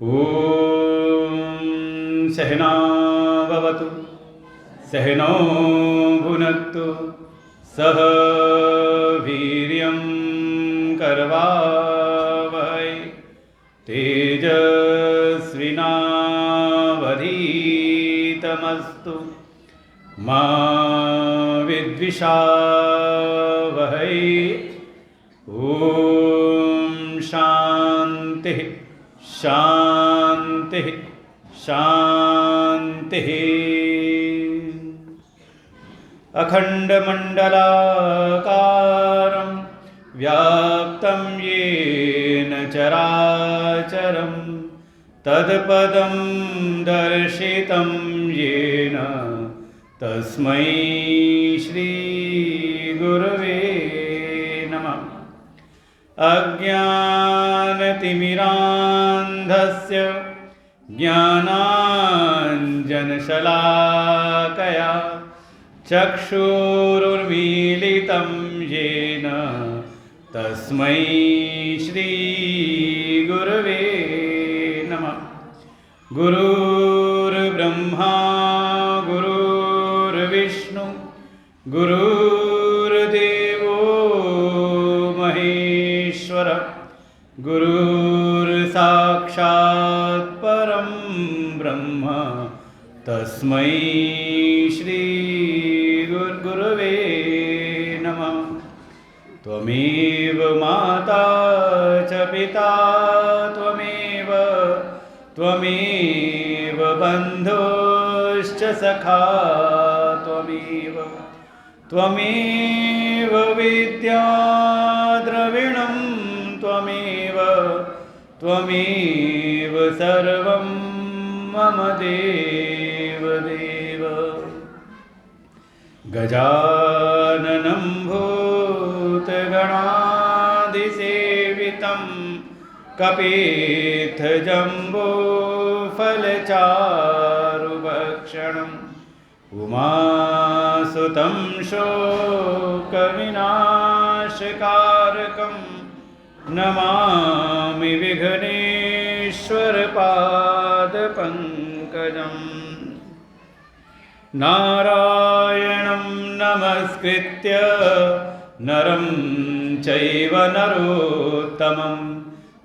ॐ सहना भवतु सहनौ भुनक्तु सह वीर्यं करवावहै तेजस्विनावधीतमस्तु मा विद्विषावहै। ॐ शान्तिः शान्तिः शान्तिः। अखण्डमण्डलाकारं व्याप्तं येन चराचरं तत्पदं दर्शितं येन तस्मै श्रीगुरवे नमः। अज्ञानतिमिरान्धस्य ज्ञानाञ्जनशलाकया चक्षुरुन्मीलितं येन तस्मै श्रीगुरवे नमः। गुरुर्ब्रह्मा गुरुर्विष्णु गुरुर्देवो महेश्वर गुरुर्साक्षात् परं ब्रह्म तस्मै श्रीगुरवे नमः। त्वमेव माता च पिता त्वमेव बन्धुश्च सखा त्वमेव विद्या द्रविणं त्वमेव सर्वं मम देवदेव। गजाननं भूतगणाधिसेवितं कपित्थजम्बूफलचारुभक्षणम् उमासुतं शोकविनाशकारकं नमामि विघ्नेश्वरपादपङ्कजम्। नारायणं नमस्कृत्य नरं चैव नरोत्तमं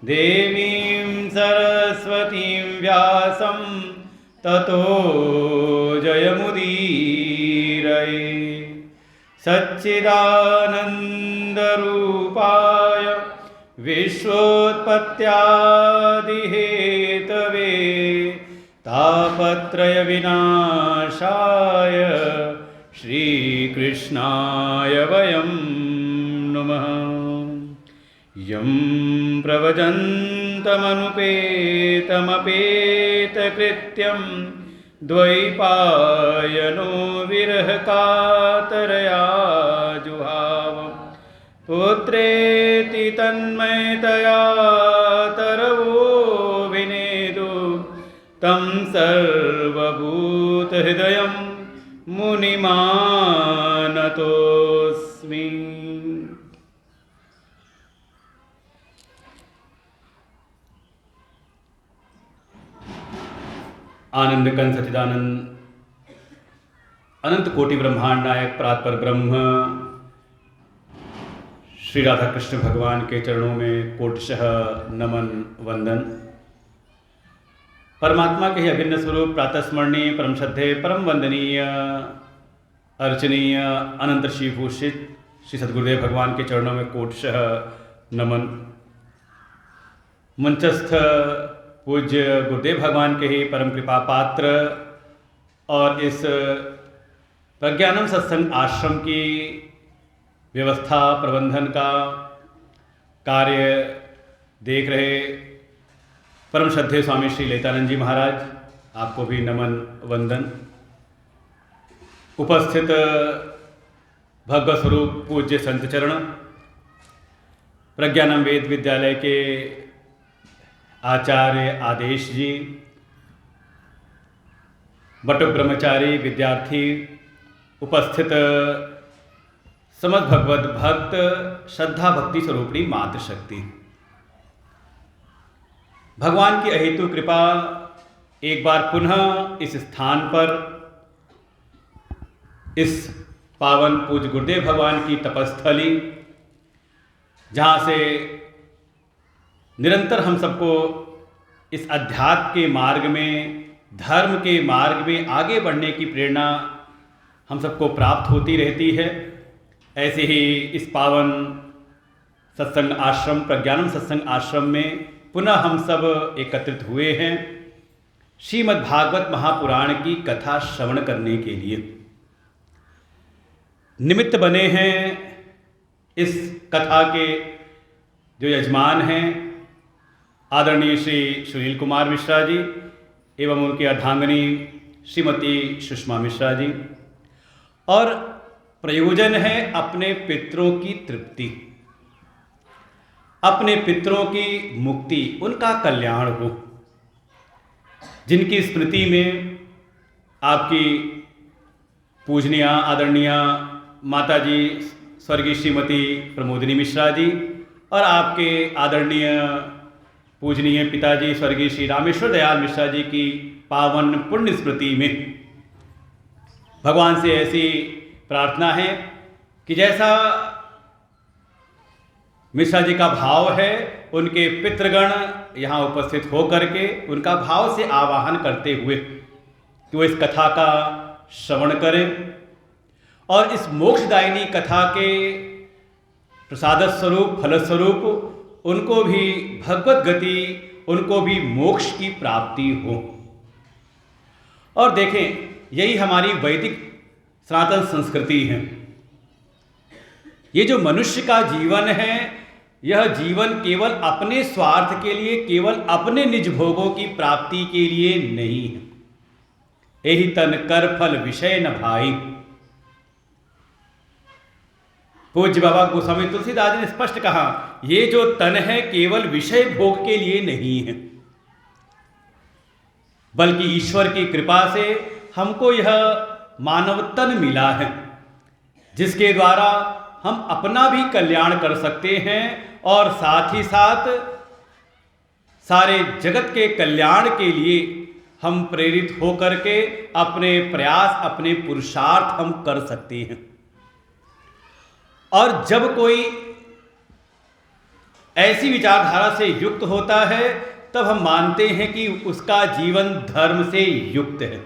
देवीं सरस्वतीं व्यासं ततो जयमुदीरये। सच्चिदानन्दरूपाय विश्वोत्पत्त्यादिहेतवे तापत्रयविनाशाय श्रीकृष्णाय वयं नमः। यं प्रव्रजन्तमनुपेतमपेतकृत्यं द्वैपायनो विरहकातरया जुहाव पुत्रेति तन्मयतया तरवो विनेदु तं सर्वभूतहृदयं मुनिमानतोऽस्मि। आनंद कंद सच्चिदानंद अनंत कोटि ब्रह्मांड नायक परात्पर ब्रह्म श्री राधा कृष्ण भगवान के चरणों में कोटशः नमन वंदन। परमात्मा के ही अभिन्न स्वरूप प्रातः स्मरणीय परम श्रद्धेय परम वंदनीय अर्चनीय अनंत श्रीभूषित श्री सद्गुरुदेव भगवान के चरणों में कोटशः नमन। मंचस्थ पूज्य गुरुदेव भगवान के ही परम कृपा पात्र और इस प्रज्ञानम सत्संग आश्रम की व्यवस्था प्रबंधन का कार्य देख रहे परम श्रद्धेय स्वामी श्री ललितानंद जी महाराज, आपको भी नमन वंदन। उपस्थित भगवत स्वरूप पूज्य संत चरण, प्रज्ञानम वेद विद्यालय के आचार्य आदेश जी, बटुक ब्रह्मचारी विद्यार्थी, उपस्थित समस्त भगवत भक्त, श्रद्धा भक्ति स्वरूपणी मातृशक्ति, भगवान की अहेतु कृपा एक बार पुनः इस स्थान पर, इस पावन पूज्य गुरुदेव भगवान की तपस्थली, जहाँ से निरंतर हम सबको इस अध्यात्म के मार्ग में, धर्म के मार्ग में आगे बढ़ने की प्रेरणा हम सबको प्राप्त होती रहती है। ऐसे ही इस पावन सत्संग आश्रम, प्रज्ञानम सत्संग आश्रम में पुनः हम सब एकत्रित हुए हैं श्रीमद् भागवत महापुराण की कथा श्रवण करने के लिए। निमित्त बने हैं इस कथा के जो यजमान हैं आदरणीय श्री सुनील कुमार मिश्रा जी एवं उनकी अर्धांगिनी श्रीमती सुषमा मिश्रा जी, और प्रयोजन है अपने पितरों की तृप्ति, अपने पितरों की मुक्ति, उनका कल्याण हो, जिनकी स्मृति में आपकी पूजनीय आदरणीय माता जी स्वर्गीय श्रीमती प्रमोदिनी मिश्रा जी और आपके आदरणीय पूजनीय पिताजी स्वर्गीय श्री रामेश्वर दयाल मिश्रा जी की पावन पुण्य स्मृति में भगवान से ऐसी प्रार्थना है कि जैसा मिश्रा जी का भाव है, उनके पितृगण यहाँ उपस्थित हो करके उनका भाव से आवाहन करते हुए कि वो इस कथा का श्रवण करें और इस मोक्षदायिनी कथा के प्रसाद स्वरूप, फलस्वरूप उनको भी भगवत गति, उनको भी मोक्ष की प्राप्ति हो। और देखें, यही हमारी वैदिक सनातन संस्कृति है। ये जो मनुष्य का जीवन है, यह जीवन केवल अपने स्वार्थ के लिए, केवल अपने निज भोगों की प्राप्ति के लिए नहीं है। यही तन कर फल विषय न भाई। पूज्य बाबा गोस्वामी तुलसीदास जी ने स्पष्ट कहा, ये जो तन है केवल विषय भोग के लिए नहीं है, बल्कि ईश्वर की कृपा से हमको यह मानव तन मिला है, जिसके द्वारा हम अपना भी कल्याण कर सकते हैं और साथ ही साथ सारे जगत के कल्याण के लिए हम प्रेरित होकर के अपने प्रयास, अपने पुरुषार्थ हम कर सकते हैं। और जब कोई ऐसी विचारधारा से युक्त होता है, तब हम मानते हैं कि उसका जीवन धर्म से युक्त है।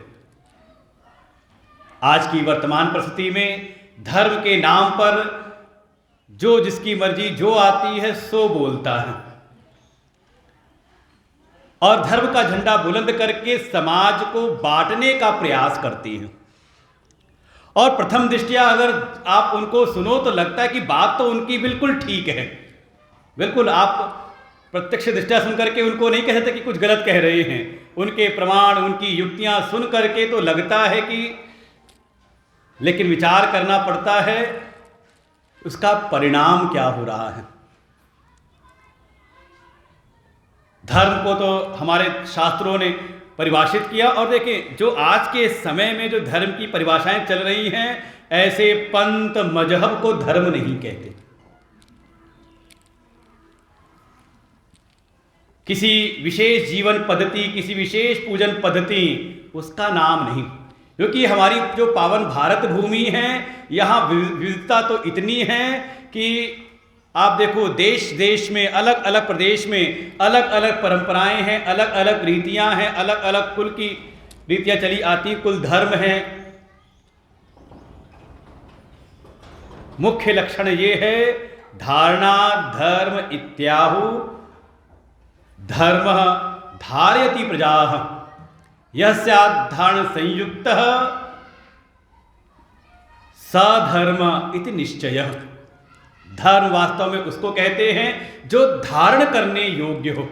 आज की वर्तमान परिस्थिति में धर्म के नाम पर जो जिसकी मर्जी जो आती है सो बोलता है और धर्म का झंडा बुलंद करके समाज को बांटने का प्रयास करती है। और प्रथम दृष्टया अगर आप उनको सुनो तो लगता है कि बात तो उनकी बिल्कुल ठीक है, बिल्कुल आप प्रत्यक्ष दृष्टया सुन करके उनको नहीं कह सकते कि कुछ गलत कह रहे हैं। उनके प्रमाण, उनकी युक्तियां सुन करके तो लगता है कि, लेकिन विचार करना पड़ता है उसका परिणाम क्या हो रहा है। धर्म को तो हमारे शास्त्रों ने परिभाषित किया, और देखें जो आज के समय में जो धर्म की परिभाषाएं चल रही हैं, ऐसे पंथ मजहब को धर्म नहीं कहते, किसी विशेष जीवन पद्धति, किसी विशेष पूजन पद्धति, उसका नाम नहीं। क्योंकि हमारी जो पावन भारत भूमि है, यहाँ विविधता तो इतनी है कि आप देखो देश देश में, अलग अलग प्रदेश में अलग अलग परंपराएं हैं, अलग अलग रीतियां हैं, अलग अलग कुल की रीतियां चली आती, कुल धर्म है। मुख्य लक्षण ये है धारणा धर्म इत्याहु धर्म धारयति प्रजा यस्याधारण संयुक्त सधर्म इति निश्चय। धर्म वास्तव में उसको कहते हैं जो धारण करने योग्य हो,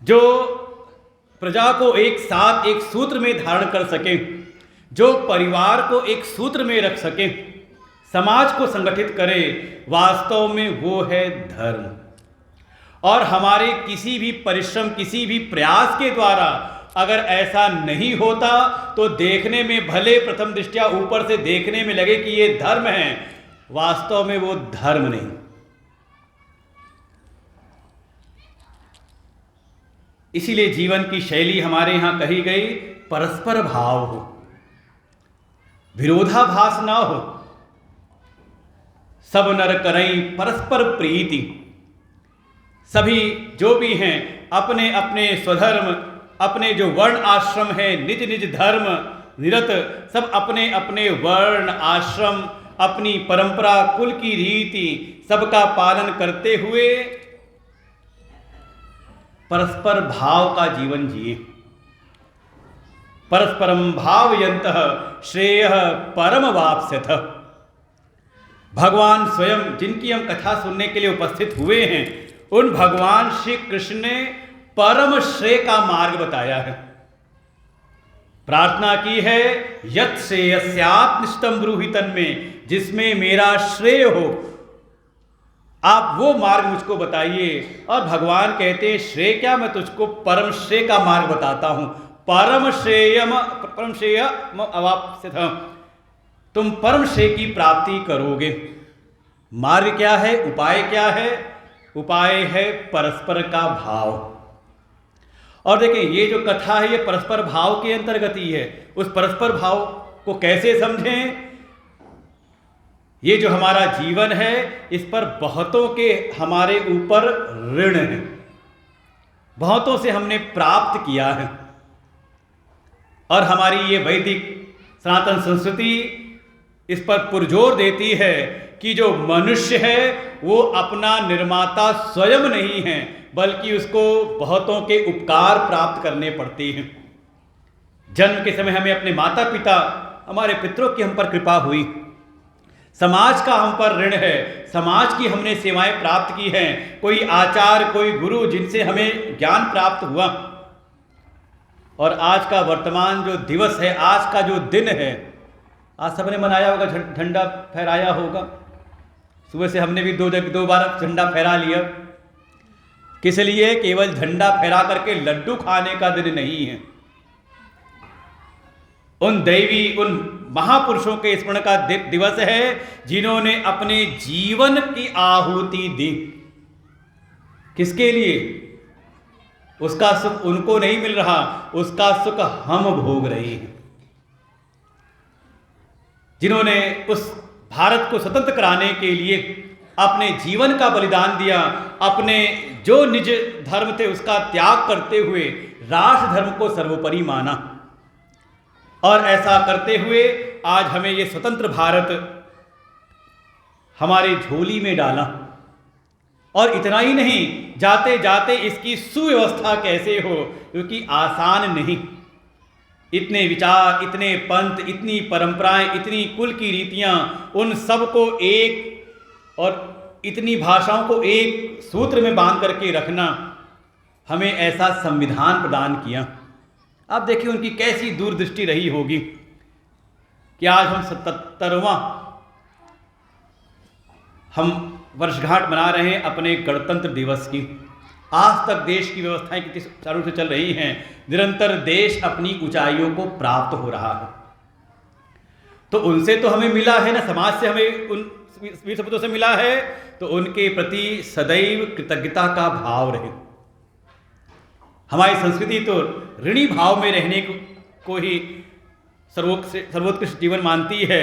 जो प्रजा को एक साथ एक सूत्र में धारण कर सके, जो परिवार को एक सूत्र में रख सके, समाज को संगठित करे, वास्तव में वो है धर्म। और हमारे किसी भी परिश्रम, किसी भी प्रयास के द्वारा अगर ऐसा नहीं होता तो देखने में भले प्रथम दृष्टया ऊपर से देखने में लगे कि ये धर्म है, वास्तव में वो धर्म नहीं। इसीलिए जीवन की शैली हमारे यहाँ कही गई परस्पर भाव हो, विरोधाभास ना हो। सब नर करई परस्पर प्रीति। सभी जो भी हैं अपने अपने स्वधर्म, अपने जो वर्ण आश्रम है, निज निज धर्म निरत, सब अपने अपने वर्ण आश्रम, अपनी परंपरा, कुल की रीति सबका पालन करते हुए परस्पर भाव का जीवन जिए। परस्परम भावयन्तः श्रेयः परम वाप्स्यथ। भगवान स्वयं जिनकी हम कथा सुनने के लिए उपस्थित हुए हैं, उन भगवान श्री कृष्ण ने परम श्रेय का मार्ग बताया है। प्रार्थना की है यत् श्रेयस्यात् निष्टम ब्रूहि तन्मे, जिसमें मेरा श्रेय हो आप वो मार्ग मुझको बताइए। और भगवान कहते हैं श्रेय क्या, मैं तुझको परम श्रेय का मार्ग बताता हूं। परम श्रेय अवाप्स्यथ, तुम परम श्रेय की प्राप्ति करोगे। मार्ग क्या है, उपाय क्या है? उपाय है परस्पर का भाव। और देखिए ये जो कथा है ये परस्पर भाव के अंतर्गत ही है। उस परस्पर भाव को कैसे समझें? ये जो हमारा जीवन है इस पर बहुतों के हमारे ऊपर ऋण है, बहुतों से हमने प्राप्त किया है। और हमारी ये वैदिक सनातन संस्कृति इस पर पुरजोर देती है कि जो मनुष्य है वो अपना निर्माता स्वयं नहीं है, बल्कि उसको बहुतों के उपकार प्राप्त करने पड़ते हैं। जन्म के समय हमें अपने माता पिता, हमारे पितरों की हम पर कृपा हुई, समाज का हम पर ऋण है, समाज की हमने सेवाएं प्राप्त की हैं, कोई आचार्य, कोई गुरु जिनसे हमें ज्ञान प्राप्त हुआ। और आज का वर्तमान जो दिवस है, आज का जो दिन है, आज सबने मनाया होगा, झंडा फहराया होगा। सुबह से हमने भी दो बार झंडा फहरा लिया। किस लिए? केवल झंडा फहरा करके लड्डू खाने का दिन नहीं है। उन दैवी, उन महापुरुषों के स्मरण का दिवस है जिन्होंने अपने जीवन की आहुति दी। किसके लिए? उसका सुख उनको नहीं मिल रहा, उसका सुख हम भोग रहे हैं। जिन्होंने उस भारत को स्वतंत्र कराने के लिए अपने जीवन का बलिदान दिया, अपने जो निज धर्म थे उसका त्याग करते हुए राष्ट्र धर्म को सर्वोपरि माना। और ऐसा करते हुए आज हमें ये स्वतंत्र भारत हमारे झोली में डाला। और इतना ही नहीं, जाते जाते इसकी सुव्यवस्था कैसे हो, क्योंकि आसान नहीं। इतने विचार, इतने पंथ, इतनी परंपराएं, इतनी कुल की रीतियां, उन सब को एक और इतनी भाषाओं को एक सूत्र में बांध करके रखना, हमें ऐसा संविधान प्रदान किया। आप देखिए उनकी कैसी दूरदृष्टि रही होगी कि आज हम 77वां हम वर्षगांठ मना रहे हैं अपने गणतंत्र दिवस की। आज तक देश की व्यवस्थाएं कितनी सुचारू रूप से चल रही हैं, निरंतर देश अपनी ऊंचाइयों को प्राप्त हो रहा है। तो उनसे तो हमें मिला है ना, समाज से हमें उन वीर सपूतों से मिला है, तो उनके प्रति सदैव कृतज्ञता का भाव रहे। हमारी संस्कृति तो ऋणी भाव में रहने को ही सर्वोत्कृष्ट जीवन मानती है।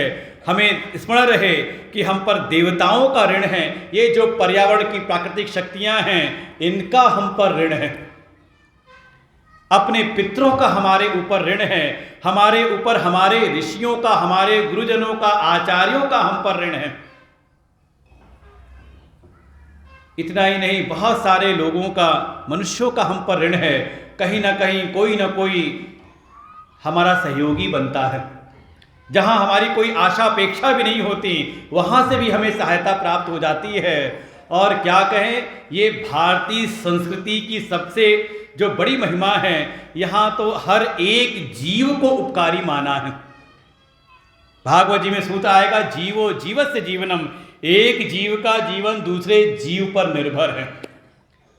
हमें स्मरण रहे कि हम पर देवताओं का ऋण है, ये जो पर्यावरण की प्राकृतिक शक्तियां हैं इनका हम पर ऋण है, अपने पितरों का हमारे ऊपर ऋण है, हमारे ऊपर हमारे ऋषियों का, हमारे गुरुजनों का, आचार्यों का हम पर ऋण है। इतना ही नहीं, बहुत सारे लोगों का, मनुष्यों का हम पर ऋण है। कहीं ना कहीं कोई ना कोई हमारा सहयोगी बनता है, जहां हमारी कोई आशा अपेक्षा भी नहीं होती वहां से भी हमें सहायता प्राप्त हो जाती है। और क्या कहें, ये भारतीय संस्कृति की सबसे जो बड़ी महिमा है, यहाँ तो हर एक जीव को उपकारी माना है। भागवत जी में सूत्र आएगा, जीवो जीवस्य जीवनम, एक जीव का जीवन दूसरे जीव पर निर्भर है।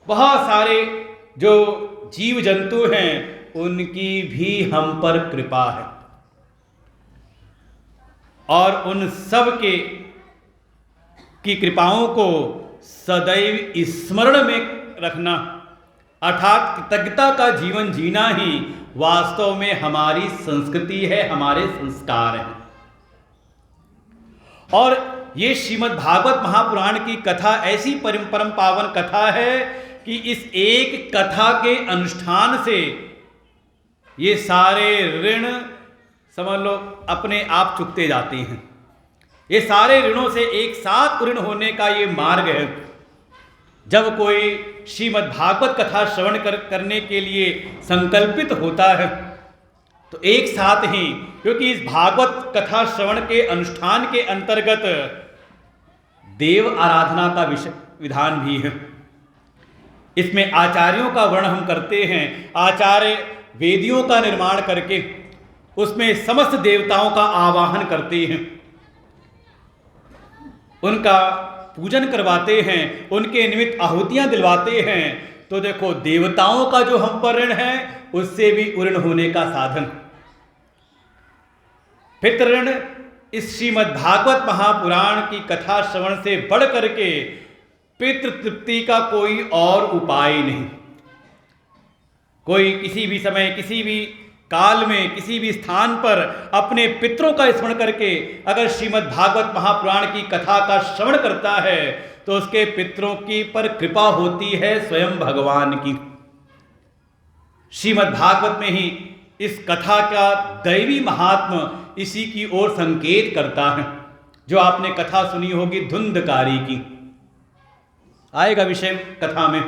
बहुत सारे जो जीव जंतु हैं उनकी भी हम पर कृपा है, और उन सब के की कृपाओं को सदैव स्मरण में रखना, अर्थात कृतज्ञता का जीवन जीना ही वास्तव में हमारी संस्कृति है, हमारे संस्कार हैं। और ये श्रीमद् भागवत महापुराण की कथा ऐसी परम पावन कथा है कि इस एक कथा के अनुष्ठान से ये सारे ऋण समझ लो अपने आप चुकते जाते हैं। ये सारे ऋणों से एक साथ ऋण होने का ये मार्ग है। जब कोई श्रीमद् भागवत कथा श्रवण करने के लिए संकल्पित होता है तो एक साथ ही, क्योंकि इस भागवत कथा श्रवण के अनुष्ठान के अंतर्गत देव आराधना का विधान भी है। इसमें आचार्यों का वर्ण हम करते हैं। आचार्य वेदियों का निर्माण करके उसमें समस्त देवताओं का आवाहन करते हैं, उनका पूजन करवाते हैं, उनके निमित्त आहुतियां दिलवाते हैं। तो देखो देवताओं का जो हम पर ऋण है उससे भी ऋण होने का साधन पितृ ऋण इस श्रीमद् भागवत महापुराण की कथा श्रवण से बढ़ करके पितृ तृप्ति का कोई और उपाय नहीं। कोई किसी भी समय, किसी भी काल में, किसी भी स्थान पर अपने पितरों का स्मरण करके अगर श्रीमद् भागवत महापुराण की कथा का श्रवण करता है तो उसके पितरों की पर कृपा होती है स्वयं भगवान की। श्रीमद् भागवत में ही इस कथा का दैवी महात्म इसी की ओर संकेत करता है। जो आपने कथा सुनी होगी धुंधकारी की, आएगा विषय कथा में।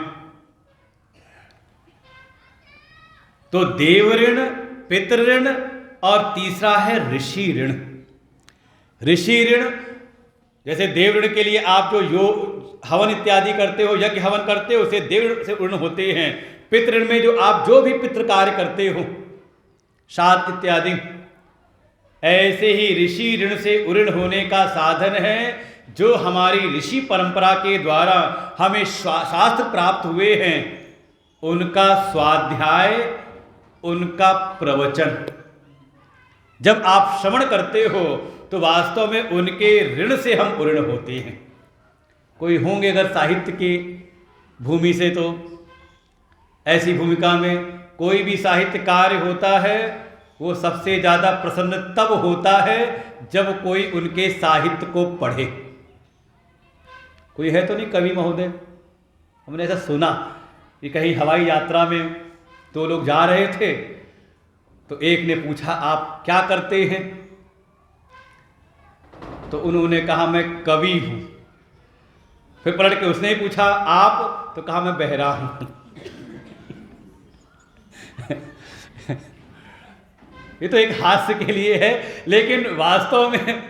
तो देव ऋण, पितृ ऋण और तीसरा है ऋषि ऋण। ऋषि ऋण जैसे देव ऋण के लिए आप जो हवन इत्यादि करते हो, यज्ञ हवन करते हो, उसे देव ऋण से ऋण होते हैं। पितृ ऋण में जो आप जो भी पितृ कार्य करते हो, श्राद्ध इत्यादि, ऐसे ही ऋषि ऋण से ऋण होने का साधन है जो हमारी ऋषि परंपरा के द्वारा हमें शास्त्र प्राप्त हुए हैं, उनका स्वाध्याय, उनका प्रवचन जब आप श्रवण करते हो तो वास्तव में उनके ऋण से हम ऋण होते हैं। कोई होंगे अगर साहित्य की भूमि से, तो ऐसी भूमिका में कोई भी साहित्य कार्य होता है वो सबसे ज़्यादा प्रसन्न तब होता है जब कोई उनके साहित्य को पढ़े। कोई है तो नहीं कवि महोदय? हमने ऐसा सुना कि कहीं हवाई यात्रा में दो लोग जा रहे थे तो एक ने पूछा आप क्या करते हैं? तो उन्होंने कहा मैं कवि हूं। फिर पलट के उसने ही पूछा आप? तो कहा मैं बहरा हूं। ये तो एक हास्य के लिए है, लेकिन वास्तव में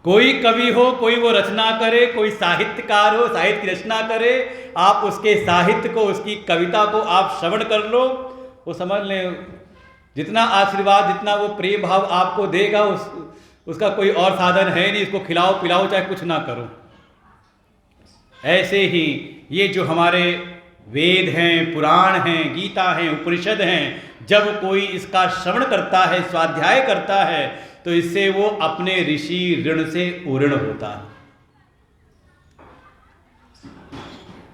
कोई कवि हो, कोई वो रचना करे, कोई साहित्यकार हो, साहित्य की रचना करे, आप उसके साहित्य को, उसकी कविता को आप श्रवण कर लो, वो समझ लें जितना आशीर्वाद, जितना वो प्रेम भाव आपको देगा उसका कोई और साधन है नहीं। इसको खिलाओ पिलाओ चाहे कुछ ना करो। ऐसे ही ये जो हमारे वेद हैं, पुराण हैं, गीता हैं, उपनिषद हैं, जब कोई इसका श्रवण करता है, स्वाध्याय करता है, तो इससे वो अपने ऋषि ऋण से ऋण होता है।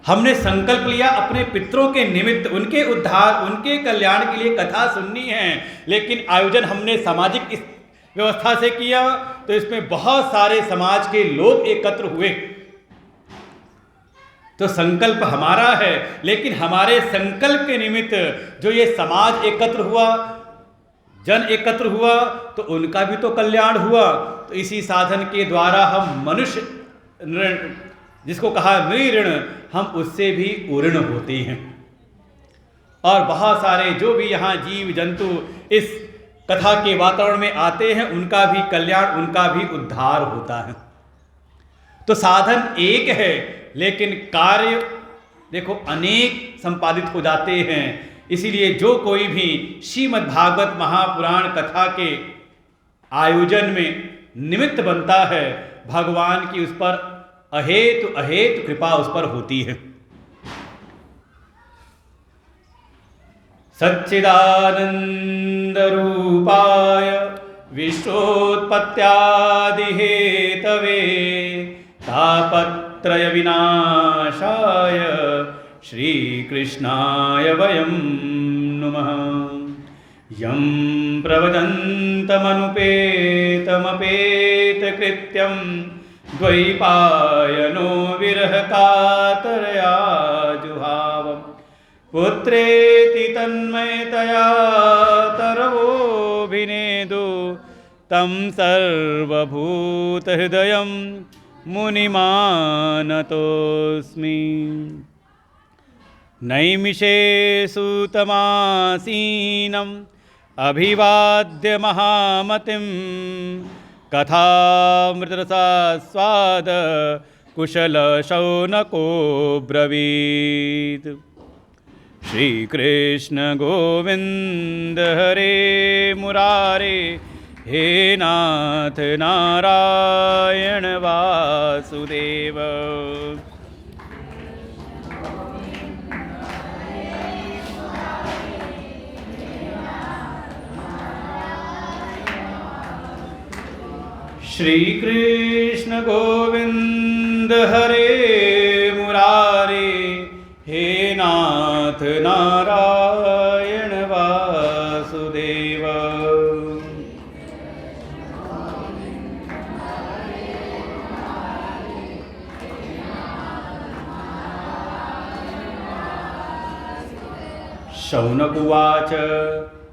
हमने संकल्प लिया अपने पितरों के निमित्त, उनके उद्धार, उनके कल्याण के लिए कथा सुननी है, लेकिन आयोजन हमने सामाजिक इस व्यवस्था से किया तो इसमें बहुत सारे समाज के लोग एकत्र हुए। तो संकल्प हमारा है, लेकिन हमारे संकल्प के निमित्त जो ये समाज एकत्र हुआ, जन एकत्र हुआ, तो उनका भी तो कल्याण हुआ। तो इसी साधन के द्वारा हम मनुष्य ऋण, जिसको कहा नृऋण, हम उससे भी ऋण होते हैं। और बहुत सारे जो भी यहाँ जीव जंतु इस कथा के वातावरण में आते हैं, उनका भी कल्याण, उनका भी उद्धार होता है। तो साधन एक है, लेकिन कार्य देखो अनेक संपादित हो जाते हैं। इसीलिए जो कोई भी श्रीमद् भागवत महापुराण कथा के आयोजन में निमित्त बनता है, भगवान की उस पर अहेतु कृपा उस पर होती है। सच्चिदानंद रूपाय विश्वोत्पत्त्यादि हेतवे तापत्रय विनाशाय श्रीकृष्णाय वयं नुमः। यं प्रवदन्तमनुपेतमपेतकृत्यं द्वैपायनो विरहकातरया जुहाव। पुत्रेति तन्मयतया तरवोऽभिनेदु तं सर्वभूतहृदयं मुनिमानतोऽस्मि। नैमिषे सुतमासीनम् अभिवाद्य महामतिं कथामृतरसास्वाद कुशलशौनको ब्रवीत्। श्रीकृष्ण गोविन्द हरे मुरारे हे नाथ नारायण वासुदेव। श्रीकृष्ण गोविन्द हरे मुरारे हे नाथ नारायण वासुदेव। शौनक उवाच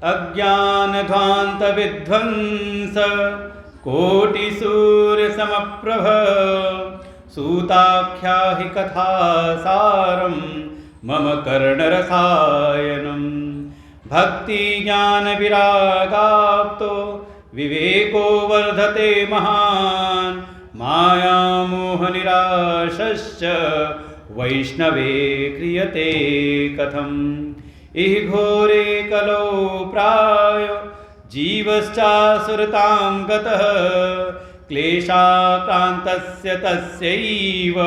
अज्ञानध्वान्तविध्वंस कोटिसूर्यसमप्रभ सूताख्याहि कथासारं मम कर्णरसायनं। भक्तिज्ञानविरागाप्तो विवेको वर्धते महान् मायामोहनिराशश्च वैष्णवे क्रियते कथम्। इह घोरे कलो प्राय जीवश्चासुरतां गतः क्लेशाक्रान्तस्य तस्यैव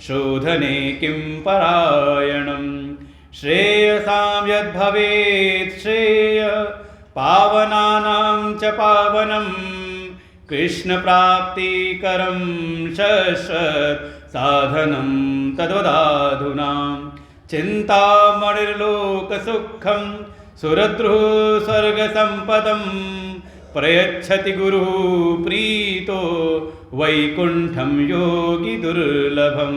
शोधने किं परायणम्। श्रेयसां यद्भवेत् श्रेय पावनानां च पावनं कृष्णप्राप्तिकरं शश्वत् साधनं तद्वदाधुना। चिन्तामणिर्लोकसुखं सुरद्रुः स्वर्गसम्पदं प्रयच्छति गुरुः प्रीतो वैकुंठम योगी दुर्लभम।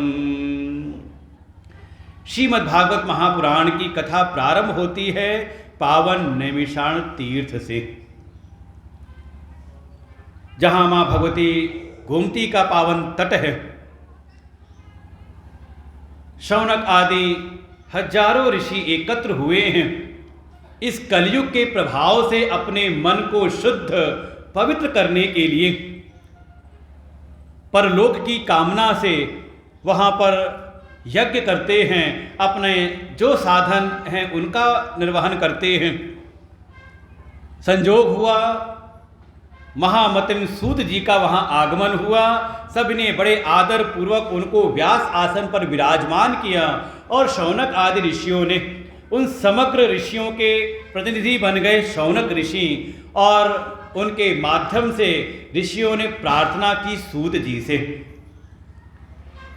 श्रीमद्भागवत महापुराण की कथा प्रारंभ होती है पावन नैमिषारण्य तीर्थ से, जहां मां भगवती गोमती का पावन तट है। शौनक आदि हजारों ऋषि एकत्र हुए हैं इस कलयुग के प्रभाव से अपने मन को शुद्ध पवित्र करने के लिए। परलोक की कामना से वहाँ पर यज्ञ करते हैं, अपने जो साधन हैं उनका निर्वहन करते हैं। संजोग हुआ महामतिम सूत जी का वहाँ आगमन हुआ। सबने बड़े आदर पूर्वक उनको व्यास आसन पर विराजमान किया और शौनक आदि ऋषियों ने उन समग्र ऋषियों के प्रतिनिधि बन गए शौनक ऋषि, और उनके माध्यम से ऋषियों ने प्रार्थना की सूत जी से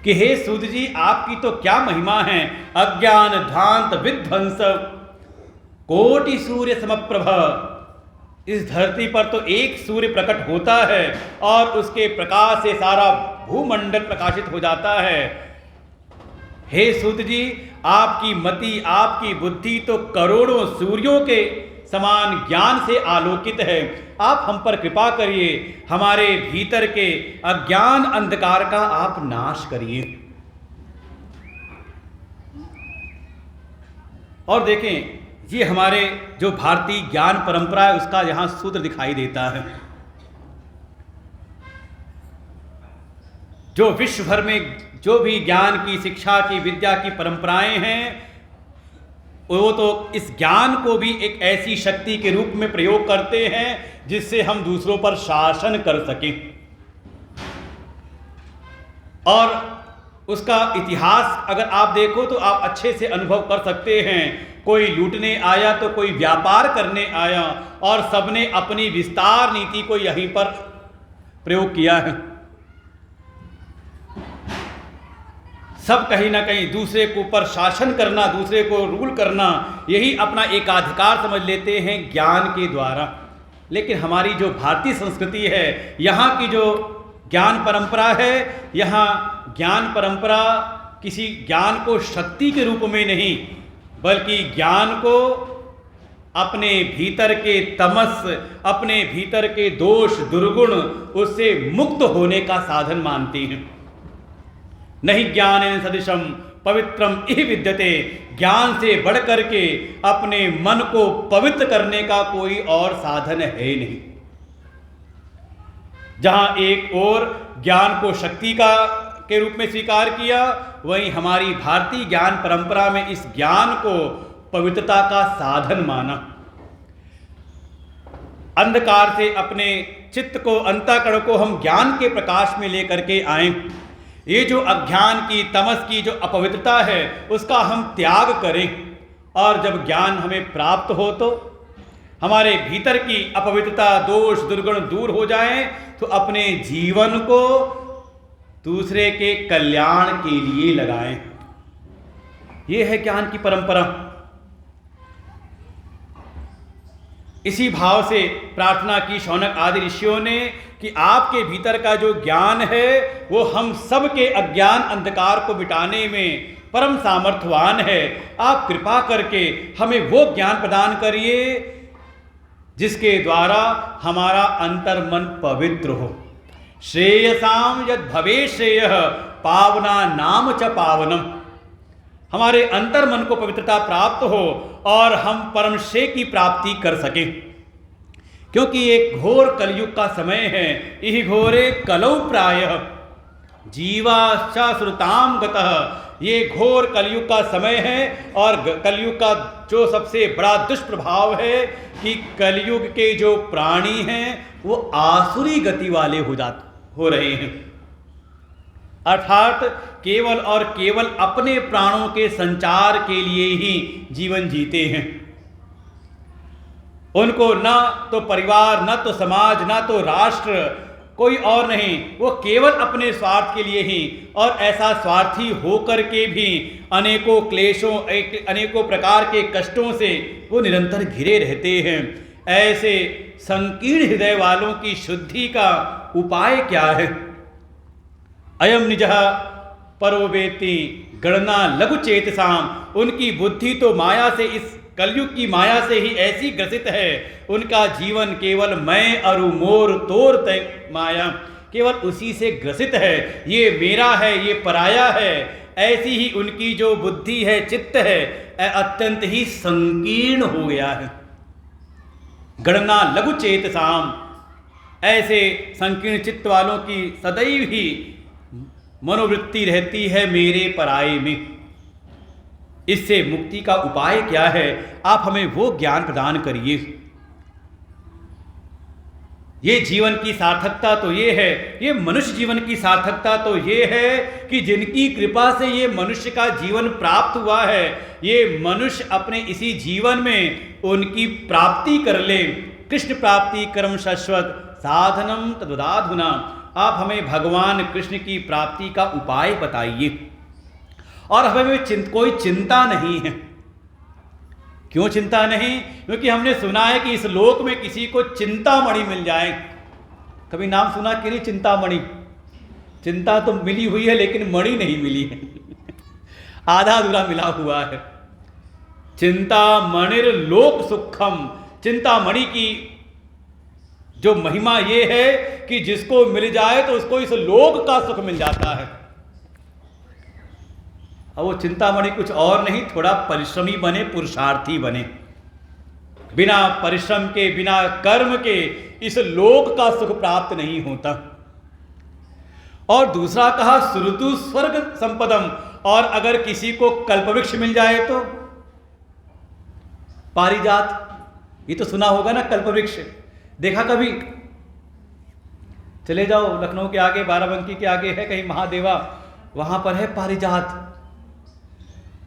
कि हे सूत जी, आपकी तो क्या महिमा है। अज्ञान ध्वांत विध्वंस कोटि सूर्य समप्रभ। इस धरती पर तो एक सूर्य प्रकट होता है और उसके प्रकाश से सारा भूमंडल प्रकाशित हो जाता है। हे सूत जी, आपकी मति आपकी बुद्धि तो करोड़ों सूर्यों के समान ज्ञान से आलोकित है। आप हम पर कृपा करिए, हमारे भीतर के अज्ञान अंधकार का आप नाश करिए। और देखें, ये हमारे जो भारतीय ज्ञान परंपरा है उसका यहाँ सूत्र दिखाई देता है। जो विश्व भर में जो भी ज्ञान की शिक्षा की विद्या की परंपराएं हैं, वो तो इस ज्ञान को भी एक ऐसी शक्ति के रूप में प्रयोग करते हैं जिससे हम दूसरों पर शासन कर सकें। और उसका इतिहास अगर आप देखो तो आप अच्छे से अनुभव कर सकते हैं। कोई लूटने आया तो कोई व्यापार करने आया, और सबने अपनी विस्तार नीति को यहीं पर प्रयोग किया है। सब कहीं ना कहीं दूसरे के ऊपर शासन करना, दूसरे को रूल करना, यही अपना एकाधिकार समझ लेते हैं ज्ञान के द्वारा। लेकिन हमारी जो भारतीय संस्कृति है, यहाँ की जो ज्ञान परंपरा है, यहाँ ज्ञान परंपरा किसी ज्ञान को शक्ति के रूप में नहीं, बल्कि ज्ञान को अपने भीतर के तमस, अपने भीतर के दोष दुर्गुण, उससे मुक्त होने का साधन मानती हैं। नहीं ज्ञानेन सदृशम पवित्रम इह विद्यते, ज्ञान से बढ़ करके अपने मन को पवित्र करने का कोई और साधन है नहीं। जहां एक और ज्ञान को शक्ति का के रूप में स्वीकार किया, वहीं हमारी भारतीय ज्ञान परंपरा में इस ज्ञान को पवित्रता का साधन माना। अंधकार से अपने चित्त को, अंतःकरण को हम ज्ञान के प्रकाश में लेकर के आए। ये जो अज्ञान की, तमस की जो अपवित्रता है, उसका हम त्याग करें, और जब ज्ञान हमें प्राप्त हो तो हमारे भीतर की अपवित्रता, दोष दुर्गुण दूर हो जाएं, तो अपने जीवन को दूसरे के कल्याण के लिए लगाएं। ये है ज्ञान की परंपरा। इसी भाव से प्रार्थना की शौनक आदि ऋषियों ने कि आपके भीतर का जो ज्ञान है वो हम सब के अज्ञान अंधकार को मिटाने में परम सामर्थ्यवान है। आप कृपा करके हमें वो ज्ञान प्रदान करिए जिसके द्वारा हमारा अंतर्मन पवित्र हो। श्रेयसाम यद भवे श्रेयः पावना नाम च पावनम। हमारे अंतर्मन को पवित्रता प्राप्त हो और हम परम श्रेय की प्राप्ति कर सकें, क्योंकि एक घोर कलयुग का समय है। इहि घोरे कलौ प्रायः जीवाश्च श्रुताम गतः। ये घोर कलयुग का समय है, और कलयुग का जो सबसे बड़ा दुष्प्रभाव है कि कलयुग के जो प्राणी हैं वो आसुरी गति वाले हो रहे हैं, अर्थात केवल और केवल अपने प्राणों के संचार के लिए ही जीवन जीते हैं। उनको न तो परिवार, न तो समाज, न तो राष्ट्र, कोई और नहीं, वो केवल अपने स्वार्थ के लिए ही, और ऐसा स्वार्थी होकर के भी अनेकों क्लेशों, अनेकों प्रकार के कष्टों से वो निरंतर घिरे रहते हैं। ऐसे संकीर्ण हृदय वालों की शुद्धि का उपाय क्या है? अयम निजः परो वेत्ति गणना लघु चेतसाम। उनकी बुद्धि तो माया से, इस कलयुग की माया से ही ऐसी ग्रसित है, उनका जीवन केवल मैं अरु मोर तोर तय माया, केवल उसी से ग्रसित है। ये मेरा है, ये पराया है, ऐसी ही उनकी जो बुद्धि है, चित्त है, अत्यंत ही संकीर्ण हो गया है। गणना लघु चेतसाम, ऐसे संकीर्ण चित्त वालों की सदैव ही मनोवृत्ति रहती है मेरे पराये में। इससे मुक्ति का उपाय क्या है? आप हमें वो ज्ञान प्रदान करिए। ये जीवन की सार्थकता तो ये है, ये मनुष्य जीवन की सार्थकता तो ये है कि जिनकी कृपा से ये मनुष्य का जीवन प्राप्त हुआ है, ये मनुष्य अपने इसी जीवन में उनकी प्राप्ति कर ले। कृष्ण प्राप्ति कर्म शाश्वत साधनम तद्वदाधुना। आप हमें भगवान कृष्ण की प्राप्ति का उपाय बताइए, और हमें कोई चिंता नहीं है। क्यों चिंता नहीं? क्योंकि हमने सुना है कि इस लोक में किसी को चिंतामणि मिल जाए। कभी नाम सुना कि नहीं चिंतामणि? चिंता तो मिली हुई है लेकिन मणि नहीं मिली है आधा अधूरा मिला हुआ है। चिंतामणिर लोक सुखम। चिंतामणि की जो महिमा ये है कि जिसको मिल जाए तो उसको इस लोक का सुख मिल जाता है। अब वो चिंतामणि कुछ और नहीं, थोड़ा परिश्रमी बने, पुरुषार्थी बने। बिना परिश्रम के, बिना कर्म के इस लोक का सुख प्राप्त नहीं होता। और दूसरा कहा श्रुतु स्वर्ग संपदम। और अगर किसी को कल्पवृक्ष मिल जाए तो पारिजात, ये तो सुना होगा ना कल्पवृक्ष, देखा कभी? चले जाओ लखनऊ के आगे, बाराबंकी के आगे है कहीं महादेवा, वहां पर है पारिजात।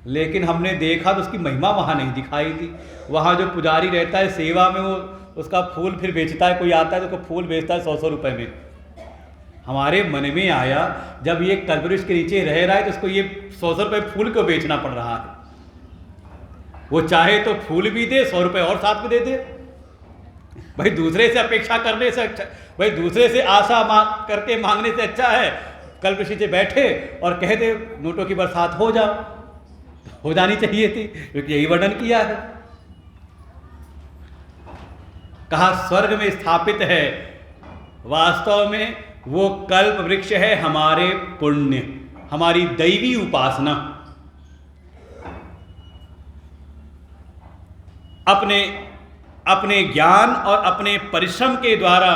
लेकिन हमने देखा तो उसकी महिमा वहाँ नहीं दिखाई थी। वहाँ जो पुजारी रहता है सेवा में, वो उसका फूल फिर बेचता है। कोई आता है तो उसको फूल बेचता है 100-100 रुपये में। हमारे मन में आया जब ये कल्पवृक्ष के नीचे रह रहा है तो उसको ये 100 रुपये फूल को बेचना पड़ रहा है। वो चाहे तो फूल भी दे, 100 रुपये और साथ में दे दे। भाई दूसरे से अपेक्षा करने से अच्छा, भाई दूसरे से आशा करके मांगने से अच्छा है कल्पवृक्ष नीचे बैठे और कह दे नोटों की बरसात हो जानी चाहिए थी, क्योंकि यही वर्णन किया है। कहा स्वर्ग में स्थापित है, वास्तव में वो कल्प वृक्ष है हमारे पुण्य, हमारी दैवी उपासना। अपने ज्ञान और अपने परिश्रम के द्वारा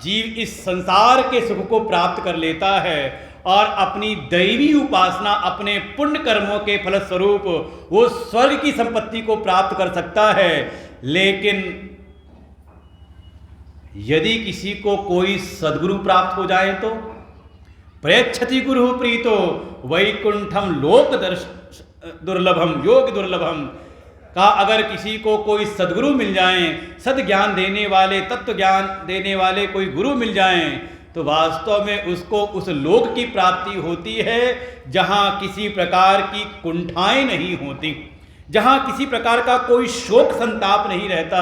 जीव इस संसार के सुख को प्राप्त कर लेता है और अपनी दैवी उपासना, अपने पुण्य कर्मों के फलस्वरूप वो स्वर्ग की संपत्ति को प्राप्त कर सकता है। लेकिन यदि किसी को कोई सद्गुरु प्राप्त हो जाए तो प्रयच्छति गुरु प्रीतो वैकुंठम लोक दुर्लभम योग दुर्लभम। का अगर किसी को कोई सद्गुरु मिल जाएं, सद ज्ञान देने वाले, तत्व ज्ञान देने वाले कोई गुरु मिल जाएं, तो वास्तव में उसको उस लोक की प्राप्ति होती है जहाँ किसी प्रकार की कुंठाएं नहीं होती, जहाँ किसी प्रकार का कोई शोक संताप नहीं रहता।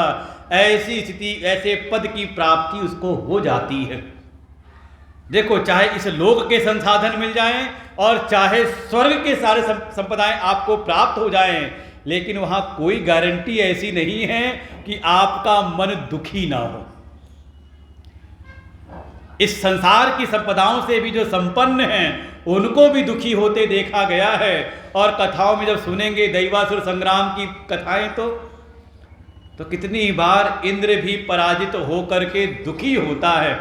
ऐसी स्थिति, ऐसे पद की प्राप्ति उसको हो जाती है। देखो, चाहे इस लोक के संसाधन मिल जाएं और चाहे स्वर्ग के सारे संपदाएं आपको प्राप्त हो जाएं, लेकिन वहां कोई गारंटी ऐसी नहीं है कि आपका मन दुखी ना हो। इस संसार की संपदाओं से भी जो संपन्न हैं उनको भी दुखी होते देखा गया है। और कथाओं में जब सुनेंगे दैवासुर संग्राम की कथाएं तो कितनी बार इंद्र भी पराजित होकर के दुखी होता है।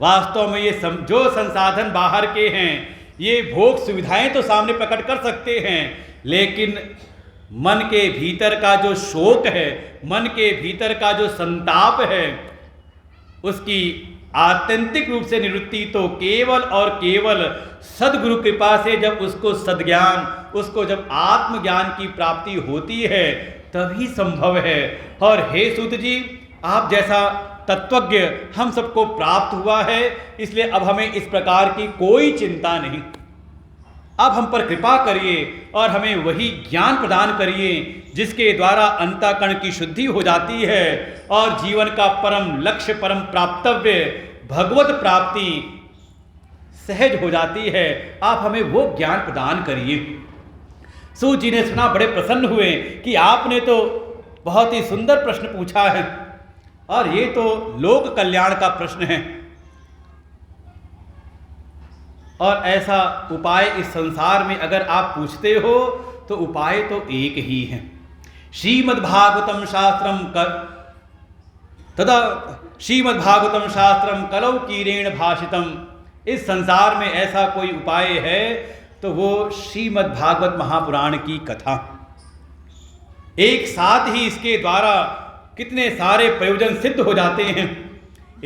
वास्तव में ये जो संसाधन बाहर के हैं, ये भोग सुविधाएं तो सामने प्रकट कर सकते हैं, लेकिन मन के भीतर का जो शोक है, मन के भीतर का जो संताप है, उसकी आत्यंतिक रूप से निवृत्ति तो केवल और केवल सद्गुरु कृपा से, जब उसको सद्ज्ञान, उसको जब आत्मज्ञान की प्राप्ति होती है तभी संभव है। और हे सूत जी, आप जैसा तत्वज्ञ हम सबको प्राप्त हुआ है, इसलिए अब हमें इस प्रकार की कोई चिंता नहीं। अब हम पर कृपा करिए और हमें वही ज्ञान प्रदान करिए जिसके द्वारा अंतःकरण की शुद्धि हो जाती है और जीवन का परम लक्ष्य, परम प्राप्तव्य भगवत प्राप्ति सहज हो जाती है। आप हमें वो ज्ञान प्रदान करिए। सूत जी ने सुना, बड़े प्रसन्न हुए कि आपने तो बहुत ही सुंदर प्रश्न पूछा है और ये तो लोक कल्याण का प्रश्न है। और ऐसा उपाय इस संसार में अगर आप पूछते हो तो उपाय तो एक ही है। श्रीमद्भागवतम शास्त्रम श्रीमद्भागवतम शास्त्रम कलौ कीरेण भाषितम। इस संसार में ऐसा कोई उपाय है तो वो श्रीमद्भागवत महापुराण की कथा। एक साथ ही इसके द्वारा कितने सारे प्रयोजन सिद्ध हो जाते हैं।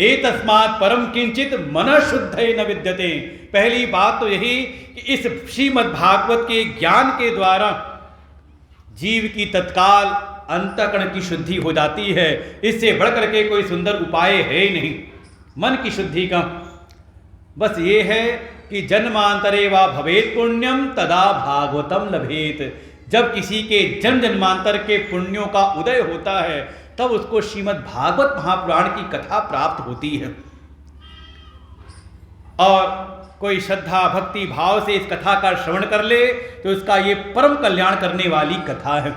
एतस्मात् परम किंचित मनः शुद्धे न विद्यते। पहली बात तो यही कि इस श्रीमद्भागवत के ज्ञान के द्वारा जीव की तत्काल अंतःकरण की शुद्धि हो जाती है। इससे बढ़कर के कोई सुंदर उपाय है ही नहीं मन की शुद्धि का। बस ये है कि जन्मांतरे वा भवेत पुण्यम तदा भागवतम लभेत। जब किसी के जन्म जन्मांतर के पुण्यों का उदय होता है तब उसको श्रीमद् भागवत महापुराण की कथा प्राप्त होती है। और कोई श्रद्धा भक्ति भाव से इस कथा का श्रवण कर ले तो इसका ये परम कल्याण करने वाली कथा है।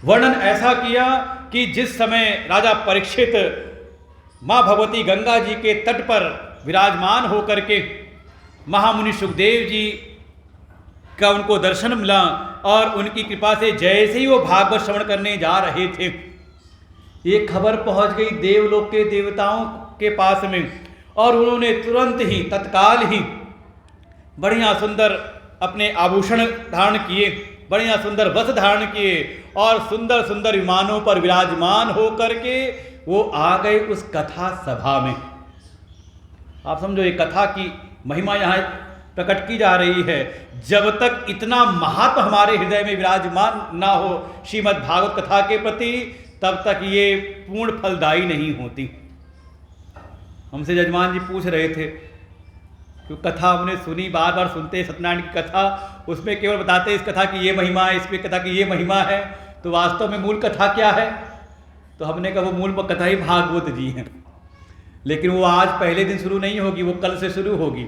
वर्णन ऐसा किया कि जिस समय राजा परीक्षित माँ भगवती गंगा जी के तट पर विराजमान होकर के महामुनि सुखदेव जी का उनको दर्शन मिला और उनकी कृपा से जैसे ही वो भागवत श्रवण करने जा रहे थे, ये खबर पहुंच गई देवलोक के देवताओं के पास में और उन्होंने तुरंत ही तत्काल ही बढ़िया सुंदर अपने आभूषण धारण किए, बढ़िया सुंदर वस्त्र धारण किए और सुंदर सुंदर विमानों पर विराजमान होकर के वो आ गए उस कथा सभा में। आप समझो, ये कथा की महिमा यहाँ प्रकट की जा रही है। जब तक इतना महत्व हमारे हृदय में विराजमान ना हो श्रीमद् भागवत कथा के प्रति, तब तक ये पूर्ण फलदायी नहीं होती। हमसे जजमान जी पूछ रहे थे कि कथा हमने सुनी, बार बार सुनते सत्यनारायण की कथा, उसमें केवल बताते इस कथा की ये महिमा है, इसमें कथा की ये महिमा है, तो वास्तव में मूल कथा क्या है? तो हमने कहा वो मूल कथा ही भागवत जी हैं। लेकिन वो आज पहले दिन शुरू नहीं होगी, वो कल से शुरू होगी।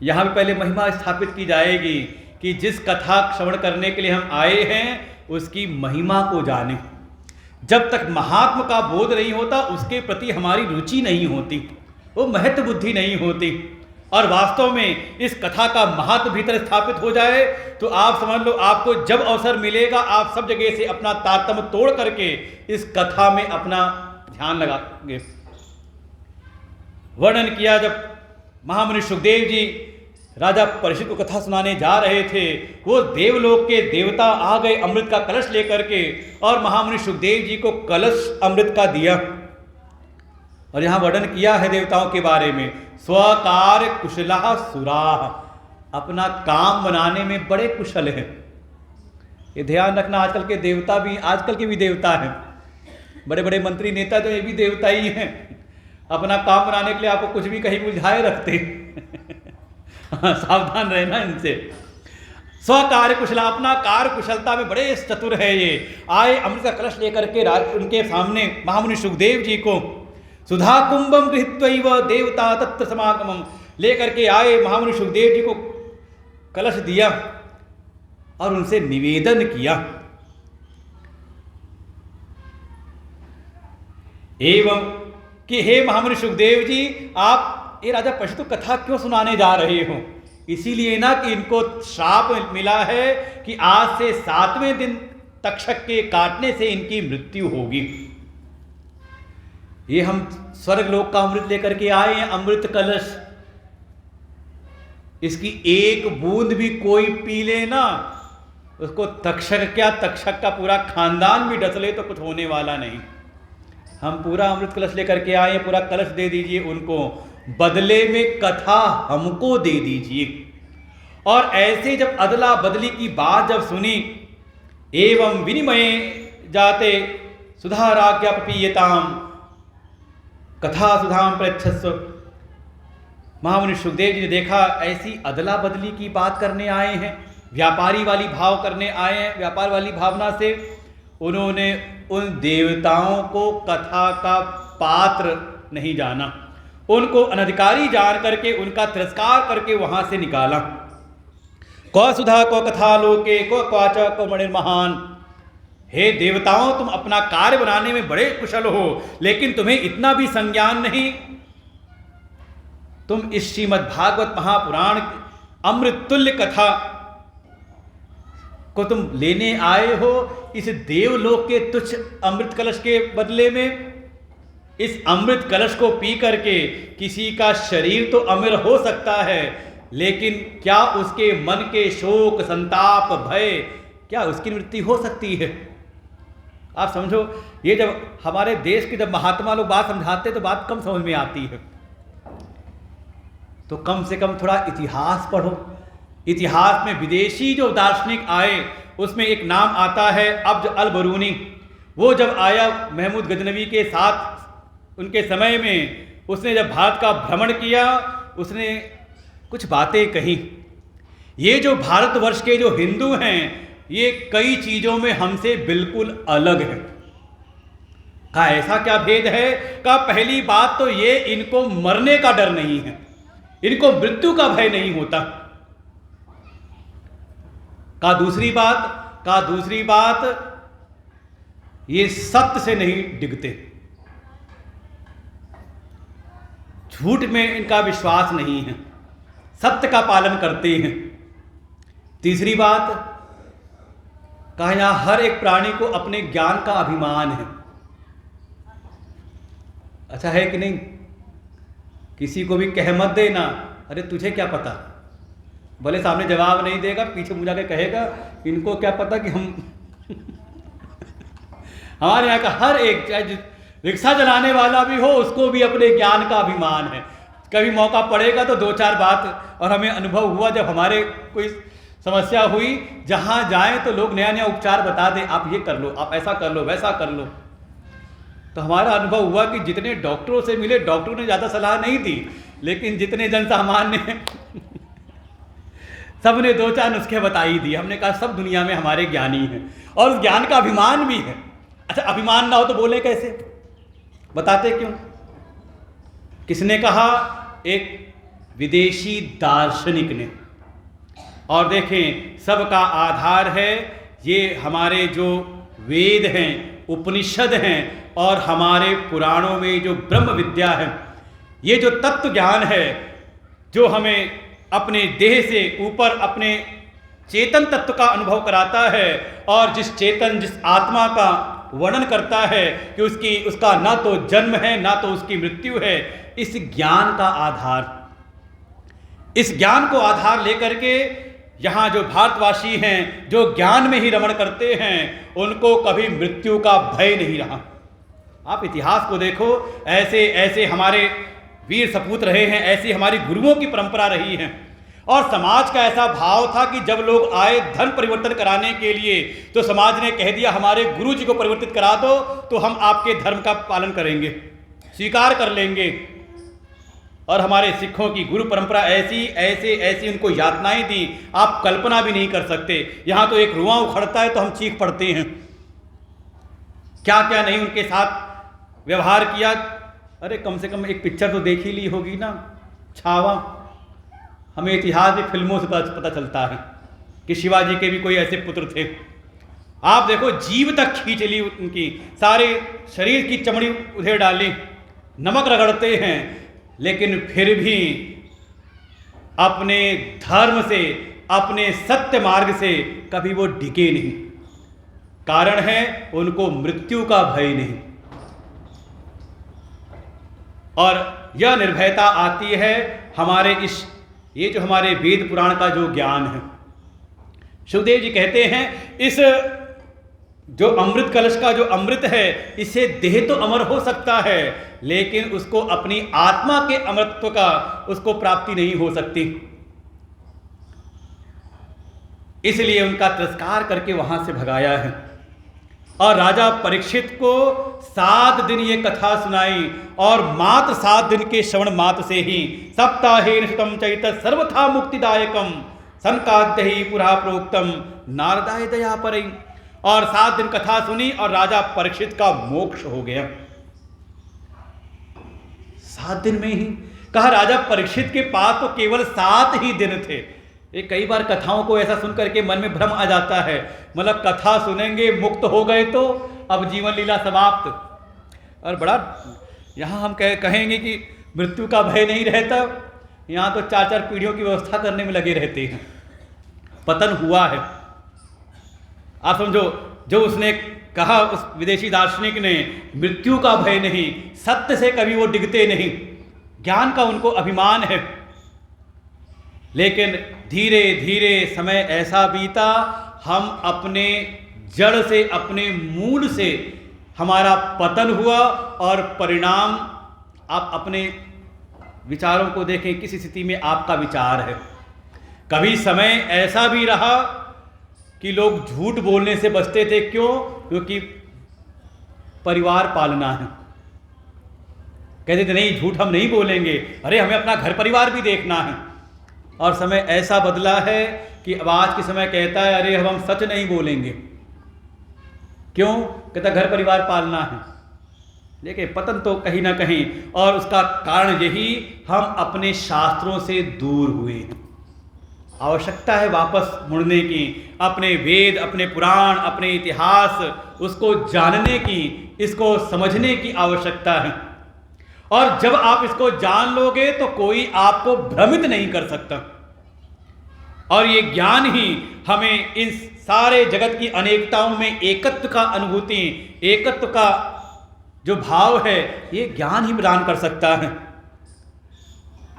यहाँ भी पहले महिमा स्थापित की जाएगी कि जिस कथा श्रवण करने के लिए हम आए हैं उसकी महिमा को जाने। जब तक महात्मा का बोध नहीं होता उसके प्रति हमारी रुचि नहीं होती, वो महत्व बुद्धि नहीं होती, और वास्तव में इस कथा का महत्व भीतर स्थापित हो जाए तो आप समझ लो आपको जब अवसर मिलेगा आप सब जगह से अपना तारतम्य तोड़ करके इस कथा में अपना ध्यान लगाएंगे। वर्णन किया जब महामुनि सुखदेव जी राजा परीक्षित को कथा सुनाने जा रहे थे, वो देवलोक के देवता आ गए अमृत का कलश लेकर के, और महामुनि सुखदेव जी को कलश अमृत का दिया। और यहाँ वर्णन किया है देवताओं के बारे में, स्वकार कुशला सुरा, अपना काम बनाने में बड़े कुशल हैं। ये ध्यान रखना, आजकल के देवता भी, आजकल के भी देवता हैं, बड़े बड़े मंत्री नेता तो ये भी देवता ही हैं, अपना काम बनाने के लिए आपको कुछ भी कहीं उलझाए रखते सावधान रहना इनसे। स्वकार्य कुशला, अपना कार्य कुशलता में बड़े चतुर है ये। आए अमृत का कलश लेकर के उनके सामने महामुनि सुखदेव जी को सुधा कुंभम गृहीत्वैव देवता तत्र समागमम लेकर के आए। महामुनि सुखदेव जी को कलश दिया और उनसे निवेदन किया, एवं कि हे महामुनि सुखदेव जी, आप ये राजा परीक्षित को कथा क्यों सुनाने जा रहे हो? इसीलिए ना कि इनको श्राप मिला है कि आज से 7वें दिन तक्षक के काटने से इनकी मृत्यु होगी। ये हम स्वर्ग लोक का अमृत लेकर के आए हैं, अमृत कलश, इसकी एक बूंद भी कोई पी ले ना, उसको तक्षक क्या, तक्षक का पूरा खानदान भी डस ले तो कुछ होने वाला नहीं। हम पूरा अमृत कलश लेकर के आए, पूरा कलश दे दीजिए उनको, बदले में कथा हमको दे दीजिए। और ऐसे जब अदला बदली की बात जब सुनी, एवं विनिमय जाते सुधा राज्ञा प्रपीयताम कथा सुधाम प्रच्छस्व। महामुनि सुखदेव जी ने देखा ऐसी अदला बदली की बात करने आए हैं, व्यापारी वाली भाव करने आए हैं, व्यापार वाली भावना से उन्होंने उन देवताओं को कथा का पात्र नहीं जाना, उनको अनधिकारी जान करके उनका तिरस्कार करके वहां से निकाला। कौ सुधा को कथा लोके को क्वाच को मणिर्महान। हे देवताओं, तुम अपना कार्य बनाने में बड़े कुशल हो, लेकिन तुम्हें इतना भी संज्ञान नहीं। तुम इस श्रीमद् भागवत महापुराण अमृत तुल्य कथा को तुम लेने आए हो इस देवलोक के तुच्छ अमृत कलश के बदले में। इस अमृत कलश को पी करके किसी का शरीर तो अमर हो सकता है, लेकिन क्या उसके मन के शोक संताप भय, क्या उसकी मृत्यु हो सकती है? आप समझो, ये जब हमारे देश के जब महात्मा लोग बात समझाते तो बात कम समझ में आती है, तो कम से कम थोड़ा इतिहास पढ़ो। इतिहास में विदेशी जो दार्शनिक आए उसमें एक नाम आता है अब्ज अल बरूनी। वो जब आया महमूद गजनवी के साथ उनके समय में, उसने जब भारत का भ्रमण किया, उसने कुछ बातें कही। ये जो भारतवर्ष के जो हिंदू हैं ये कई चीज़ों में हमसे बिल्कुल अलग है। कहा ऐसा क्या भेद है? कहा पहली बात तो ये, इनको मरने का डर नहीं है, इनको मृत्यु का भय नहीं होता। कहा दूसरी बात ये सत्य से नहीं डिगते, झूठ में इनका विश्वास नहीं है, सत्य का पालन करते हैं। तीसरी बात, कहा यहां हर एक प्राणी को अपने ज्ञान का अभिमान है। अच्छा है कि नहीं? किसी को भी कह मत देना, अरे तुझे क्या पता, भले सामने जवाब नहीं देगा, पीछे मुझे जाके कहेगा इनको क्या पता कि हम हमारे यहाँ का हर एक, चाहे रिक्शा चलाने वाला भी हो, उसको भी अपने ज्ञान का अभिमान है। कभी मौका पड़ेगा तो दो चार बात, और हमें अनुभव हुआ जब हमारे कोई समस्या हुई, जहाँ जाएं तो लोग नया नया उपचार बता दें, आप ये कर लो, आप ऐसा कर लो, वैसा कर लो। तो हमारा अनुभव हुआ कि जितने डॉक्टरों से मिले, डॉक्टरों ने ज़्यादा सलाह नहीं दी, लेकिन जितने जन सामान्य सब ने 2-4 नुस्खे बता ही दिए। हमने कहा सब दुनिया में हमारे ज्ञानी हैं और उस ज्ञान का अभिमान भी है। अच्छा, अभिमान ना हो तो बोले कैसे, बताते क्यों? किसने कहा? एक विदेशी दार्शनिक ने। और देखें, सबका आधार है ये हमारे जो वेद हैं, उपनिषद हैं और हमारे पुराणों में जो ब्रह्म विद्या है, ये जो तत्व ज्ञान है जो हमें अपने देह से ऊपर अपने चेतन तत्व का अनुभव कराता है और जिस चेतन, जिस आत्मा का वर्णन करता है कि उसका ना तो जन्म है ना तो उसकी मृत्यु है, इस ज्ञान का आधार, इस ज्ञान को आधार लेकर के यहाँ जो भारतवासी हैं, जो ज्ञान में ही रमण करते हैं, उनको कभी मृत्यु का भय नहीं रहा। आप इतिहास को देखो, ऐसे ऐसे हमारे वीर सपूत रहे हैं, ऐसी हमारी गुरुओं की परंपरा रही है। और समाज का ऐसा भाव था कि जब लोग आए धर्म परिवर्तन कराने के लिए, तो समाज ने कह दिया हमारे गुरु जी को परिवर्तित करा दो तो हम आपके धर्म का पालन करेंगे, स्वीकार कर लेंगे। और हमारे सिखों की गुरु परंपरा ऐसी उनको यातनाएं दी, आप कल्पना भी नहीं कर सकते। यहाँ तो एक रुआं उखड़ता है तो हम चीख पड़ते हैं, क्या क्या नहीं उनके साथ व्यवहार किया। अरे कम से कम एक पिक्चर तो देख ही ली होगी ना, छावा। हमें इतिहास भी फिल्मों से पता चलता है कि शिवाजी के भी कोई ऐसे पुत्र थे। आप देखो, जीव तक खींच ली उनकी, सारे शरीर की चमड़ी उधेड़ डाली, नमक रगड़ते हैं, लेकिन फिर भी अपने धर्म से, अपने सत्य मार्ग से कभी वो डिगे नहीं। कारण है उनको मृत्यु का भय नहीं। और यह निर्भयता आती है हमारे ये जो हमारे वेद पुराण का जो ज्ञान है। सुखदेव जी कहते हैं, इस जो अमृत कलश का जो अमृत है, इससे देह तो अमर हो सकता है, लेकिन उसको अपनी आत्मा के अमृतत्व का उसको प्राप्ति नहीं हो सकती। इसलिए उनका तिरस्कार करके वहां से भगाया है। और राजा परीक्षित को 7 दिन ये कथा सुनाई, और मात्र 7 दिन के श्रवण मात्र से ही सप्ताहेन सुतम चैत सर्वथा मुक्तिदायकम संकाद्य ही पुरा प्रोक्तम नारदाय दया परई। और 7 दिन कथा सुनी और राजा परीक्षित का मोक्ष हो गया 7 दिन में ही। कहा राजा परीक्षित के पास तो केवल 7 ही दिन थे। ये कई बार कथाओं को ऐसा सुन करके मन में भ्रम आ जाता है, मतलब कथा सुनेंगे मुक्त हो गए तो अब जीवन लीला समाप्त। और बड़ा यहाँ हम कहेंगे कि मृत्यु का भय नहीं रहता, यहाँ तो 4-4 पीढ़ियों की व्यवस्था करने में लगे रहते हैं। पतन हुआ है। आप समझो, जो उसने कहा उस विदेशी दार्शनिक ने, मृत्यु का भय नहीं, सत्य से कभी वो डिगते नहीं, ज्ञान का उनको अभिमान है। लेकिन धीरे धीरे समय ऐसा बीता, हम अपने जड़ से, अपने मूल से हमारा पतन हुआ। और परिणाम आप अपने विचारों को देखें, किस स्थिति में आपका विचार है। कभी समय ऐसा भी रहा कि लोग झूठ बोलने से बचते थे। क्यों? क्योंकि परिवार पालना है। कहते थे नहीं, झूठ हम नहीं बोलेंगे, अरे हमें अपना घर परिवार भी देखना है। और समय ऐसा बदला है कि अब आज के समय कहता है अरे हम सच नहीं बोलेंगे। क्यों? कहता घर परिवार पालना है। देखिए, पतन तो कहीं ना कहीं, और उसका कारण यही, हम अपने शास्त्रों से दूर हुए हैं। आवश्यकता है वापस मुड़ने की, अपने वेद, अपने पुराण, अपने इतिहास, उसको जानने की, इसको समझने की आवश्यकता है। और जब आप इसको जान लोगे तो कोई आपको भ्रमित नहीं कर सकता। और ये ज्ञान ही हमें इन सारे जगत की अनेकताओं में एकत्व का अनुभूति, एकत्व का जो भाव है, ये ज्ञान ही प्रदान कर सकता है।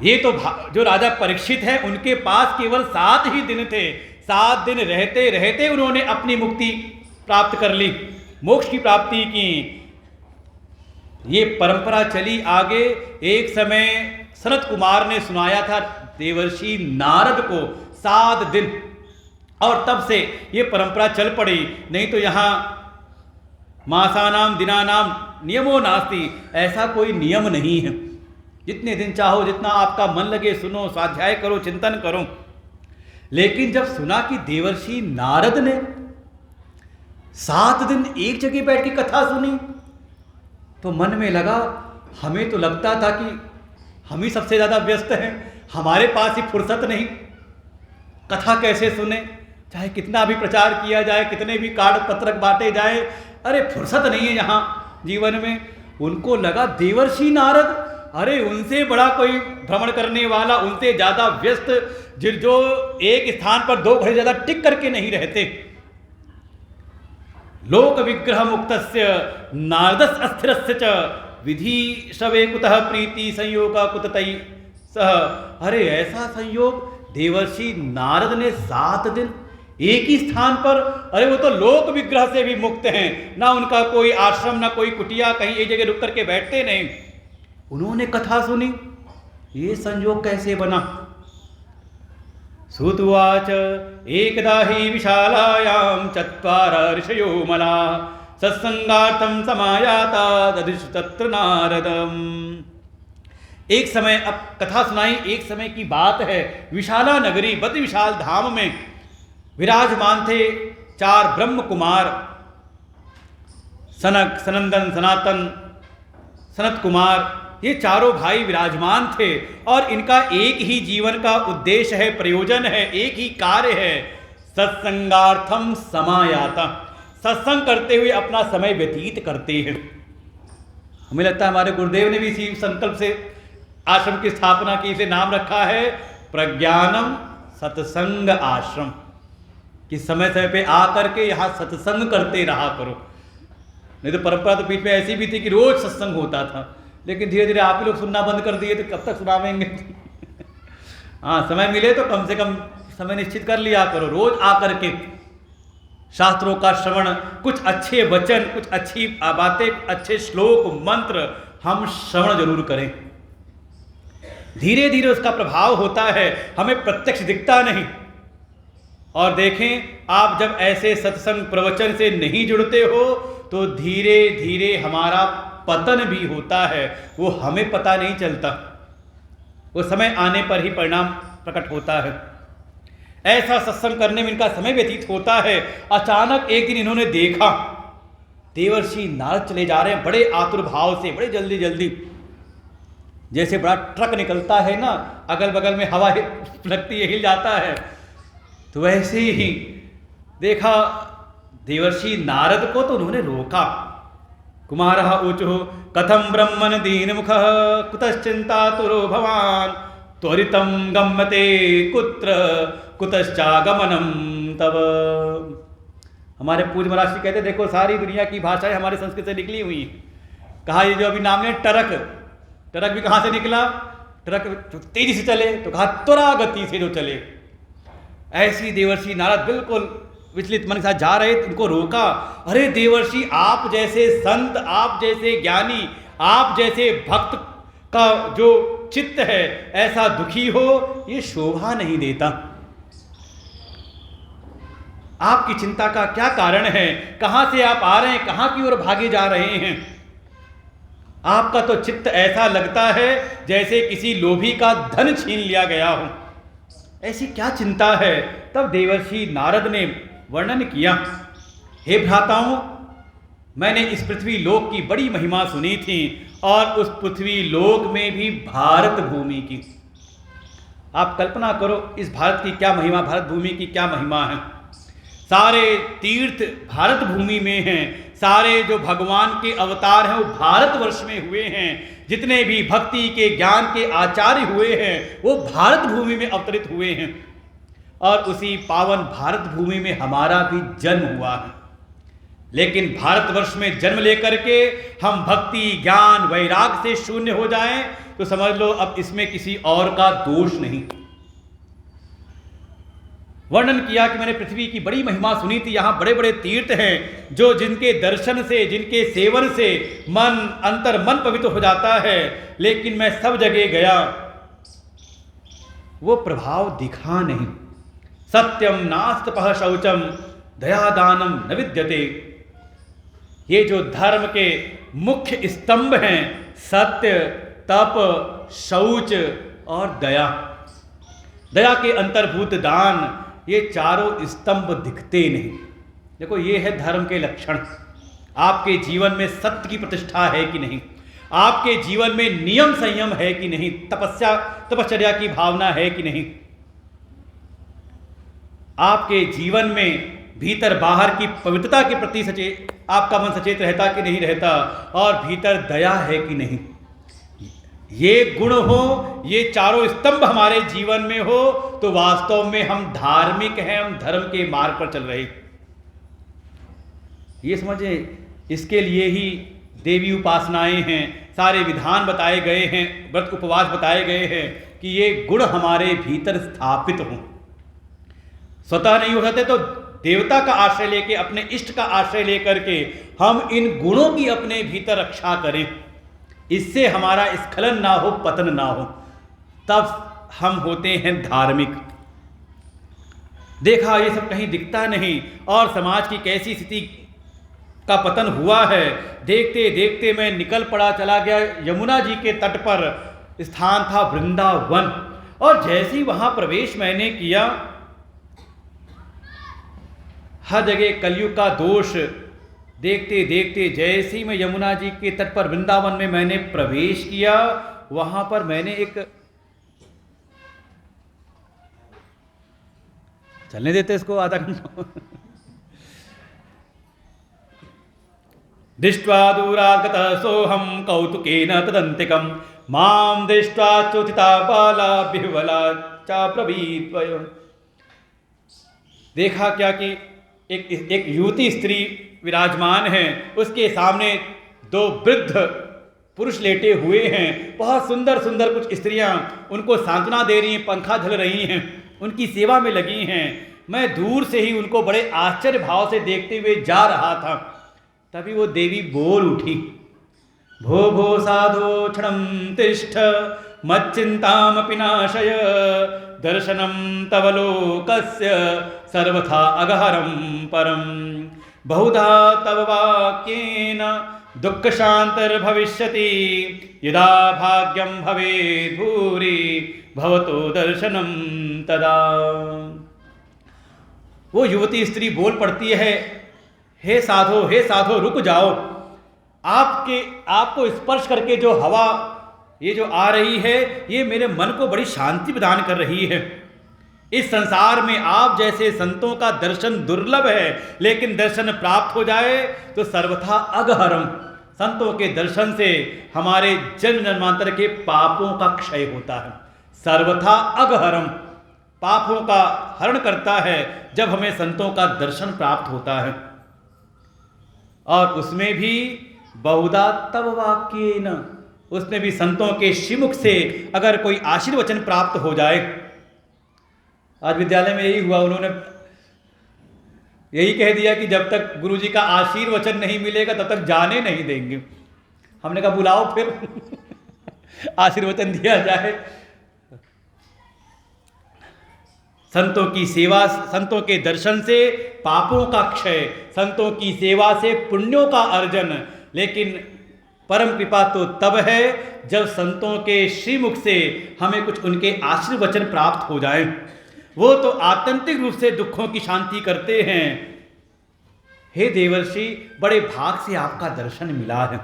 ये तो जो राजा परीक्षित है, उनके पास केवल 7 ही दिन थे। 7 दिन रहते रहते उन्होंने अपनी मुक्ति प्राप्त कर ली, मोक्ष की प्राप्ति की। ये परंपरा चली आगे। एक समय सनत कुमार ने सुनाया था देवर्षि नारद को 7 दिन, और तब से ये परंपरा चल पड़ी। नहीं तो यहाँ मासानाम दिनानाम नियमो नास्ति, ऐसा कोई नियम नहीं है। जितने दिन चाहो, जितना आपका मन लगे सुनो, स्वाध्याय करो, चिंतन करो। लेकिन जब सुना कि देवर्षि नारद ने 7 दिन एक जगह बैठ के कथा सुनी, तो मन में लगा, हमें तो लगता था कि हम ही सबसे ज़्यादा व्यस्त हैं, हमारे पास ही फुर्सत नहीं, कथा कैसे सुने, चाहे कितना भी प्रचार किया जाए, कितने भी कार्ड पत्रक बांटे जाए, अरे फुर्सत नहीं है यहाँ जीवन में। उनको लगा देवर्षि नारद, अरे उनसे बड़ा कोई भ्रमण करने वाला, उनसे ज़्यादा व्यस्त, जो एक स्थान पर 2 घड़ी ज़्यादा टिक करके नहीं रहते। लोक विग्रह मुक्तस्य नारदस् अस्थिरस्य च विधि शवे कुतः प्रीति संयोग कुततई सह। अरे ऐसा संयोग, देवर्षि नारद ने 7 दिन एक ही स्थान पर, अरे वो तो लोक विग्रह से भी मुक्त हैं, ना उनका कोई आश्रम, ना कोई कुटिया, कहीं एक जगह रुक करके बैठते नहीं, उन्होंने कथा सुनी। ये संयोग कैसे बना? सुतुवाच एकदा हि विशालायां 4 ऋषयो मला सत्संगार्थं समायाता ददृश तत्र नारदम। एक समय, अब कथा सुनाई, एक समय की बात है, विशाला नगरी बद विशाल धाम में विराजमान थे 4 ब्रह्म कुमार, सनक, सनंदन, सनातन, सनत कुमार। ये चारों भाई विराजमान थे और इनका एक ही जीवन का उद्देश्य है, प्रयोजन है, एक ही कार्य है, सत्संगार्थम समायाता, सत्संग करते हुए अपना समय व्यतीत करते हैं। हमें लगता है हमारे गुरुदेव ने भी इसी संकल्प से आश्रम की स्थापना की, इसे नाम रखा है प्रज्ञानम सत्संग आश्रम, कि समय समय पे आकर के यहाँ सत्संग करते रहा करो। नहीं तो परंपरा तो बीच में ऐसी भी थी कि रोज सत्संग होता था, लेकिन धीरे धीरे आप ही लोग सुनना बंद कर दिए, तो कब तक सुनावेंगे? हाँ, समय मिले तो कम से कम समय निश्चित कर लिया करो, रोज आकर के शास्त्रों का श्रवण, कुछ अच्छे वचन, कुछ अच्छी बातें, अच्छे श्लोक मंत्र हम श्रवण जरूर करें। धीरे धीरे उसका प्रभाव होता है, हमें प्रत्यक्ष दिखता नहीं। और देखें, आप जब ऐसे सत्संग प्रवचन से नहीं जुड़ते हो तो धीरे धीरे हमारा पतन भी होता है, वो हमें पता नहीं चलता, वो समय आने पर ही परिणाम प्रकट होता है। ऐसा सत्संग करने में इनका समय व्यतीत होता है। अचानक एक दिन इन्होंने देखा देवर्षि नारद चले जा रहे हैं बड़े आतुर भाव से, बड़े जल्दी जल्दी, जैसे बड़ा ट्रक निकलता है ना, अगल बगल में हवा लगती है, हिल जाता है, तो वैसे ही देखा देवर्षि नारद को, तो उन्होंने रोका। कुमारः ऊचुः कथं ब्रह्मन् दीनमुखः कुतश्चिन्तातुरो भवान् त्वरितं गम्यते कुत्र कुतश्चागमनं तव। हमारे पूज्य महाराज जी कहते, देखो सारी दुनिया की भाषाएं हमारे संस्कृत से निकली हुई हैं। कहा ये जो अभी नाम है टरक, टरक भी कहाँ से निकला? ट्रक तेजी से चले, तो कहा त्वरा गति से जो चले। ऐसी देवर्षि नारद बिल्कुल विचलित मन के साथ जा रहे थे, उनको रोका। अरे देवर्षि, आप जैसे संत, आप जैसे ज्ञानी, आप जैसे भक्त का जो चित्त है ऐसा दुखी हो, ये शोभा नहीं देता। आपकी चिंता का क्या कारण है? कहां से आप आ रहे हैं, कहां की ओर भागे जा रहे हैं? आपका तो चित्त ऐसा लगता है जैसे किसी लोभी का धन छीन लिया गया हो। ऐसी क्या चिंता है? तब देवर्षि नारद ने वर्णन किया, हे भ्राताओं, मैंने इस पृथ्वी लोक की बड़ी महिमा सुनी थी, और उस पृथ्वी लोक में भी भारत भूमि की। आप कल्पना करो इस भारत की क्या महिमा, भारत भूमि की क्या महिमा है। सारे तीर्थ भारत भूमि में हैं, सारे जो भगवान के अवतार हैं वो भारतवर्ष में हुए हैं, जितने भी भक्ति के ज्ञान के आचार्य हुए हैं वो भारत भूमि में अवतरित हुए हैं, और उसी पावन भारत भूमि में हमारा भी जन्म हुआ है। लेकिन भारतवर्ष में जन्म लेकर के हम भक्ति ज्ञान वैराग से शून्य हो जाएं तो समझ लो अब इसमें किसी और का दोष नहीं। वर्णन किया कि मैंने पृथ्वी की बड़ी महिमा सुनी थी, यहाँ बड़े बड़े तीर्थ हैं जो जिनके दर्शन से, जिनके सेवन से मन अंतर मन पवित्र हो जाता है, लेकिन मैं सब जगह गया, वो प्रभाव दिखा नहीं। सत्यम नास्तपः शौचम दयादानम न विद्यते। ये जो धर्म के मुख्य स्तंभ हैं, सत्य, तप, शौच और दया, दया के अंतर्भूत दान, ये चारों स्तंभ दिखते नहीं। देखो, ये है धर्म के लक्षण। आपके जीवन में सत्य की प्रतिष्ठा है कि नहीं, आपके जीवन में नियम संयम है कि नहीं, तपश्चर्या की भावना है कि नहीं, आपके जीवन में भीतर बाहर की पवित्रता के प्रति आपका मन सचेत रहता कि नहीं रहता, और भीतर दया है कि नहीं। ये गुण हो, ये चारों स्तंभ हमारे जीवन में हो, तो वास्तव में हम धार्मिक हैं, हम धर्म के मार्ग पर चल रहे। ये समझे, इसके लिए ही देवी उपासनाएं हैं, सारे विधान बताए गए हैं, व्रत उपवास बताए गए हैं कि ये गुण हमारे भीतर स्थापित हों। स्वतः नहीं हो सकते तो देवता का आश्रय लेके, अपने इष्ट का आश्रय लेकर के हम इन गुणों की अपने भीतर रक्षा करें, इससे हमारा स्खलन ना हो, पतन ना हो, तब हम होते हैं धार्मिक। देखा, ये सब कहीं दिखता नहीं, और समाज की कैसी स्थिति का पतन हुआ है। देखते देखते मैं निकल पड़ा, चला गया यमुना जी के तट पर, स्थान था वृंदावन, और जैसे ही वहां प्रवेश मैंने किया, हर जगह कलयुग का दोष देखते देखते, जैसे ही मैं यमुना जी के तट पर वृंदावन में मैंने प्रवेश किया, वहां पर मैंने एक, चलने देते इसको आधा घंटा, दृष्ट्वा दूरागतः सोऽहं कौतुकेन तदन्तिकं मां दृष्ट्वा चोथिता बाला बिह्वला चाब्रवीत्। देखा क्या कि एक युवती स्त्री विराजमान है, उसके सामने दो वृद्ध पुरुष लेटे हुए हैं, बहुत सुंदर सुंदर कुछ स्त्रियां उनको सांत्वना दे रही हैं, पंखा झल रही हैं, उनकी सेवा में लगी हैं। मैं दूर से ही उनको बड़े आश्चर्य भाव से देखते हुए जा रहा था, तभी वो देवी बोल उठी, भो भो साधो क्षणं तिष्ठ मच्चिंतामपि नाशय, दर्शनं तव लोकस्य सर्वथा अगहरं परम, बहुधा तव वाक्येन दुःख शांतिर्भविष्यति, यदा भाग्यं भवेत् भूरि भवतो दर्शनं तदा। वो युवती स्त्री बोल पड़ती है, हे साधो रुक जाओ, आपको स्पर्श करके जो हवा ये जो आ रही है, ये मेरे मन को बड़ी शांति प्रदान कर रही है। इस संसार में आप जैसे संतों का दर्शन दुर्लभ है, लेकिन दर्शन प्राप्त हो जाए तो सर्वथा अगहरम, संतों के दर्शन से हमारे जन्म जन्मांतर के पापों का क्षय होता है। सर्वथा अगहरम, पापों का हरण करता है जब हमें संतों का दर्शन प्राप्त होता है। और उसमें भी बहुधा तव वाक्येन, उसमें भी संतों के श्रीमुख से अगर कोई आशीर्वचन प्राप्त हो जाए। आज विद्यालय में यही हुआ, उन्होंने यही कह दिया कि जब तक गुरुजी का आशीर्वचन नहीं मिलेगा तब तक जाने नहीं देंगे। हमने कहा बुलाओ फिर आशीर्वचन दिया जाए। संतों की सेवा, संतों के दर्शन से पापों का क्षय, संतों की सेवा से पुण्यों का अर्जन। लेकिन परम कृपा तो तब है जब संतों के श्रीमुख से हमें कुछ उनके आशीर्वचन प्राप्त हो जाए। वो तो आत्यंतिक रूप से दुखों की शांति करते हैं। हे देवर्षि, बड़े भाग से आपका दर्शन मिला है।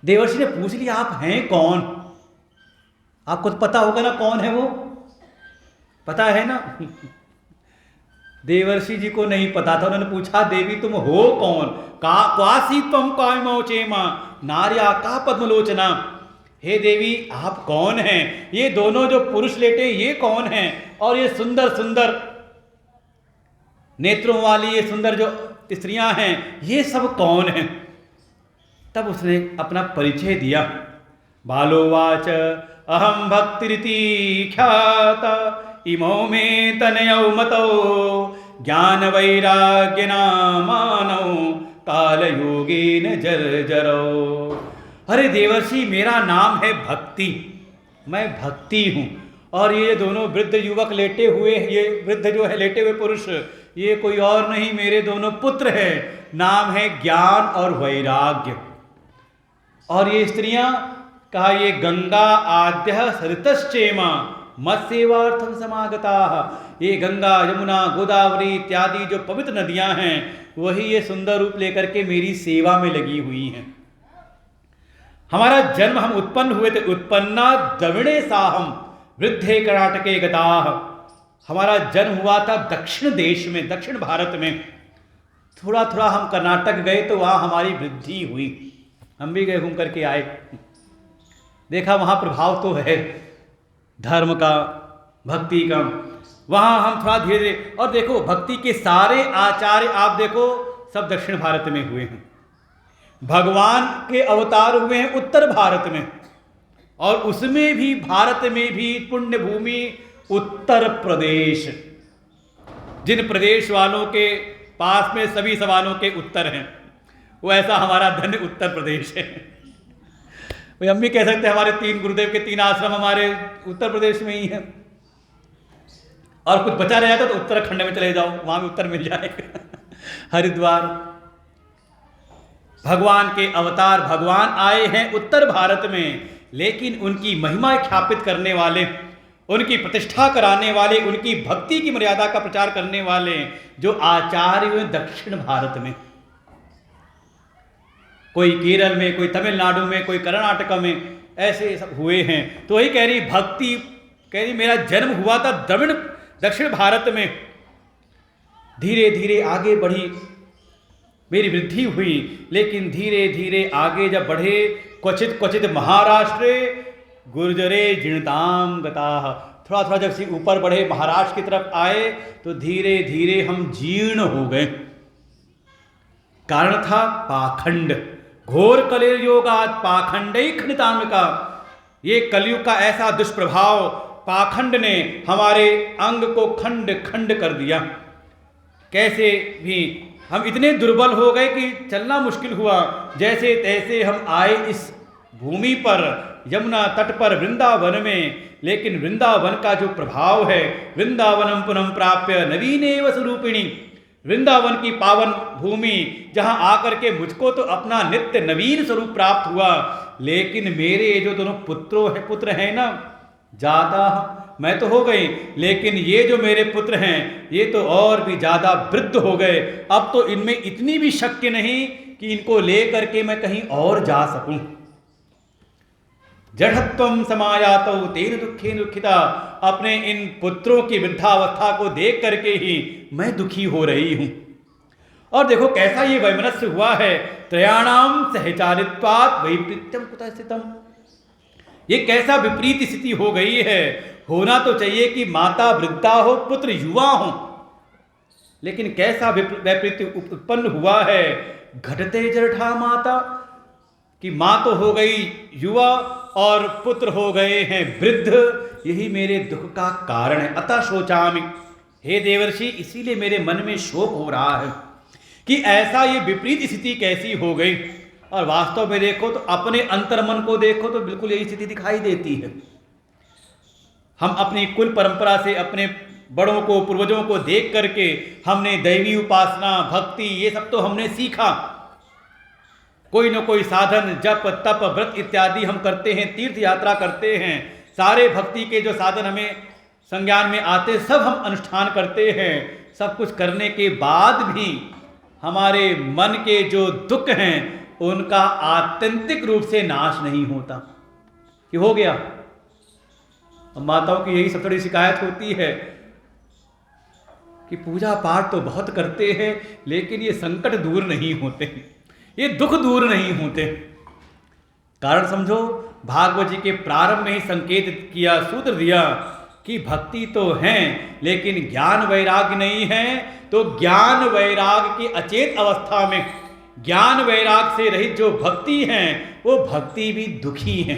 देवर्षि ने पूछ लिया, आप हैं कौन? आपको तो पता होगा ना कौन है वो, पता है ना? देवर्षि जी को नहीं पता था। उन्होंने पूछा, देवी तुम हो कौन? क्वासी त्वं कायमो चेमा नार्या का पद्मलोचना। हे देवी, आप कौन हैं? ये दोनों जो पुरुष लेटे ये कौन हैं? और ये सुंदर सुंदर नेत्रों वाली ये सुंदर जो स्त्रियां हैं ये सब कौन हैं? तब उसने अपना परिचय दिया। बालोवाच अहम भक्तिरिति ख्याता इमो मे तनयौ मतौ ज्ञान वैराग्य नामानौ कालयोगेन जर्जरौ। अरे देवर्षि, मेरा नाम है भक्ति, मैं भक्ति हूँ। और ये दोनों वृद्ध युवक लेटे हुए, ये वृद्ध जो है लेटे हुए पुरुष, ये कोई और नहीं, मेरे दोनों पुत्र हैं, नाम है ज्ञान और वैराग्य। और ये स्त्रियां कहा, ये गंगा आद्य सरितश्चेमा मत्सेवार्थम समागता। ये गंगा, यमुना, गोदावरी इत्यादि जो पवित्र नदियां हैं, वही ये सुंदर रूप लेकर के मेरी सेवा में लगी हुई हैं। हमारा जन्म, हम उत्पन्न हुए थे, उत्पन्ना द्रविणे साहम वृद्धे कर्नाटके गताह। हमारा जन्म हुआ था दक्षिण देश में, दक्षिण भारत में। थोड़ा थोड़ा हम कर्नाटक गए तो वहाँ हमारी वृद्धि हुई, हम भी गए, घूम करके आए, देखा वहाँ प्रभाव तो है धर्म का, भक्ति का। वहाँ हम थोड़ा धीरे धीरे, और देखो भक्ति के सारे आचार्य आप देखो सब दक्षिण भारत में हुए हैं। भगवान के अवतार हुए हैं उत्तर भारत में, और उसमें भी भारत में भी पुण्य भूमि उत्तर प्रदेश। जिन प्रदेश वालों के पास में सभी सवालों के उत्तर हैं, वो ऐसा हमारा धन्य उत्तर प्रदेश है। भाई हम भी कह सकते हैं हमारे 3 गुरुदेव के 3 आश्रम हमारे उत्तर प्रदेश में ही हैं। और कुछ बचा रह जाता तो उत्तराखंड में चले जाओ, वहां भी उत्तर मिल जाएगा। हरिद्वार। भगवान के अवतार, भगवान आए हैं उत्तर भारत में, लेकिन उनकी महिमा ख्यापित करने वाले, उनकी प्रतिष्ठा कराने वाले, उनकी भक्ति की मर्यादा का प्रचार करने वाले जो आचार्य हुए दक्षिण भारत में। कोई केरल में, कोई तमिलनाडु में, कोई कर्नाटक में, ऐसे सब हुए हैं। तो वही कह रही भक्ति, कह रही मेरा जन्म हुआ था दक्षिण भारत में, धीरे धीरे आगे बढ़ी, मेरी वृद्धि हुई, लेकिन धीरे धीरे आगे जब बढ़े, क्वचित क्वचित महाराष्ट्र गुर्जरे जीर्णताम गताः। थोड़ा थोड़ा जब से ऊपर बढ़े, महाराष्ट्र की तरफ आए, तो धीरे धीरे हम जीर्ण हो गए। कारण था पाखंड, घोर कलियुगात् पाखंडई खंडिताम का। ये कलयुग का ऐसा दुष्प्रभाव, पाखंड ने हमारे अंग को खंड खंड कर दिया। कैसे भी हम इतने दुर्बल हो गए कि चलना मुश्किल हुआ। जैसे तैसे हम आए इस भूमि पर, यमुना तट पर, वृंदावन में, लेकिन वृंदावन का जो प्रभाव है, वृंदावनम पुनः प्राप्य नवीनेव स्वरूपिणी, वृंदावन की पावन भूमि जहां आकर के मुझको तो अपना नित्य नवीन स्वरूप प्राप्त हुआ, लेकिन मेरे जो दोनों पुत्र हैं ना, ज्यादा मैं तो हो गई, लेकिन ये जो मेरे पुत्र हैं ये तो और भी ज्यादा वृद्ध हो गए। अब तो इनमें इतनी भी शक्ति नहीं कि इनको लेकर के मैं कहीं और जा सकूं। जड़त्वम समायातो तेन दुखे दुखिता। अपने इन पुत्रों की वृद्धावस्था को देख करके ही मैं दुखी हो रही हूं। और देखो कैसा ये वैमनस्य हुआ है, त्रयाणाम सहचारित्वात् वैपरीत्यम कुतः स्थितम। ये कैसा विपरीत स्थिति हो गई है। होना तो चाहिए कि माता वृद्धा हो, पुत्र युवा हो, लेकिन कैसा विपरीत उत्पन्न हुआ है। घटते जरठा माता, कि माँ तो हो गई युवा और पुत्र हो गए हैं वृद्ध, यही मेरे दुख का कारण है। अतः शोचामि, हे देवर्षि, इसीलिए मेरे मन में शोक हो रहा है कि ऐसा ये विपरीत स्थिति कैसी हो गई। और वास्तव में देखो तो अपने अंतर्मन को देखो तो बिल्कुल यही स्थिति दिखाई देती है। हम अपनी कुल परंपरा से, अपने बड़ों को, पूर्वजों को देख करके हमने दैवी उपासना, भक्ति, ये सब तो हमने सीखा। कोई न कोई साधन, जप, तप, व्रत इत्यादि हम करते हैं, तीर्थ यात्रा करते हैं, सारे भक्ति के जो साधन हमें संज्ञान में आते सब हम अनुष्ठान करते हैं। सब कुछ करने के बाद भी हमारे मन के जो दुख हैं उनका आत्यंतिक रूप से नाश नहीं होता। कि हो गया, माताओं की यही सबसे बड़ी शिकायत होती है कि पूजा पाठ तो बहुत करते हैं, लेकिन ये संकट दूर नहीं होते, ये दुख दूर नहीं होते। कारण समझो, भागवत जी के प्रारंभ में ही संकेत किया, सूत्र दिया कि भक्ति तो है लेकिन ज्ञान वैराग्य नहीं है। तो ज्ञान वैराग की अचेत अवस्था में, ज्ञान वैराग से रहित जो भक्ति है वो भक्ति भी दुखी है।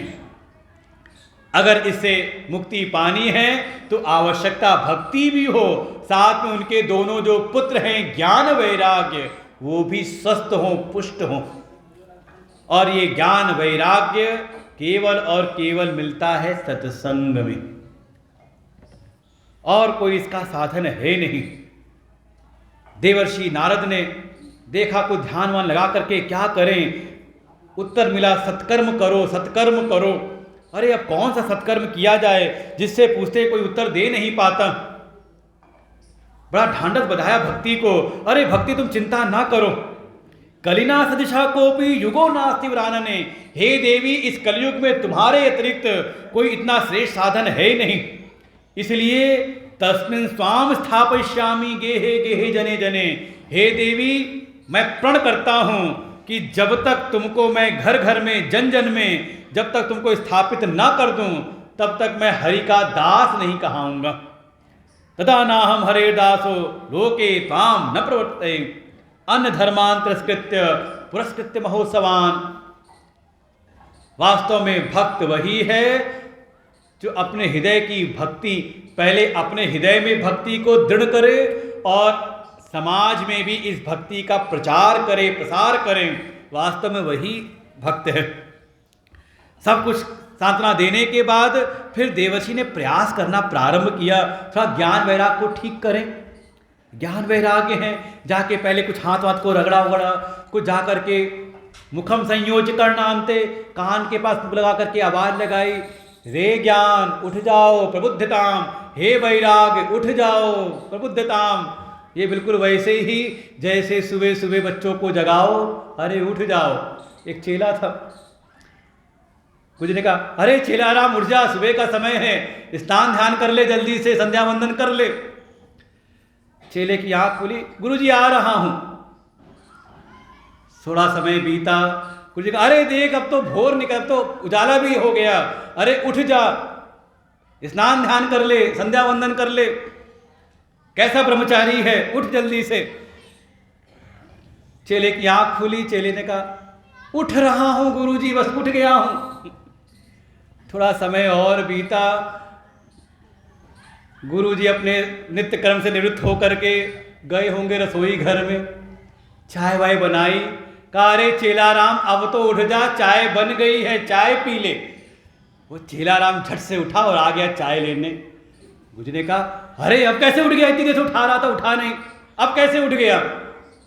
अगर इससे मुक्ति पानी है तो आवश्यकता भक्ति भी हो, साथ में उनके दोनों जो पुत्र हैं ज्ञान वैराग्य, वो भी स्वस्थ हों, पुष्ट हों। और ये ज्ञान वैराग्य केवल और केवल मिलता है सत्संग में, और कोई इसका साधन है नहीं। देवर्षि नारद ने देखा, कुछ ध्यानवान लगा करके क्या करें। उत्तर मिला, सत्कर्म करो, सत्कर्म करो। अरे अब कौन सा सत्कर्म किया जाए, जिससे पूछते कोई उत्तर दे नहीं पाता। बड़ा ढांढस बधाया भक्ति को। अरे भक्ति तुम चिंता ना करो, कलिना सदृशा कोपी युगो नास्ति वरानने। हे देवी, इस कलयुग में तुम्हारे अतिरिक्त कोई इतना श्रेष्ठ साधन है ही नहीं, इसलिए तस्मिन् स्वाम स्थापयिष्यामि गेहे गेहे जने जने। हे देवी, मैं प्रण करता हूं कि जब तक तुमको मैं घर घर में, जन जन में, जब तक तुमको स्थापित ना कर दूं, तब तक मैं हरि का दास नहीं कहाऊंगा। तदा नाहम हरे दासो लोके ताम न प्रवर्ते अन्य धर्मान तिरस्कृत्य पुरस्कृत्य महोत्सवान। वास्तव में भक्त वही है जो अपने हृदय की भक्ति, पहले अपने हृदय में भक्ति को दृढ़ करे और समाज में भी इस भक्ति का प्रचार करे, प्रसार करे। वास्तव में वही भक्त है। सब कुछ सांत्वना देने के बाद फिर देवर्षि ने प्रयास करना प्रारंभ किया, थोड़ा ज्ञान वैराग को ठीक करें। ज्ञान वैराग्य है, जाके पहले कुछ हाथ वाथ को रगड़ा वगड़ा, कुछ जा करके मुखम संयोज करना अंते, कान के पास मुख लगा करके आवाज लगाई, रे ज्ञान उठ जाओ प्रबुद्धताम, हे वैराग उठ जाओ प्रबुद्धताम। ये बिल्कुल वैसे ही जैसे सुबह सुबह बच्चों को जगाओ, अरे उठ जाओ। एक चेला था, कुछ ने कहा, अरे चेला राम उठ जा, सुबह का समय है, स्नान ध्यान कर ले, जल्दी से संध्या वंदन कर ले। चेले की आंख खुली, गुरुजी आ रहा हूं। थोड़ा समय बीता, गुरुजी कहा, अरे देख अब तो भोर निकल, तो उजाला भी हो गया, अरे उठ जा, स्नान ध्यान कर ले, संध्या वंदन कर ले, कैसा ब्रह्मचारी है, उठ जल्दी से। चेले की आंख खुली, चेले ने कहा, उठ रहा हूं गुरुजी, बस उठ गया हूं। थोड़ा समय और बीता, गुरुजी अपने नित्य कर्म से निवृत्त होकर के गए होंगे रसोई घर में, चाय वाय बनाई, कहा, अरे चेलाराम अब तो उठ जा, चाय बन गई है, चाय पी ले। वो चेलाराम झट से उठा और आ गया चाय लेने। गुरुजी ने कहा, अरे अब कैसे उठ गया, इतनी देर से उठा रहा था, उठा नहीं, अब कैसे उठ गया।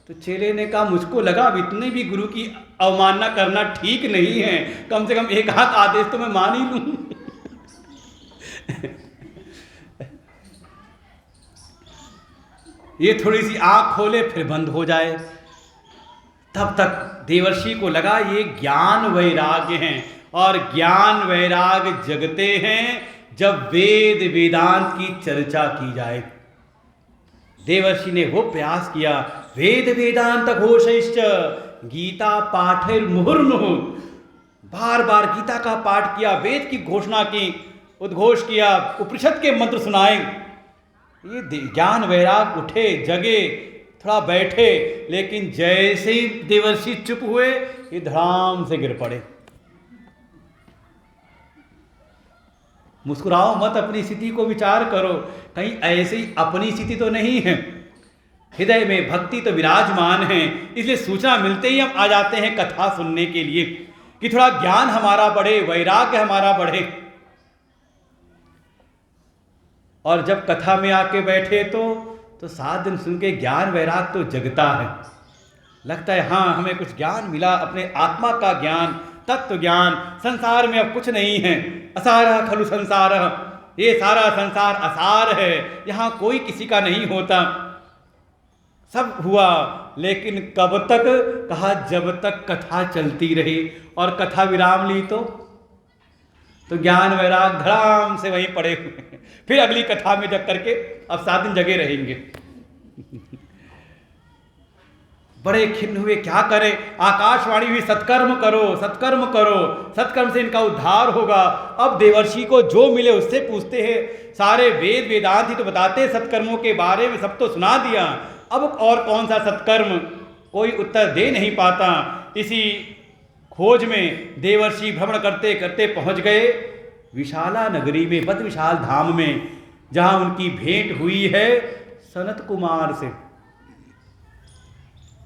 तो चेले ने कहा, मुझको लगा अब इतने भी गुरु की अवमानना करना ठीक नहीं है, कम से कम एक हाथ आदेश तो मैं मान ही लूं। ये थोड़ी सी आंख खोले फिर बंद हो जाए। तब तक देवर्षि को लगा ये ज्ञान वैराग्य हैं, और ज्ञान वैराग्य जगते हैं जब वेद वेदांत की चर्चा की जाए। देवर्षि ने वो प्रयास किया, वेद वेदांत घोषैश्च गीता पाठैर मुहुर्मुहुः, बार बार गीता का पाठ किया, वेद की घोषणा की, उद्घोष किया, उपनिषद के मंत्र सुनाए। ये ज्ञान वैराग उठे, जगे, थोड़ा बैठे, लेकिन जैसे ही देवर्षि चुप हुए, ये धड़ाम से गिर पड़े। मुस्कुराओ मत, अपनी स्थिति को विचार करो, कहीं ऐसी अपनी स्थिति तो नहीं है। हृदय में भक्ति तो विराजमान है, इसलिए सूचना मिलते ही हम आ जाते हैं कथा सुनने के लिए कि थोड़ा ज्ञान हमारा बढ़े, वैराग्य हमारा बढ़े। और जब कथा में आके बैठे तो 7 दिन सुन के ज्ञान वैराग तो जगता है, लगता है हाँ हमें कुछ ज्ञान मिला, अपने आत्मा का ज्ञान, तत्व ज्ञान। संसार में अब कुछ नहीं है, असारा खलु संसार, ये सारा संसार असार है, यहाँ कोई किसी का नहीं होता। सब हुआ, लेकिन कब तक, कहा जब तक कथा चलती रही, और कथा विराम ली तो ज्ञान वैराग धड़ाम से वहीं पड़े हुए। फिर अगली कथा में जग करके अब 7 दिन जगे रहेंगे। बड़े खिन्न हुए, क्या करें, आकाशवाणी हुई सत्कर्म करो, सत्कर्म करो, सत्कर्म से इनका उद्धार होगा। अब देवर्षि को जो मिले उससे पूछते हैं, सारे वेद वेदांत ही तो बताते हैं सत्कर्मों के बारे में, सब तो सुना दिया, अब और कौन सा सत्कर्म, कोई उत्तर दे नहीं पाता। इसी खोज में देवर्षि भ्रमण करते करते पहुंच गए विशाला नगरी में, बद विशाल धाम में, जहां उनकी भेंट हुई है सनत कुमार से।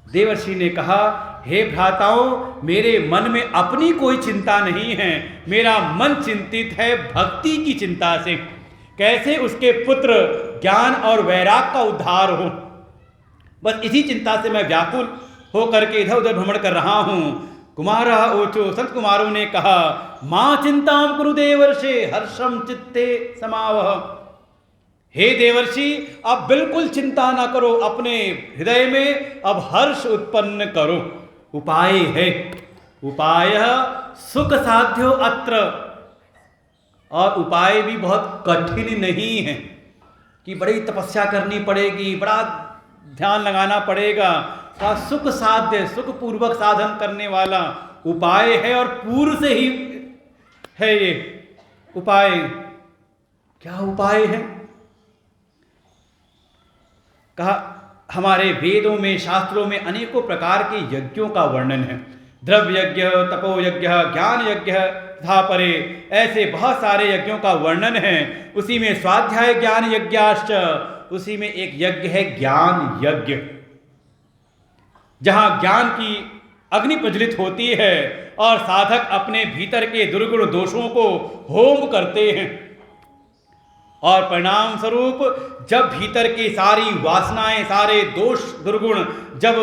देवर्षि ने कहा, हे भ्राताओं, मेरे मन में अपनी कोई चिंता नहीं है, मेरा मन चिंतित है भक्ति की चिंता से, कैसे उसके पुत्र ज्ञान और वैराग का उद्धार हो। बस इसी चिंता से मैं व्याकुल होकर के इधर उधर भ्रमण कर रहा हूँ। कुमारा ओचो, संत कुमारों ने कहा, माँ चिंताम कुरु देवर्षे हर्षम चित्ते समावह। हे देवर्षि, अब बिल्कुल चिंता ना करो, अपने हृदय में अब हर्ष उत्पन्न करो। उपाय है, उपाय सुख साध्यो अत्र। और उपाय भी बहुत कठिन नहीं है कि बड़ी तपस्या करनी पड़ेगी, बड़ा ध्यान लगाना पड़ेगा। का सुख साध्य, सुख पूर्वक साधन करने वाला उपाय है और पूर्व से ही है ये उपाय। क्या उपाय है? कहा, हमारे वेदों में, शास्त्रों में अनेकों प्रकार के यज्ञों का वर्णन है। द्रव्य यज्ञ, तपो यज्ञ, ज्ञान यज्ञ तथा परे, ऐसे बहुत सारे यज्ञों का वर्णन है। उसी में स्वाध्याय ज्ञान यज्ञाश्च, उसी में एक यज्ञ है ज्ञान यज्ञ, जहां ज्ञान की अग्नि प्रज्वलित होती है और साधक अपने भीतर के दुर्गुण दोषों को होम करते हैं और परिणाम स्वरूप जब भीतर की सारी वासनाएं, सारे दोष दुर्गुण जब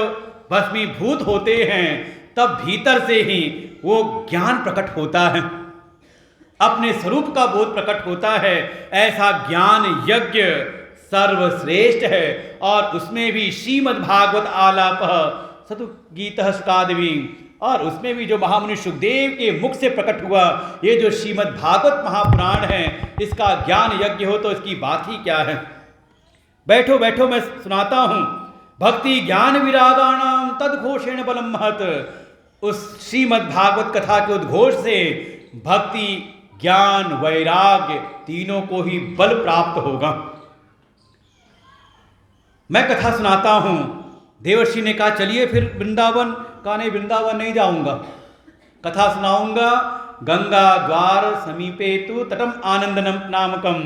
भस्मीभूत होते हैं, तब भीतर से ही वो ज्ञान प्रकट होता है, अपने स्वरूप का बोध प्रकट होता है। ऐसा ज्ञान यज्ञ सर्वश्रेष्ठ है और उसमें भी श्रीमद् भागवत आलाप सतु गीत सुकादवी, और उसमें भी जो महामुनि सुखदेव के मुख से प्रकट हुआ ये जो श्रीमद् भागवत महापुराण है, इसका ज्ञान यज्ञ हो तो इसकी बात ही क्या है। बैठो बैठो, मैं सुनाता हूं। भक्ति ज्ञान विरागाणाम तदघोषेण बलम महत। उस श्रीमद् भागवत कथा के उद्घोष से भक्ति, ज्ञान, वैराग्य तीनों को ही बल प्राप्त होगा। मैं कथा सुनाता हूं। देवर्षि ने कहा, चलिए फिर वृंदावन। कहा, नहीं, वृंदावन नहीं जाऊंगा, कथा सुनाऊंगा। गंगा द्वार समीपे तु तटम आनंदनम नामकम।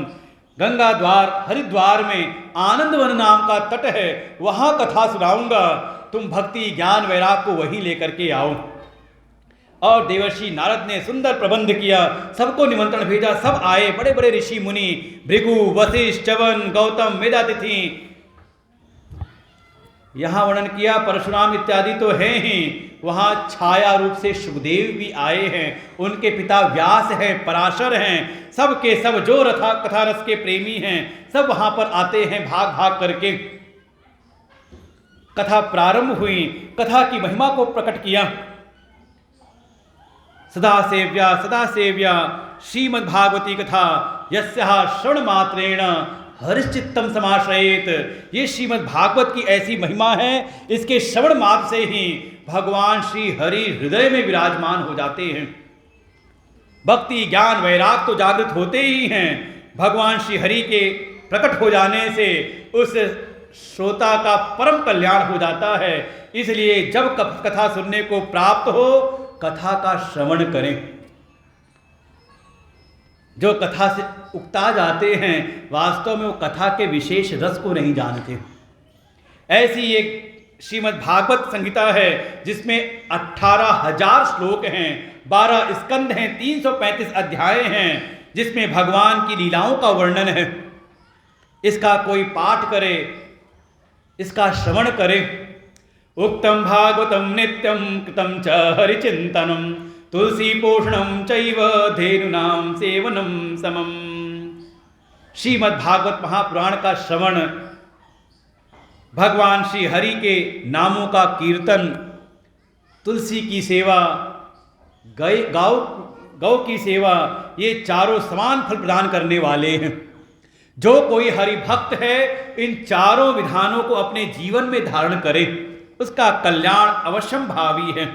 गंगा द्वार हरिद्वार में आनंदवन नाम का तट है, वहां कथा सुनाऊंगा। तुम भक्ति ज्ञान वैराग को वहीं लेकर के आओ। और देवर्षि नारद ने सुंदर प्रबंध किया, सबको निमंत्रण भेजा, सब आए। बड़े बड़े ऋषि मुनि, भृगु, वशिष्ठ, च्यवन, गौतम, वेदातिथि, यहाँ वर्णन किया परशुराम इत्यादि तो हैं ही, वहाँ छाया रूप से सुखदेव भी आए हैं, उनके पिता व्यास हैं, पराशर हैं, सब के सब जो कथा रस के प्रेमी हैं, सब वहाँ पर आते हैं भाग भाग करके। कथा प्रारंभ हुई, कथा की महिमा को प्रकट किया। सदा सेव्या श्रीमद्भागवती कथा यस्याः श्रवण मात्रेण हरिश्चित्तम समाश्रयेत। ये श्रीमद् भागवत की ऐसी महिमा है, इसके श्रवण मात्र से ही भगवान श्री हरि हृदय में विराजमान हो जाते हैं। भक्ति ज्ञान वैराग तो जागृत होते ही हैं, भगवान श्री हरि के प्रकट हो जाने से उस श्रोता का परम कल्याण हो जाता है। इसलिए जब कथा सुनने को प्राप्त हो, कथा का श्रवण करें। जो कथा से उकता जाते हैं, वास्तव में वो कथा के विशेष रस को नहीं जानते। ऐसी एक श्रीमद् भागवत संहिता है जिसमें 18,000 श्लोक हैं, 12 स्कंद हैं, 335 अध्याय हैं, जिसमें भगवान की लीलाओं का वर्णन है। इसका कोई पाठ करे, इसका श्रवण करे। उक्तम भागवतम नित्यम कृतम च हरिचिंतनम तुलसी पोषणम चैव धेनुनाम सेवनम समम। श्रीमद् भागवत महापुराण का श्रवण, भगवान श्री हरि के नामों का कीर्तन, तुलसी की सेवा, गौ की सेवा, ये चारों समान फल प्रदान करने वाले हैं। जो कोई हरि भक्त है, इन चारों विधानों को अपने जीवन में धारण करे, उसका कल्याण अवश्यम भावी है।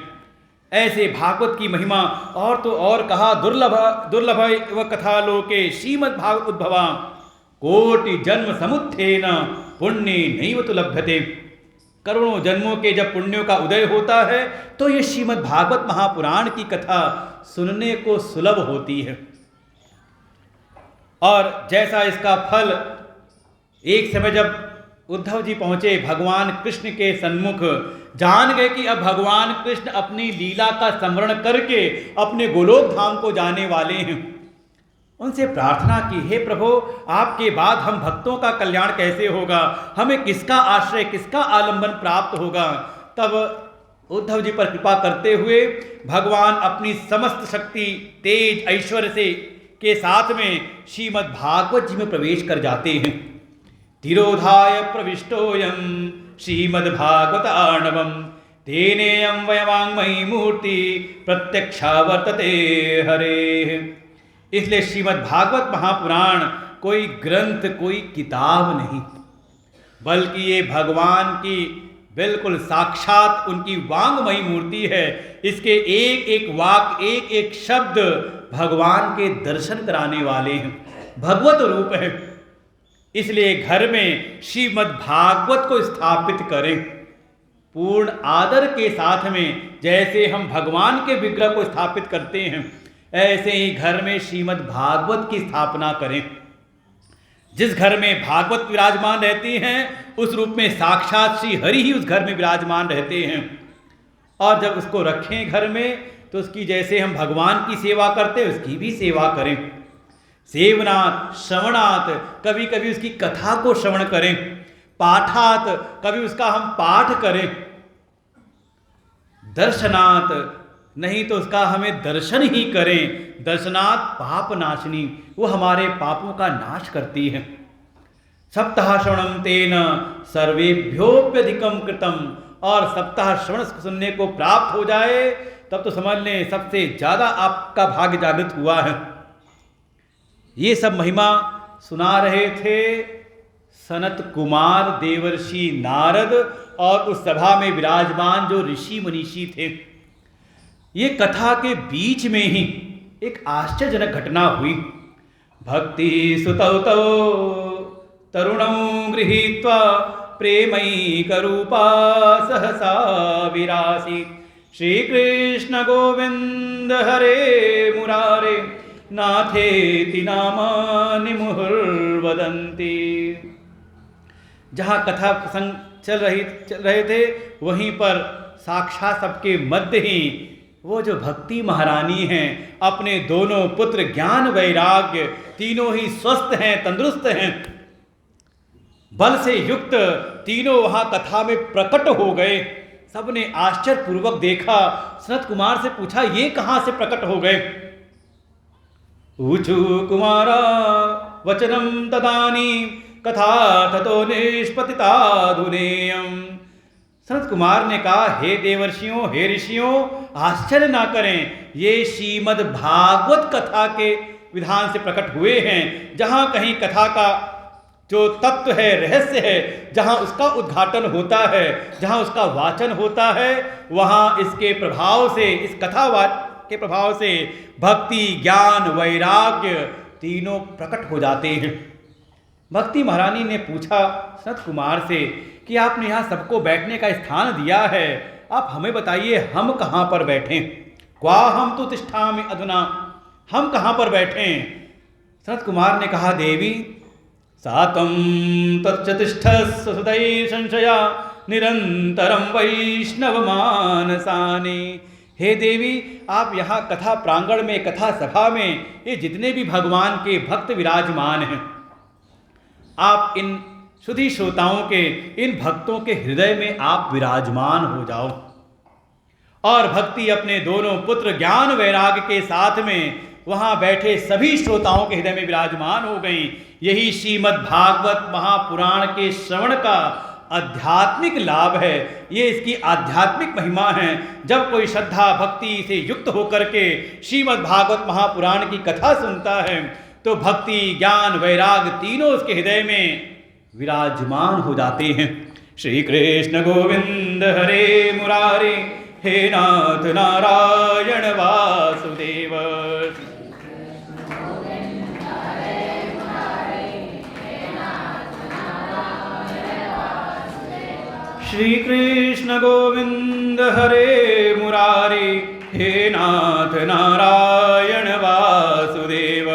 ऐसे भागवत की महिमा और तो और कहा, दुर्लभ व कथा लोके श्रीमद् भागवत उद्भवा कोटि जन्म समुत्थेन पुण्य नैव तु लभ्यते। करोड़ों जन्मों के जब पुण्यों का उदय होता है तो ये श्रीमद् भागवत महापुराण की कथा सुनने को सुलभ होती है। और जैसा इसका फल, एक समय जब उद्धव जी पहुंचे भगवान कृष्ण के सन्मुख, जान गए कि अब भगवान कृष्ण अपनी लीला का स्मरण करके अपने गोलोक धाम को जाने वाले हैं। उनसे प्रार्थना की, हे प्रभु आपके बाद हम भक्तों का कल्याण कैसे होगा, हमें किसका आश्रय किसका आलंबन प्राप्त होगा। तब उद्धव जी पर कृपा करते हुए भगवान अपनी समस्त शक्ति तेज ऐश्वर्य से के साथ में श्रीमद् भागवत जी में प्रवेश कर जाते हैं। तिरोधाय प्रविष्टोयम श्रीमद्भागवत अर्णवम तेनेयं वयवाङ्मयी मूर्ति प्रत्यक्षा वर्तते हरे। इसलिए श्रीमद् भागवत महापुराण कोई ग्रंथ कोई किताब नहीं, बल्कि ये भगवान की बिल्कुल साक्षात उनकी वांगमयी मूर्ति है। इसके एक एक वाक्य एक एक शब्द भगवान के दर्शन कराने वाले हैं, भगवत रूप है। इसलिए घर में श्रीमद् भागवत को स्थापित करें पूर्ण आदर के साथ में। जैसे हम भगवान के विग्रह को स्थापित करते हैं, ऐसे ही घर में श्रीमद् भागवत की स्थापना करें। जिस घर में भागवत विराजमान रहती हैं उस रूप में साक्षात श्री हरि ही उस घर में विराजमान रहते हैं। और जब उसको रखें घर में तो उसकी जैसे हम भगवान की सेवा करते हैं उसकी भी सेवा करें। सेवनात् श्रवणात्, कभी कभी उसकी कथा को श्रवण करें। पाठात्, कभी उसका हम पाठ करें। दर्शनात्, नहीं तो उसका हमें दर्शन ही करें। दर्शनात् पाप नाशिनी, वो हमारे पापों का नाश करती है। सप्ताह श्रवणम तेन सर्वेभ्योप्यधिकम कृतम, और सप्ताह श्रवण सुनने को प्राप्त हो जाए तब तो समझ लें सबसे ज्यादा आपका भाग्य जागृत हुआ है। ये सब महिमा सुना रहे थे सनत कुमार देवर्षि नारद और उस सभा में विराजमान जो ऋषि मनीषी थे। ये कथा के बीच में ही एक आश्चर्यजनक घटना हुई। भक्ति सुतौ तौ तरुणं गृहीत्वा प्रेमैकरूपा सहसा विरासी। श्री कृष्ण गोविंद हरे मुरारे नाथेति नामानि मुहुर्वदन्ति। जहाँ कथा प्रसंग चल रहे थे वहीं पर साक्षात सबके मध्य ही वो जो भक्ति महारानी हैं, अपने दोनों पुत्र ज्ञान वैराग्य तीनों ही स्वस्थ हैं, तंदुरुस्त हैं, बल से युक्त तीनों वहां कथा में प्रकट हो गए। सबने आश्चर्यपूर्वक देखा। सनत कुमार से पूछा ये कहां से प्रकट हो गए। ऊचु कुमारा वचनम तदानी कथा ततो निष्पतिता धुनेयम। सनत कुमार ने कहा, हे देवर्षियों, हे ऋषियों, आश्चर्य ना करें, ये श्रीमद् भागवत कथा के विधान से प्रकट हुए हैं। जहाँ कहीं कथा का जो तत्व है, रहस्य है, जहाँ उसका उद्घाटन होता है, जहाँ उसका वाचन होता है, वहाँ इसके प्रभाव से, इस कथा के प्रभाव से भक्ति, ज्ञान, वैराग्य तीनों प्रकट हो जाते हैं। भक्ति महारानी ने पूछा सनत कुमार से कि आपने यहाँ सबको बैठने का स्थान दिया है, आप हमें बताइए हम कहाँ पर बैठें। क्वा हम तो तिष्ठामि अधुना, हम कहाँ पर बैठें। सनत कुमार ने कहा, देवी सातम तच्चतिष्ठस्व सदैव संशया निरंतरम वैष्णव मानसानि। हे देवी, आप यहाँ कथा प्रांगण में, कथा सभा में, ये जितने भी भगवान के भक्त विराजमान हैं, आप इन सुधी श्रोताओं के, इन भक्तों के हृदय में आप विराजमान हो जाओ। और भक्ति अपने दोनों पुत्र ज्ञान वैराग्य के साथ में वहां बैठे सभी श्रोताओं के हृदय में विराजमान हो गई। यही श्रीमद् भागवत महापुराण के श्रवण का आध्यात्मिक लाभ है, ये इसकी आध्यात्मिक महिमा है। जब कोई श्रद्धा भक्ति से युक्त होकर के श्रीमद् भागवत महापुराण की कथा सुनता है तो भक्ति, ज्ञान, वैराग तीनों उसके हृदय में विराजमान हो जाते हैं। श्री कृष्ण गोविंद हरे मुरारे, हे नाथ नारायण वासुदेव। श्री कृष्ण गोविंद हरे मुरारे, हे नाथ नारायण वासुदेव।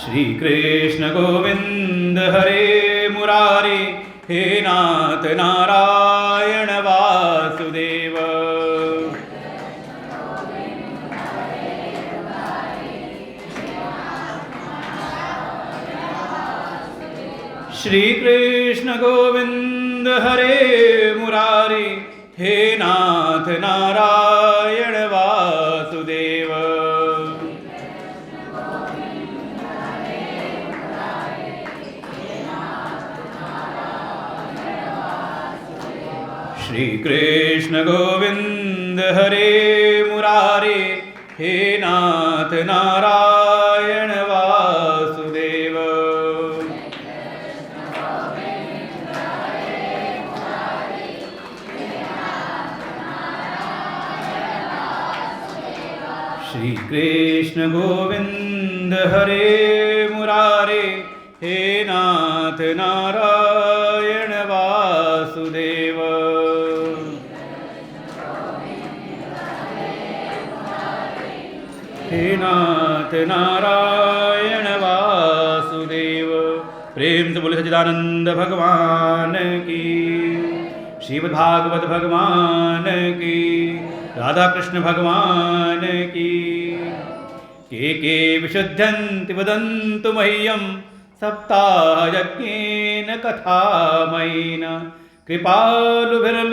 श्री कृष्ण गोविंद हरे मुरारे, हे नाथ नारायण वासुदेव। श्री कृष्ण गोविंद हरे मुरारी, हे नाथ नारायण वासुदेव। श्री कृष्ण गोविंद हरे मुरारी, हे नाथ नारायण वासुदेव। श्री कृष्ण गोविंद हरे मुरारे, हे नाथ नारायण वासुदेव। हे नाथ नारायण वासुदेव। प्रेम से बोले सच्चिदानंद भगवान की, श्रीमद्भागवत भगवान की, राधा कृष्ण भगवान की। के विशुद्धन्ति वदन्तु मह्यं सप्ताहयज्ञेन कथामयेन। कृपालुभिर्लोकहितं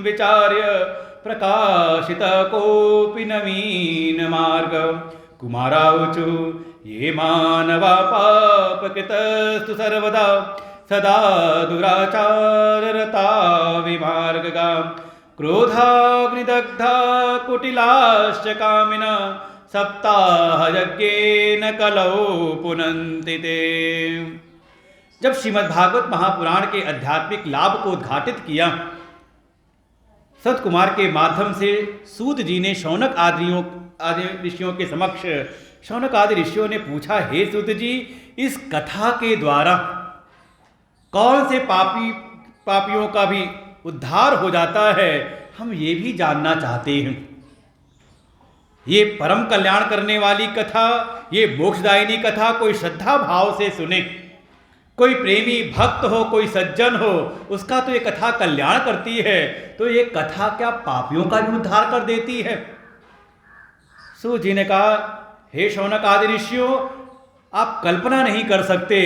विचार्य प्रकाशित कोऽपि नवीन मार्ग। कुमारावचु ये मानवा पापकृतस्तु सर्वदा सदा दुराचाररता विमार्गगा। क्रोधाग्निदग्धा कुटिलाश्च कामिना सप्ताहयज्ञेन कलौ पुनन्ति ते। जब श्रीमद्भागवत महापुराण के आध्यात्मिक लाभ को उद्घाटित किया, सत कुमार के माध्यम से सूत जी ने शौनक आदि ऋषियों के समक्ष, शौनक आदि ऋषियों ने पूछा, हे सूत जी, इस कथा के द्वारा कौन से पापियों का भी उद्धार हो जाता है, हम ये भी जानना चाहते हैं। ये परम कल्याण करने वाली कथा, ये मोक्षदायिनी कथा कोई श्रद्धा भाव से सुने, कोई प्रेमी भक्त हो, कोई सज्जन हो, उसका तो ये कथा कल्याण करती है, तो ये कथा क्या पापियों का भी उद्धार कर देती है? सूत जी ने कहा, हे शौनक आदि ऋषियों, आप कल्पना नहीं कर सकते।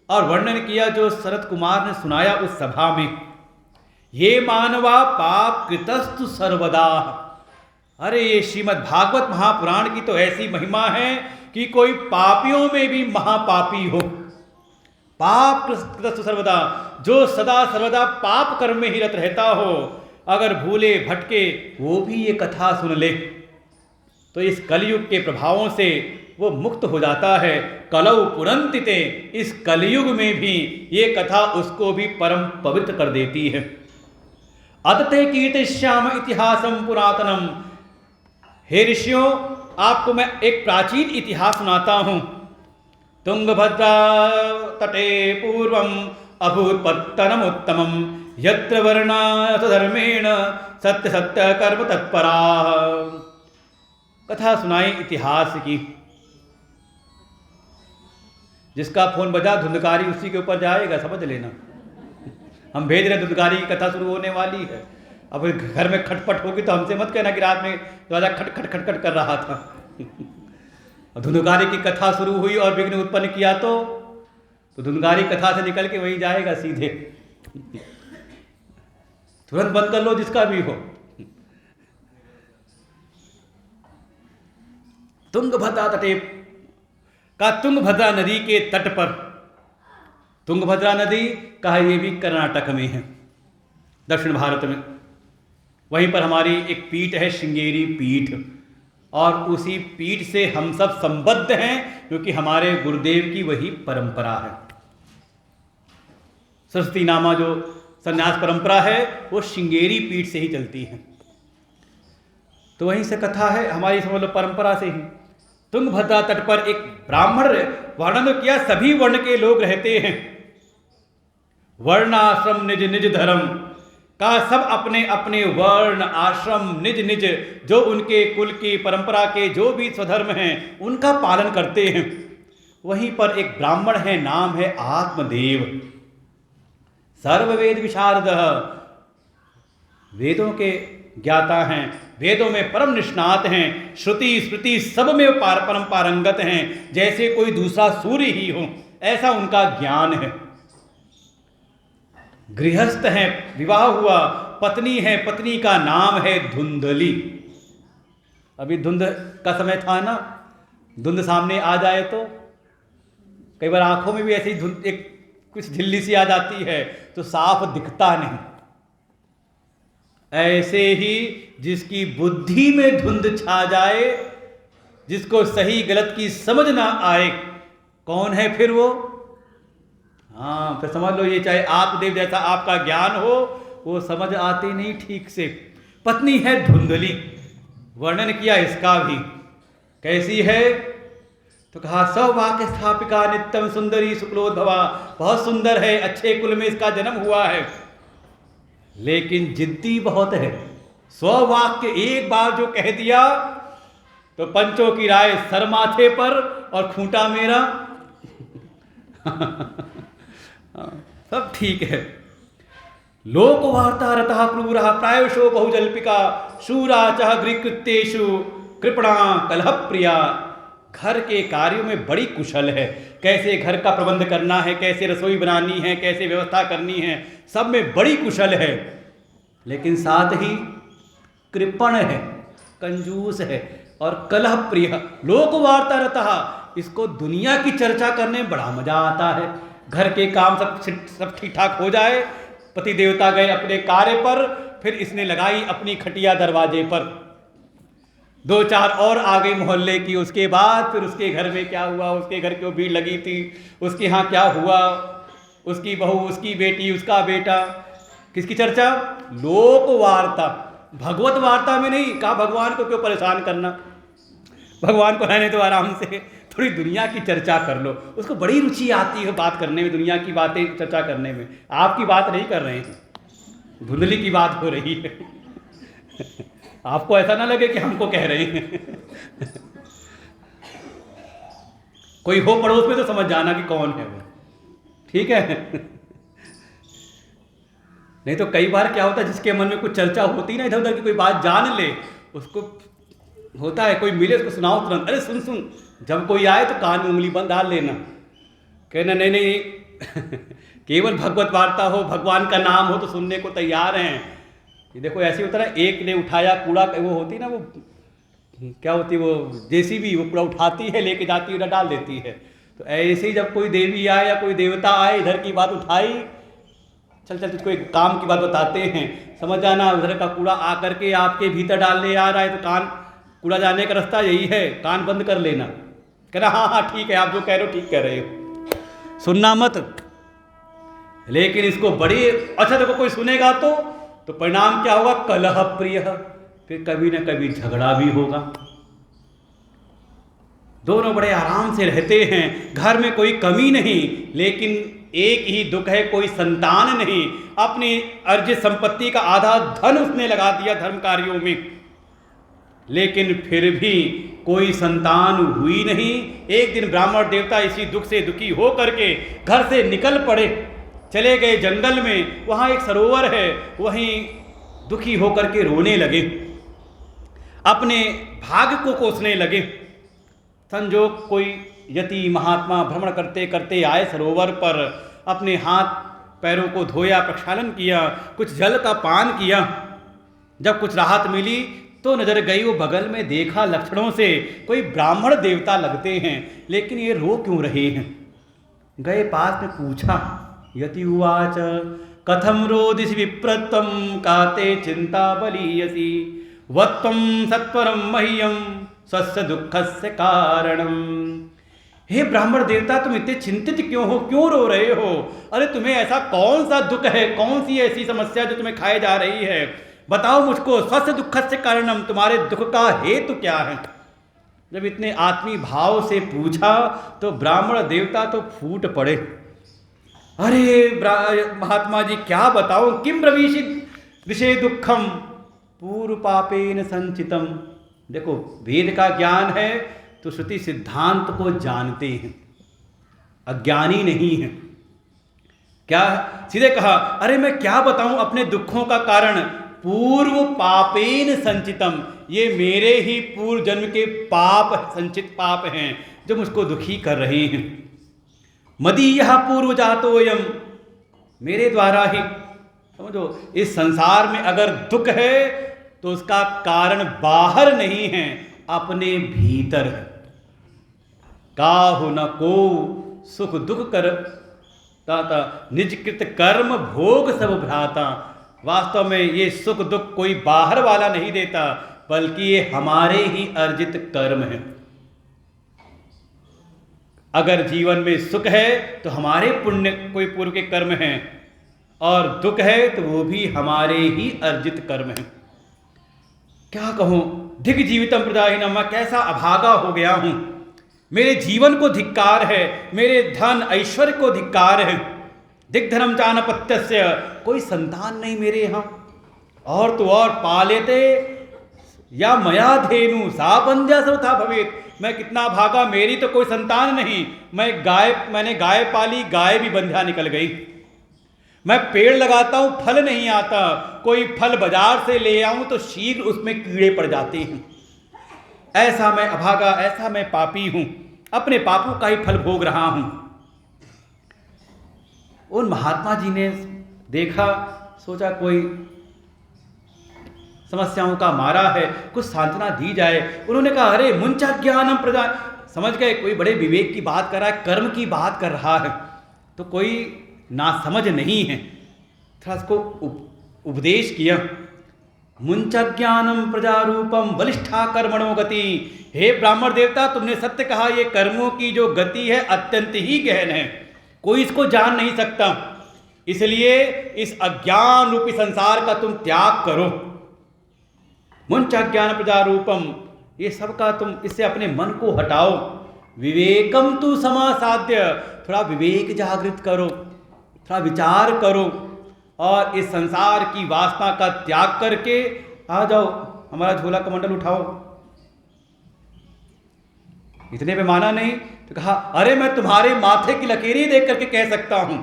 और वर्णन किया जो शरद कुमार ने सुनाया उस सभा में, ये मानवा पाप कृतस्तु सर्वदा। अरे ये श्रीमद् भागवत महापुराण की तो ऐसी महिमा है कि कोई पापियों में भी महापापी हो। पाप कृतस्तु सर्वदा, जो सदा सर्वदा पाप कर्म में ही रत रहता हो, अगर भूले भटके वो भी ये कथा सुन ले तो इस कलयुग के प्रभावों से वो मुक्त हो जाता है। कलौ पुनन्ति ते, इस कलयुग में भी ये कथा उसको भी परम पवित्र कर देती है। अतते कीर्तिष्याम इतिहासम पुरातनम। हे ऋषियों, आपको मैं एक प्राचीन इतिहास सुनाता हूं। तुंगभद्रा तटे पूर्वम अभूत पत्तनम उत्तमम, यत्र वर्णा धर्मेण सत्य सत्य कर्म तत्परा। कथा सुनाई इतिहास की। जिसका फोन बजा धुंधकारी उसी के ऊपर जाएगा, समझ लेना। हम भेज रहे धुंधकारी की कथा शुरू होने वाली है। अब घर में खटपट होगी तो हमसे मत कहना कि रात में दरवाजा खट खट खट खट कर रहा था। धुंधकारी की कथा शुरू हुई और विघ्न उत्पन्न किया तो धुंधकारी कथा से निकल के वही जाएगा सीधे। तुरंत बंद कर लो जिसका भी हो। तुंगभद्रा तटे का, तुंगभद्रा नदी के तट पर, तुंगभद्रा नदी कहा ये भी कर्नाटक में है, दक्षिण भारत में। वहीं पर हमारी एक पीठ है, श्रृंगेरी पीठ, और उसी पीठ से हम सब संबद्ध हैं क्योंकि हमारे गुरुदेव की वही परंपरा है। सरस्वती नामा जो संन्यास परंपरा है वो श्रृंगेरी पीठ से ही चलती है। तो वहीं से कथा है हमारी, समझ लो परंपरा से ही। तुंगभद्रा तट पर एक ब्राह्मण, वर्णन किया सभी वर्ण के लोग रहते हैं। वर्णाश्रम निज निज धर्म का, सब अपने अपने वर्ण आश्रम निज निज जो उनके कुल की परंपरा के जो भी स्वधर्म हैं उनका पालन करते हैं। वहीं पर एक ब्राह्मण है, नाम है आत्मदेव। सर्ववेद विशारदः, वेदों के ज्ञाता हैं, वेदों में परम निष्णात हैं, श्रुति स्मृति सब में परम पारंगत हैं, जैसे कोई दूसरा सूर्य ही हो, ऐसा उनका ज्ञान है। गृहस्थ हैं, विवाह हुआ, पत्नी है, पत्नी का नाम है धुंधली। अभी धुंध का समय था ना, धुंध सामने आ जाए तो कई बार आंखों में भी ऐसी धुंध, एक कुछ झिल्ली सी आ जाती है तो साफ दिखता नहीं। ऐसे ही जिसकी बुद्धि में धुंध छा जाए, जिसको सही गलत की समझ ना आए, कौन है फिर वो? हाँ, फिर समझ लो ये चाहे आत्मदेव जैसा आपका ज्ञान हो, वो समझ आती नहीं ठीक से। पत्नी है धुंधली, वर्णन किया इसका भी, कैसी है तो कहा सौभाग्य स्थापिका नित्यम सुंदरी शुक्लोद्भवा, बहुत सुंदर है, अच्छे कुल में इसका जन्म हुआ है, लेकिन जिद्दी बहुत है। स्ववाक्य एक बार जो कह दिया तो पंचों की राय सर माथे पर और खूंटा मेरा सब ठीक है। लोक वार्ता रतः क्रूरः प्रायशो बहुजल्पिका शूरा चह गृहकृत्येषु कृपणा कलह प्रिया। घर के कार्यों में बड़ी कुशल है, कैसे घर का प्रबंध करना है, कैसे रसोई बनानी है, कैसे व्यवस्था करनी है, सब में बड़ी कुशल है, लेकिन साथ ही कृपण है, कंजूस है और कलह प्रिय। लोक वार्ता रतः, इसको दुनिया की चर्चा करने में बड़ा मजा आता है। घर के काम सब ठीक ठाक हो जाए, पति देवता गए अपने कार्य पर, फिर इसने लगाई अपनी खटिया दरवाजे पर, दो चार और आ गई मोहल्ले की, उसके बाद फिर उसके घर में क्या हुआ, उसके घर क्यों भीड़ लगी थी, उसके यहाँ क्या हुआ, उसकी बहू, उसकी बेटी, उसका बेटा, किसकी चर्चा? लोक वार्ता, भगवत वार्ता में नहीं। कहा भगवान को क्यों परेशान करना, भगवान को रहने दो आराम से, थोड़ी दुनिया की चर्चा कर लो। उसको बड़ी रुचि आती है बात करने में, दुनिया की बातें चर्चा करने में। आपकी बात नहीं कर रहे हैं, धुंधली की बात हो रही है। आपको ऐसा ना लगे कि हमको कह रहे हैं। कोई हो पड़ोस में तो समझ जाना कि कौन है वो, ठीक है। नहीं तो कई बार क्या होता है, जिसके मन में कुछ चर्चा होती ना इधर उधर की, कोई बात जान ले, उसको होता है कोई मिले उसको सुनाओ तुरंत, अरे सुन सुन, जब कोई आए तो कान में उंगली बंद डाल लेना, कहना नहीं नहीं केवल भगवत वार्ता हो, भगवान का नाम हो तो सुनने को तैयार हैं। ये देखो ऐसे होता है, एक ने उठाया कूड़ा, वो होती ना, वो क्या होती, वो जेसीबी, वो कूड़ा उठाती है, लेके जाती है, उधर डाल देती है। तो ऐसे ही जब कोई देवी आए या कोई देवता आए, इधर की बात उठाई, चल चल तुझको एक काम की बात बताते हैं, समझ जाना, उधर का कूड़ा आकर के आपके भीतर डालने आ रहा है, तो कान, कूड़ा जाने का रास्ता यही है, कान बंद कर लेना, कहना हाँ हाँ ठीक है, आप जो कह रहे हो ठीक कह रहे हो, सुनना मत। लेकिन इसको बड़ी अच्छा, देखो कोई सुनेगा तो परिणाम क्या होगा? कलह प्रिय, फिर कभी ना कभी झगड़ा भी होगा। दोनों बड़े आराम से रहते हैं, घर में कोई कमी नहीं, लेकिन एक ही दुख है, कोई संतान नहीं। अपनी अर्जित संपत्ति का आधा धन उसने लगा दिया धर्म कार्यों में, लेकिन फिर भी कोई संतान हुई नहीं। एक दिन ब्राह्मण देवता इसी दुख से दुखी हो करके घर से निकल पड़े, चले गए जंगल में, वहाँ एक सरोवर है, वहीं दुखी होकर के रोने लगे, अपने भाग्य को कोसने लगे। संजोग कोई यति महात्मा भ्रमण करते करते आए सरोवर पर, अपने हाथ पैरों को धोया, प्रक्षालन किया, कुछ जल का पान किया। जब कुछ राहत मिली तो नजर गई, वो बगल में देखा, लक्षणों से कोई ब्राह्मण देवता लगते हैं, लेकिन ये रो क्यों रहे हैं? गए पास में पूछा, यति उवाच कथम रोदिसि विप्रत्वं काते चिंता बलीयसी वत्वं सत्वरं मह्यं स्वस्य दुःखस्य कारणम। हे ब्राह्मण देवता, तुम इतने चिंतित क्यों हो, क्यों रो रहे हो? अरे तुम्हें ऐसा कौन सा दुख है, कौन सी ऐसी समस्या जो तुम्हें खाए जा रही है? बताओ मुझको, स्वस्य दुःखस्य कारणम, तुम्हारे दुख का हेतु क्या है? जब इतने आत्मी भाव से पूछा तो ब्राह्मण देवता तो फूट पड़े। अरे महात्मा जी क्या बताओ, किम ब्रवीषि विषय दुखम पूर्व पापेन संचितम। देखो वेद का ज्ञान है तो श्रुति सिद्धांत को जानते हैं, अज्ञानी नहीं है। क्या? सीधे कहा, अरे मैं क्या बताऊं अपने दुखों का कारण, पूर्व पापेन संचितम, ये मेरे ही पूर्व जन्म के पाप, संचित पाप हैं जो मुझको दुखी कर रहे हैं। मदीयः पूर्व जातोयम, मेरे द्वारा ही, समझो इस संसार में अगर दुख है तो उसका कारण बाहर नहीं है, अपने भीतर है। काहु न को सुख दुख कर ताता, निजकृत कर्म भोग सब भ्राता। वास्तव में ये सुख दुख कोई बाहर वाला नहीं देता, बल्कि ये हमारे ही अर्जित कर्म है। अगर जीवन में सुख है तो हमारे पुण्य, कोई पूर्व के कर्म हैं, और दुख है तो वो भी हमारे ही अर्जित कर्म है। क्या कहूं, धिक जीवितम प्रदाहीनम, मैं कैसा अभागा हो गया हूं, मेरे जीवन को धिक्कार है, मेरे धन ऐश्वर्य को धिक्कार है। दिग्धनम चानपत्यस्य, कोई संतान नहीं मेरे यहाँ, और तो और पालेते या मया धेनु सा बंध्या सर्वथा भवेत, मैं कितना भागा, मेरी तो कोई संतान नहीं, मैंने गाय पाली, गाय भी बंध्या निकल गई। मैं पेड़ लगाता हूं, फल नहीं आता, कोई फल बाजार से ले आऊं तो शीघ्र उसमें कीड़े पड़ जाते हैं। ऐसा मैं अभागा, ऐसा मैं पापी हूं, अपने पापों का ही फल भोग रहा हूं। उन महात्मा जी ने देखा, सोचा कोई समस्याओं का मारा है, कुछ सांत्वना दी जाए। उन्होंने कहा, अरे मुंचा ज्ञानम प्रदान, समझ गए कोई बड़े विवेक की बात कर रहा है, कर्म की बात कर रहा है, तो कोई नासमझ नहीं है। थोड़ा उसको उपदेश किया। मुंचा ज्ञानम प्रजारूपम बलिष्ठा कर्मणो गति, हे ब्राह्मण देवता, तुमने सत्य कहा, ये कर्मों की जो गति है अत्यंत ही गहन है, कोई इसको जान नहीं सकता। इसलिए इस अज्ञान रूपी संसार का तुम त्याग करो। मुंचा ज्ञान प्रजारूपम, ये सबका तुम इससे अपने मन को हटाओ। विवेकम तु समासाध्य, थोड़ा विवेक जागृत करो, थोड़ा विचार करो, और इस संसार की वासना का त्याग करके आ जाओ, हमारा झोला कमंडल उठाओ। इतने पे माना नहीं तो कहा, अरे मैं तुम्हारे माथे की लकीरें देख करके कह सकता हूं,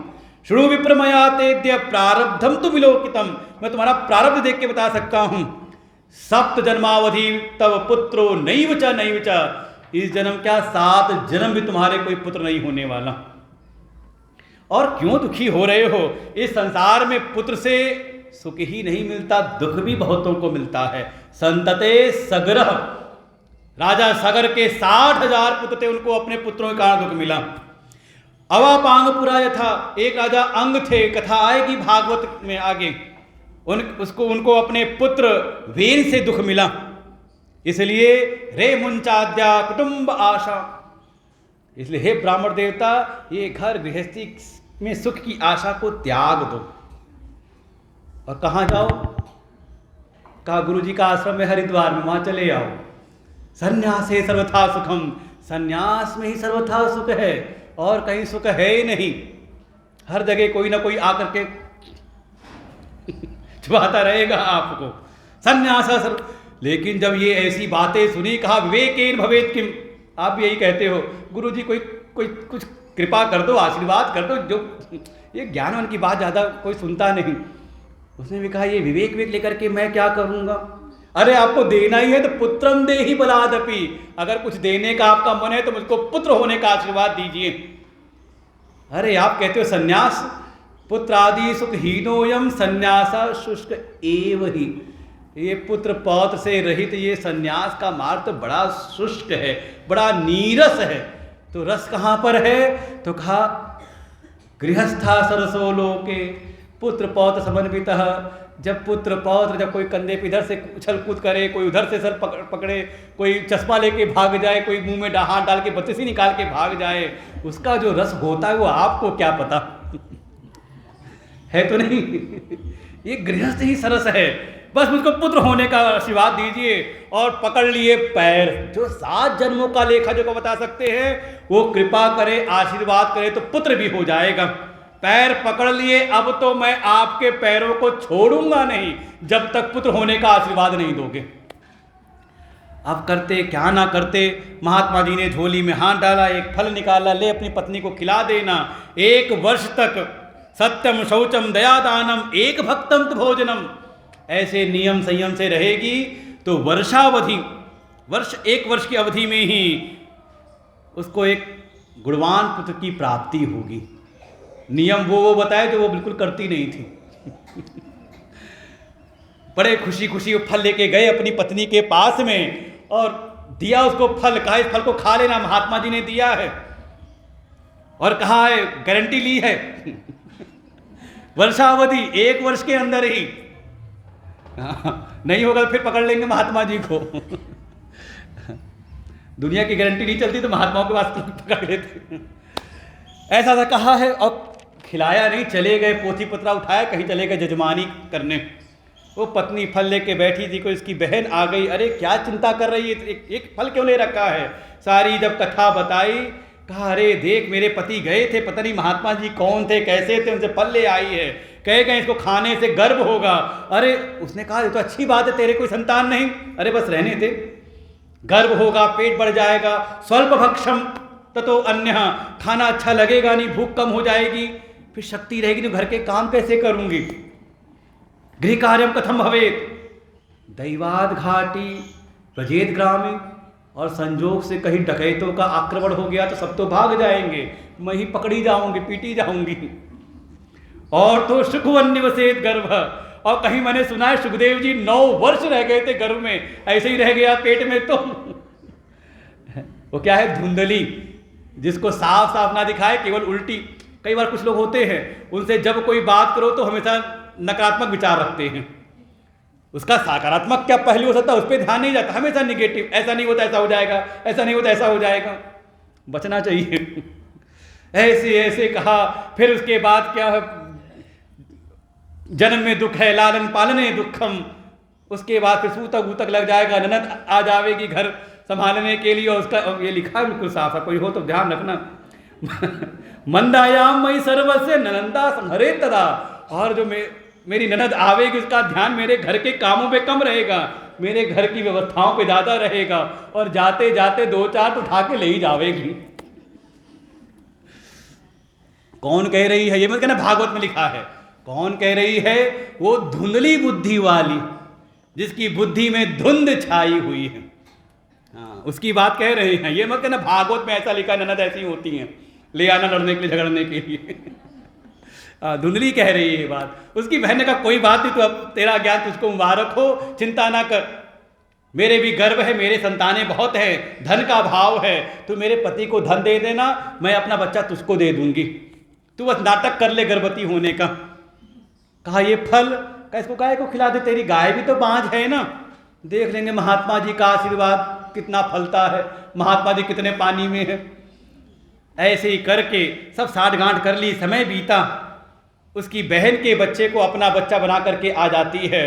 श्रु विप्रमया तेद्य प्रारब्धम तु विलोकितम, मैं तुम्हारा प्रारब्ध देख के बता सकता हूं। सप्त जन्मावधि तब पुत्रो नैव च, इस जन्म क्या 7 जन्म भी तुम्हारे कोई पुत्र नहीं होने वाला। और क्यों दुखी हो रहे हो? इस संसार में पुत्र से सुख ही नहीं मिलता, दुख भी बहुतों को मिलता है। संतते सगरह, राजा सगर के 60,000 पुत्र थे, उनको अपने पुत्रों के कारण दुख मिला। अवापांग पुरा यथा, एक राजा अंग थे, कथा आएगी भागवत में आगे, उनको अपने पुत्र वीर से दुख मिला। इसलिए रे मुंचाद्या कुटुंब आशा, इसलिए हे ब्राह्मण देवता, ये घर गृहस्थी में सुख की आशा को त्याग दो। और कहाँ जाओ? कहा गुरु जी का आश्रम है हरिद्वार में, वहां चले आओ। संन्यासे सर्वथा सुखम, संन्यास में ही सर्वथा सुख है, और कहीं सुख है ही नहीं। हर जगह कोई ना कोई आकर के छुपाता रहेगा आपको। संन्यास सर्व, लेकिन जब ये ऐसी बातें सुनी, कहा विवेकेन भवेत किम, आप भी यही कहते हो, गुरु जी कोई कुछ कृपा कर दो, आशीर्वाद कर दो, जो ये ज्ञानवान की बात ज़्यादा कोई सुनता नहीं। उसने भी कहा, ये विवेक लेकर के मैं क्या करूँगा? अरे आपको देना ही है तो पुत्रम देहि बलादपि, अगर कुछ देने का आपका मन है तो मुझको पुत्र होने का आशीर्वाद दीजिए। अरे आप कहते हो संन्यास, पुत्र आदि सुख हीनोयम संन्यासा शुष्क एव ही, ये पुत्र पौत्र से रहित ये संन्यास का मार्ग तो बड़ा शुष्क है, बड़ा नीरस है। तो रस कहाँ पर है? तो कहा गृहस्था सरसो लोके पुत्र पौत्र समन्वितः, जब पुत्र पौत्र, जब कोई कंधे पे इधर से उछल कूद करे, कोई उधर से सर पकड़े, कोई चश्मा लेके भाग जाए, कोई मुंह में हाथ डाल के बत्तीसी निकाल के भाग जाए, उसका जो रस होता है वो आपको क्या पता है तो नहीं। ये गृहस्थ ही सरस है, बस मुझको पुत्र होने का आशीर्वाद दीजिए। और पकड़ लिए पैर, जो 7 जन्मों का लेखा जो को बता सकते हैं, वो कृपा करे, आशीर्वाद करे तो पुत्र भी हो जाएगा। पैर पकड़ लिए, अब तो मैं आपके पैरों को छोड़ूंगा नहीं जब तक पुत्र होने का आशीर्वाद नहीं दोगे। अब करते क्या ना करते, महात्मा जी ने झोली में हाथ डाला, एक फल निकाला, ले अपनी पत्नी को खिला देना। 1 वर्ष तक सत्यम शौचम दया दानम एक भक्तम तु भोजनम। ऐसे नियम संयम से रहेगी तो वर्षावधि, एक वर्ष की अवधि में ही उसको एक गुणवान पुत्र की प्राप्ति होगी। नियम वो बताए जो वो बिल्कुल करती नहीं थी। बड़े खुशी खुशी वो फल लेके गए अपनी पत्नी के पास में और दिया उसको फल, कहा इस फल को खा लेना, महात्मा जी ने दिया है और कहा है गारंटी ली है वर्षावधि, एक वर्ष के अंदर ही। नहीं होगा तो फिर पकड़ लेंगे महात्मा जी को। दुनिया की गारंटी नहीं चलती तो महात्माओं के पास पकड़ लेते। ऐसा था कहा है और खिलाया नहीं, चले गए, पोथी पत्रा उठाया, कहीं चले गए जजमानी करने। वो पत्नी फल लेके बैठी थी, कोई इसकी बहन आ गई, अरे क्या चिंता कर रही है, एक फल क्यों ले रखा है। सारी जब कथा बताई, कहा अरे देख मेरे पति गए थे, पता नहीं महात्मा जी कौन थे, कैसे थे, उनसे फल ले आई है, कहे इसको खाने से गर्भ होगा। अरे उसने कहा ये तो अच्छी बात है, तेरे कोई संतान नहीं, अरे बस रहने दे, गर्भ होगा, पेट बढ़ जाएगा, स्वल्प भक्षम ततो अन्य, खाना अच्छा लगेगा नहीं, भूख कम हो जाएगी, फिर शक्ति रहेगी नहीं, घर के काम कैसे करूंगी, गृह कार्यम कथम भवेत। दैवाद घाटी प्रजेत ग्रामी, और संजोग से कहीं डकैतों का आक्रमण हो गया तो सब तो भाग जाएंगे, मैं ही पकड़ी जाऊंगी, पीटी जाऊंगी। और तो सुखवन्यवसेत गर्भ, और कहीं मैंने सुना है सुखदेव जी 9 वर्ष रह गए थे गर्भ में, ऐसे ही रह गया पेट में। तो वो क्या है, धुंधली, जिसको साफ साफ ना दिखाए, केवल उल्टी। कई बार कुछ लोग होते हैं, उनसे जब कोई बात करो तो हमेशा नकारात्मक विचार रखते हैं, उसका सकारात्मक क्या पहलू हो सकता है उस पर ध्यान नहीं जाता, हमेशा निगेटिव, ऐसा नहीं होता ऐसा हो जाएगा, ऐसा नहीं होता ऐसा हो जाएगा, बचना चाहिए। ऐसे ऐसे कहा। फिर उसके बाद क्या है, जन्म में दुख है, लालन पालने दुखम। उसके बाद फिर सूतक वूतक लग जाएगा, ननद आ जाएगी घर संभालने के लिए, और उसका ये लिखा है बिल्कुल साफ है, कोई हो तो ध्यान रखना। मंदायाम मई सर्वस्य ननंदा संहरे तदा, और जो मेरी ननद आवेगी उसका ध्यान मेरे घर के कामों पे कम रहेगा, मेरे घर की व्यवस्थाओं पे ज़्यादा रहेगा, और जाते जाते 2-4 तो उठा के ले ही जावेगी। कौन कह रही है, ये मत कहना भागवत में लिखा है, कौन कह रही है, वो धुंधली बुद्धि वाली, जिसकी बुद्धि में धुंध छाई हुई है, हाँ उसकी बात कह रहे हैं। ये मत कहना भागवत में ऐसा लिखा, ननद ऐसी होती हैं, ले आना लड़ने के लिए, झगड़ने के लिए। धुंधली कह रही है बात। उसकी बहन ने कहा कोई बात नहीं, तो अब तेरा ज्ञान तुझको मुबारक हो, चिंता ना कर, मेरे भी गर्व है, मेरे संतानें बहुत हैं, धन का भाव है, तू मेरे पति को धन दे देना, मैं अपना बच्चा तुझको दे दूंगी, तू बस नाटक कर ले गर्भवती होने का। कहा ये फल, कहा इसको गाय को खिला दे, तेरी गाय भी तो बांझ है ना, देख लेंगे महात्मा जी का आशीर्वाद कितना फलता है, महात्मा जी कितने पानी में है। ऐसे ही करके सब साठ गांठ कर ली, समय बीता, उसकी बहन के बच्चे को अपना बच्चा बना करके आ जाती है,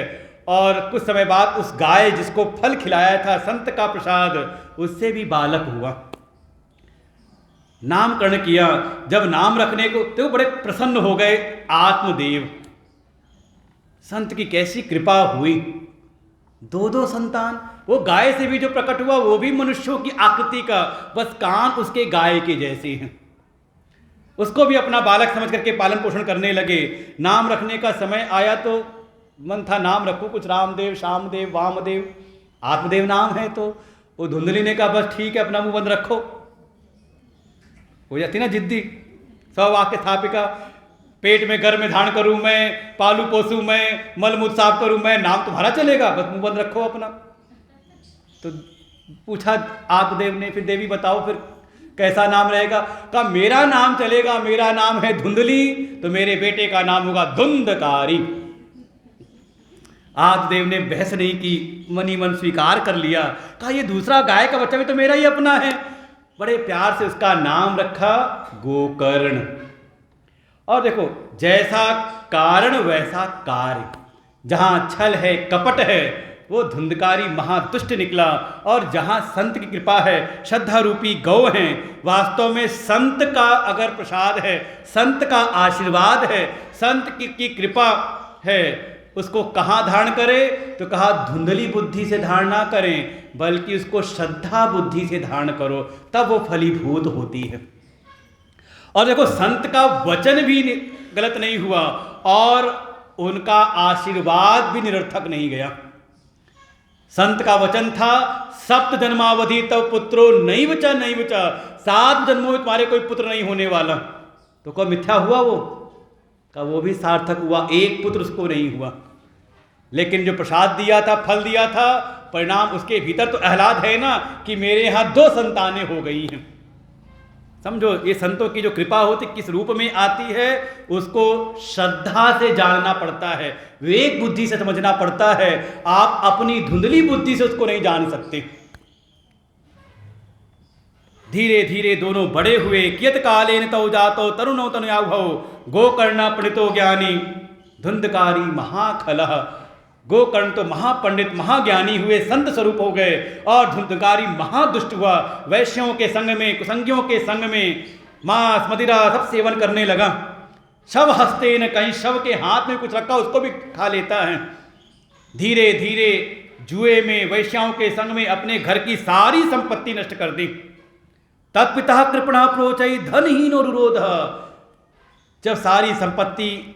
और कुछ समय बाद उस गाय जिसको फल खिलाया था संत का प्रसाद, उससे भी बालक हुआ, नामकरण किया। जब नाम रखने को तो बड़े प्रसन्न हो गए आत्मदेव, संत की कैसी कृपा हुई, 2 संतान। वो गाय से भी जो प्रकट हुआ वो भी मनुष्यों की आकृति का, बस कान उसके गाय के जैसे हैं, उसको भी अपना बालक समझ करके पालन पोषण करने लगे। नाम रखने का समय आया तो मन था नाम रखो कुछ, रामदेव, श्यामदेव, वामदेव, आत्मदेव नाम है, तो वो धुंधली ने कहा बस ठीक है अपना मुंह बंद रखो। हो जाती ना जिद्दी, सब आके स्थापिका, पेट में घर में धारण करूं मैं, पालू पोसूं मैं, मल मूत्र साफ करूं मैं, नाम तुम्हारा चलेगा, बस मुंह बंद रखो अपना। तो पूछा आत्मदेव ने, फिर देवी बताओ फिर कैसा नाम रहेगा। कहा मेरा नाम चलेगा, मेरा नाम है धुंधली, तो मेरे बेटे का नाम होगा धुंधकारी। आत्मदेव ने बहस नहीं की, मनी मन स्वीकार कर लिया। कहा ये दूसरा गाय का बच्चा भी तो मेरा ही अपना है। बड़े प्यार से उसका नाम रखा गोकर्ण। और देखो जैसा कारण वैसा कार्य, जहां छल है कपट है वो धुंधकारी महादुष्ट निकला, और जहां संत की कृपा है, श्रद्धा रूपी गौ हैं, वास्तव में संत का अगर प्रसाद है, संत का आशीर्वाद है, संत की कृपा है, उसको कहाँ धारण करें, तो कहा धुंधली बुद्धि से धारण ना करें, बल्कि उसको श्रद्धा बुद्धि से धारण करो, तब वो फलीभूत होती है। और देखो संत का वचन भी गलत नहीं हुआ और उनका आशीर्वाद भी निरर्थक नहीं गया। संत का वचन था, सप्त जन्मावधि तब पुत्रो नहीं बचा, नहीं बचा, 7 जन्मों में तुम्हारे कोई पुत्र नहीं होने वाला। तो कब मिथ्या हुआ वो का, वो भी सार्थक हुआ, एक पुत्र उसको नहीं हुआ। लेकिन जो प्रसाद दिया था, फल दिया था, परिणाम उसके भीतर तो आह्लाद है ना कि मेरे यहाँ 2 संतानें हो गई हैं। समझो, ये संतों की जो कृपा होती किस रूप में आती है, उसको श्रद्धा से जानना पड़ता है, विवेक बुद्धि से समझना पड़ता है। आप अपनी धुंधली बुद्धि से उसको नहीं जान सकते। धीरे धीरे दोनों बड़े हुए। कियत कालेन तौ जातो तरुणौ तनयाभौ गोकर्ण पंडितो ज्ञानी धुंधकारी महाखलः। गोकर्ण तो महापंडित महाज्ञानी हुए, संत स्वरूप हो गए, और धुंधकारी महादुष्ट हुआ। वैश्यों के संग में, कुसंगियों के संग में मांस मदिरा सब सेवन करने लगा। शव हंसते न, कहीं शव के हाथ में कुछ रखा उसको भी खा लेता है। धीरे धीरे जुए में, वैश्याओं के संग में अपने घर की सारी संपत्ति नष्ट कर दी। तत्पिता कृपणा प्रोचई धनहीनो रुरोध। जब सारी संपत्ति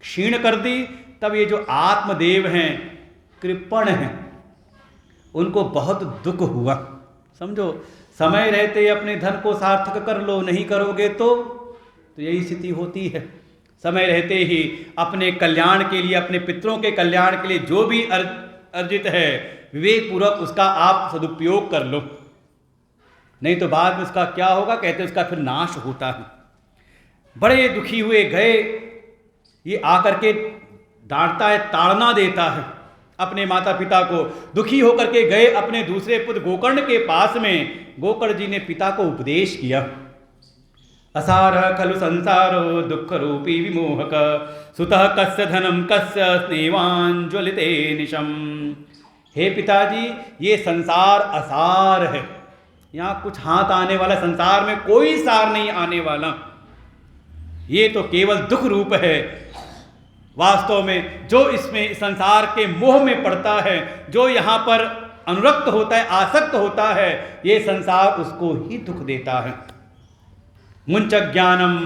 क्षीण कर दी, तब ये जो आत्मदेव हैं, कृपण हैं, उनको बहुत दुख हुआ। समझो, समय रहते अपने धन को सार्थक कर लो, नहीं करोगे तो यही स्थिति होती है। समय रहते ही अपने कल्याण के लिए, अपने पितरों के कल्याण के लिए जो भी अर्जित है, विवेक पूर्वक उसका आप सदुपयोग कर लो, नहीं तो बाद में उसका क्या होगा, कहते हैं उसका फिर नाश होता है। बड़े दुखी हुए गए, ये आकर के डांटता है, ताड़ना देता है अपने माता पिता को। दुखी होकर के गए अपने दूसरे पुत्र गोकर्ण के पास में। गोकर्ण जी ने पिता को उपदेश किया, असार खलु संसारो दुख रूपी विमोहक सुतः कस्य धनम कस्य स्नेवान ज्वलिते निशम। हे पिताजी, ये संसार असार है, यहाँ कुछ हाथ आने वाला, संसार में कोई सार नहीं आने वाला, ये तो केवल दुख रूप है। वास्तव में जो इसमें संसार के मोह में पड़ता है, जो यहाँ पर अनुरक्त होता है, आसक्त होता है, ये संसार उसको ही दुख देता है। मुंच ज्ञानम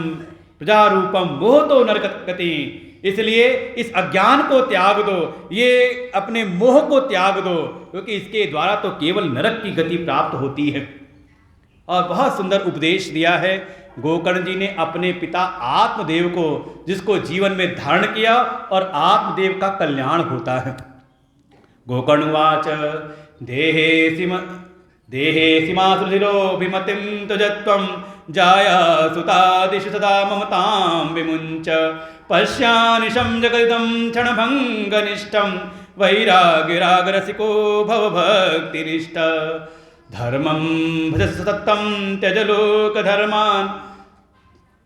प्रजारूपम मोह तो नरकति। इसलिए इस अज्ञान को त्याग दो, ये अपने मोह को त्याग दो, क्योंकि इसके द्वारा तो केवल नरक की गति प्राप्त होती है। और बहुत सुंदर उपदेश दिया है गोकर्ण जी ने अपने पिता आत्मदेव को, जिसको जीवन में धारण किया और आत्मदेव का कल्याण होता है। गोकर्णवाच देहे सीमासुधिरोभिमतिं तुजत्वं जाया सुतादिषु सदा ममतां विमुञ्च पश्यानिशं जगदिदं क्षणभङ्गनिष्ठं वैराग्यरागरसिको भवभक्तिनिष्ठ धर्मं भजस सत्तं त्यज लोकधर्मान्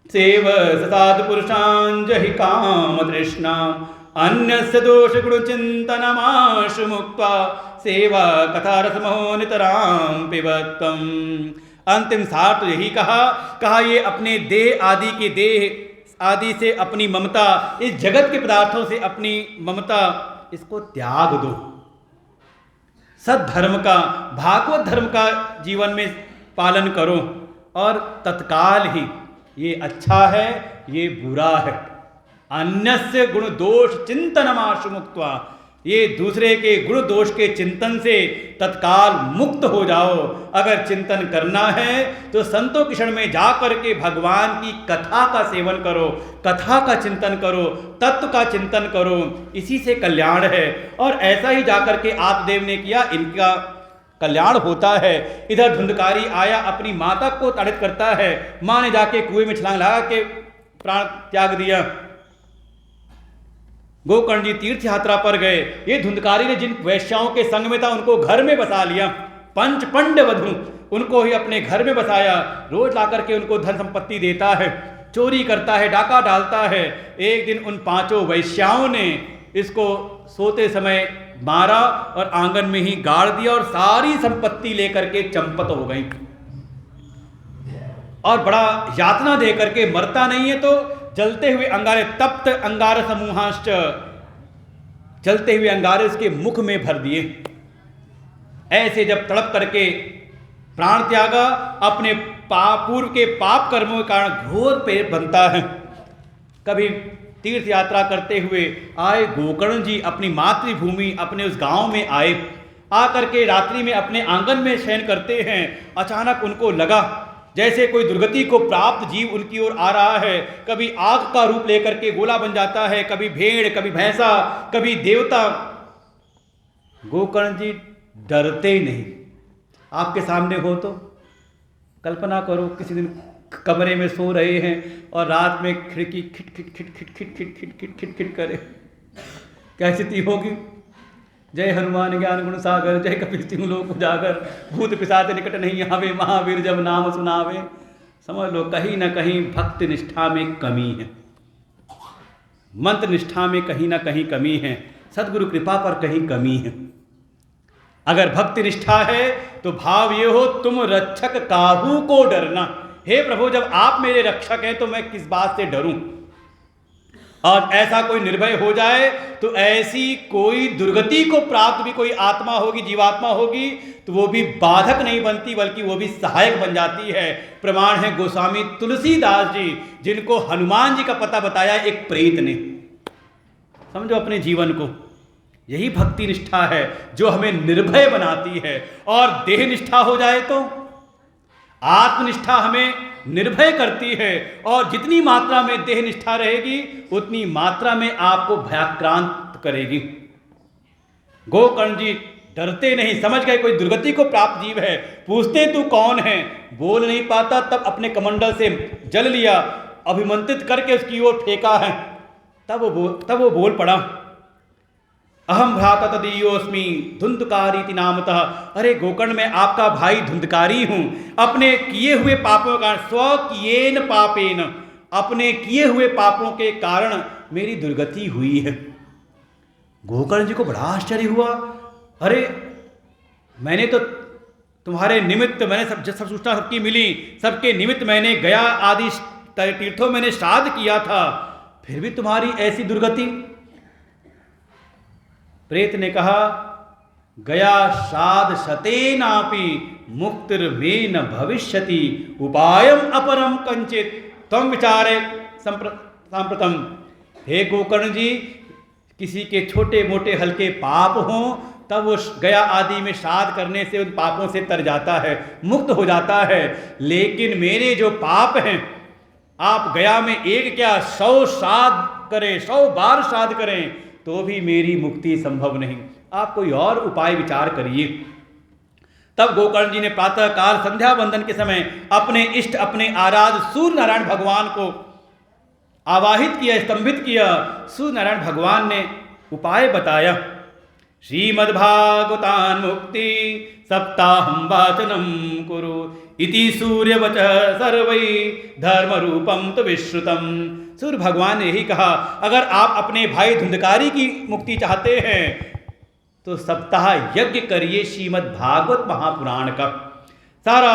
सेव ससाधुपुरुषान् जहि कामतृष्णाम् अन्यस्य दोषगुणचिन्तनमाशु मुक्त्वा सेवा कथारसमो नितरां पिबत्वम्। अंतिम सार तो यही कहा ये अपने देह आदि से अपनी ममता, इस जगत के पदार्थों से अपनी ममता, इसको त्याग दो। सद्धर्म का, भागवत धर्म का जीवन में पालन करो, और तत्काल ही ये अच्छा है, ये बुरा है। अन्यस्य गुण दोष चिंतनमाशु मुक्त्वा, ये दूसरे के गुण दोष के चिंतन से तत्काल मुक्त हो जाओ। अगर चिंतन करना है तो संतों के क्षण में जाकर के भगवान की कथा का सेवन करो, कथा का चिंतन करो, तत्व का चिंतन करो, इसी से कल्याण है। और ऐसा ही जाकर के आत्मदेव ने किया, इनका कल्याण होता है। इधर धुंधकारी आया, अपनी माता को ताड़ित करता है, माँ ने जाके कुएं में छलांग लगा के प्राण त्याग दिया। गोकर्ण जी तीर्थ यात्रा पर गए, ये धुंधकारी ने जिन वैश्याओं के संग में था उनको घर में बसा लिया, पंच पंड वधु, उनको ही अपने घर में बसाया। रोज लाकर के उनको धन संपत्ति देता है, चोरी करता है, डाका डालता है। एक दिन उन 5 वैश्याओं ने इसको सोते समय मारा और आंगन में ही गाड़ दिया, और सारी संपत्ति लेकर के चंपत हो गई। और बड़ा यातना दे करके, मरता नहीं है तो जलते हुए अंगारे, तप्त अंगार समूहाश्च, जलते हुए अंगारे उसके मुख में भर दिए। ऐसे जब तड़प करके प्राण त्यागा, अपने पूर्व के पाप कर्मों के कारण घोर पेट बनता है। कभी तीर्थ यात्रा करते हुए आए गोकर्ण जी अपनी मातृभूमि अपने उस गांव में आए, आकर के रात्रि में अपने आंगन में शयन करते हैं। अचानक उनको लगा जैसे कोई दुर्गति को प्राप्त जीव उनकी ओर आ रहा है। कभी आग का रूप लेकर के गोला बन जाता है, कभी भेड़, कभी भैंसा, कभी देवता। गोकर्ण जी डरते नहीं। आपके सामने हो तो कल्पना करो, किसी दिन कमरे में सो रहे हैं और रात में खिड़की खिट खिट खिट खिट खिट खिट खिट खिट खिट खिट करे, क्या स्थिति होगी। जय हनुमान ज्ञान गुण सागर, जय कपीस तिहुँ लोक उजागर, भूत पिशाच निकट नहीं आवे, महावीर जब नाम सुनावे। समझ लो कहीं ना कहीं भक्ति निष्ठा में कमी है, मंत्र निष्ठा में कहीं ना कहीं कमी है, सदगुरु कृपा पर कहीं कमी है। अगर भक्ति निष्ठा है तो भाव ये हो, तुम रक्षक काहू को डरना। हे प्रभु, जब आप मेरे रक्षक हैं तो मैं किस बात से डरूं। और ऐसा कोई निर्भय हो जाए तो ऐसी कोई दुर्गति को प्राप्त भी कोई आत्मा होगी, जीवात्मा होगी, तो वो भी बाधक नहीं बनती बल्कि वो भी सहायक बन जाती है। प्रमाण है गोस्वामी तुलसीदास जी, जिनको हनुमान जी का पता बताया एक प्रेत ने। समझो अपने जीवन को, यही भक्ति निष्ठा है जो हमें निर्भय बनाती है। और देह निष्ठा हो जाए तो आत्मनिष्ठा हमें निर्भय करती है, और जितनी मात्रा में देह निष्ठा रहेगी उतनी मात्रा में आपको भयाक्रांत करेगी। गोकर्ण जी डरते नहीं, समझ गए कोई दुर्गति को प्राप्त जीव है। पूछते तू कौन है, बोल नहीं पाता, तब अपने कमंडल से जल लिया, अभिमंत्रित करके उसकी ओर फेंका है। तब वो बोल पड़ा, अहम भ्राता तदीयोस्मि धुंधकारी नामतः। अरे गोकर्ण, मैं आपका भाई धुंधकारी हूं। अपने किए हुए पापों का, स्वकियेन पापेन, अपने किए हुए पापों के कारण मेरी दुर्गति हुई है। गोकर्ण जी को बड़ा आश्चर्य हुआ, अरे मैंने तो तुम्हारे निमित्त, मैंने सब सूचना सबकी मिली, सबके निमित्त मैंने गया आदि तीर्थों मैंने श्राद्ध किया था, फिर भी तुम्हारी ऐसी दुर्गति। प्रेत ने कहा, गया श्राद्ध शतेनापि मुक्तिर्मे न भविष्यति, उपायम अपरम कंचित तम विचारे सांप्रतम। हे गोकर्ण जी, किसी के छोटे मोटे हल्के पाप हों तब वो गया आदि में श्राद्ध करने से उन पापों से तर जाता है, मुक्त हो जाता है। लेकिन मेरे जो पाप हैं, आप गया में एक क्या 100 श्राद्ध करें, 100 बार श्राद्ध करें तो भी मेरी मुक्ति संभव नहीं। आप कोई और उपाय विचार करिए। तब गोकर्ण जी ने प्रातः काल संध्या वंदन के समय अपने इष्ट, अपने आराध्य सूर्य नारायण भगवान को आवाहित किया, स्तंभित किया। सूर्य नारायण भगवान ने उपाय बताया। श्रीमद्भागवतान् मुक्ति सप्ताहं वाचनं कुरु इति सूर्यवचः सर्वै धर्म रूपम तो विश्रुतम। सूर्य भगवान ने यही कहा, अगर आप अपने भाई धुंधकारी की मुक्ति चाहते हैं तो सप्ताह यज्ञ करिए श्रीमद् भागवत महापुराण का। सारा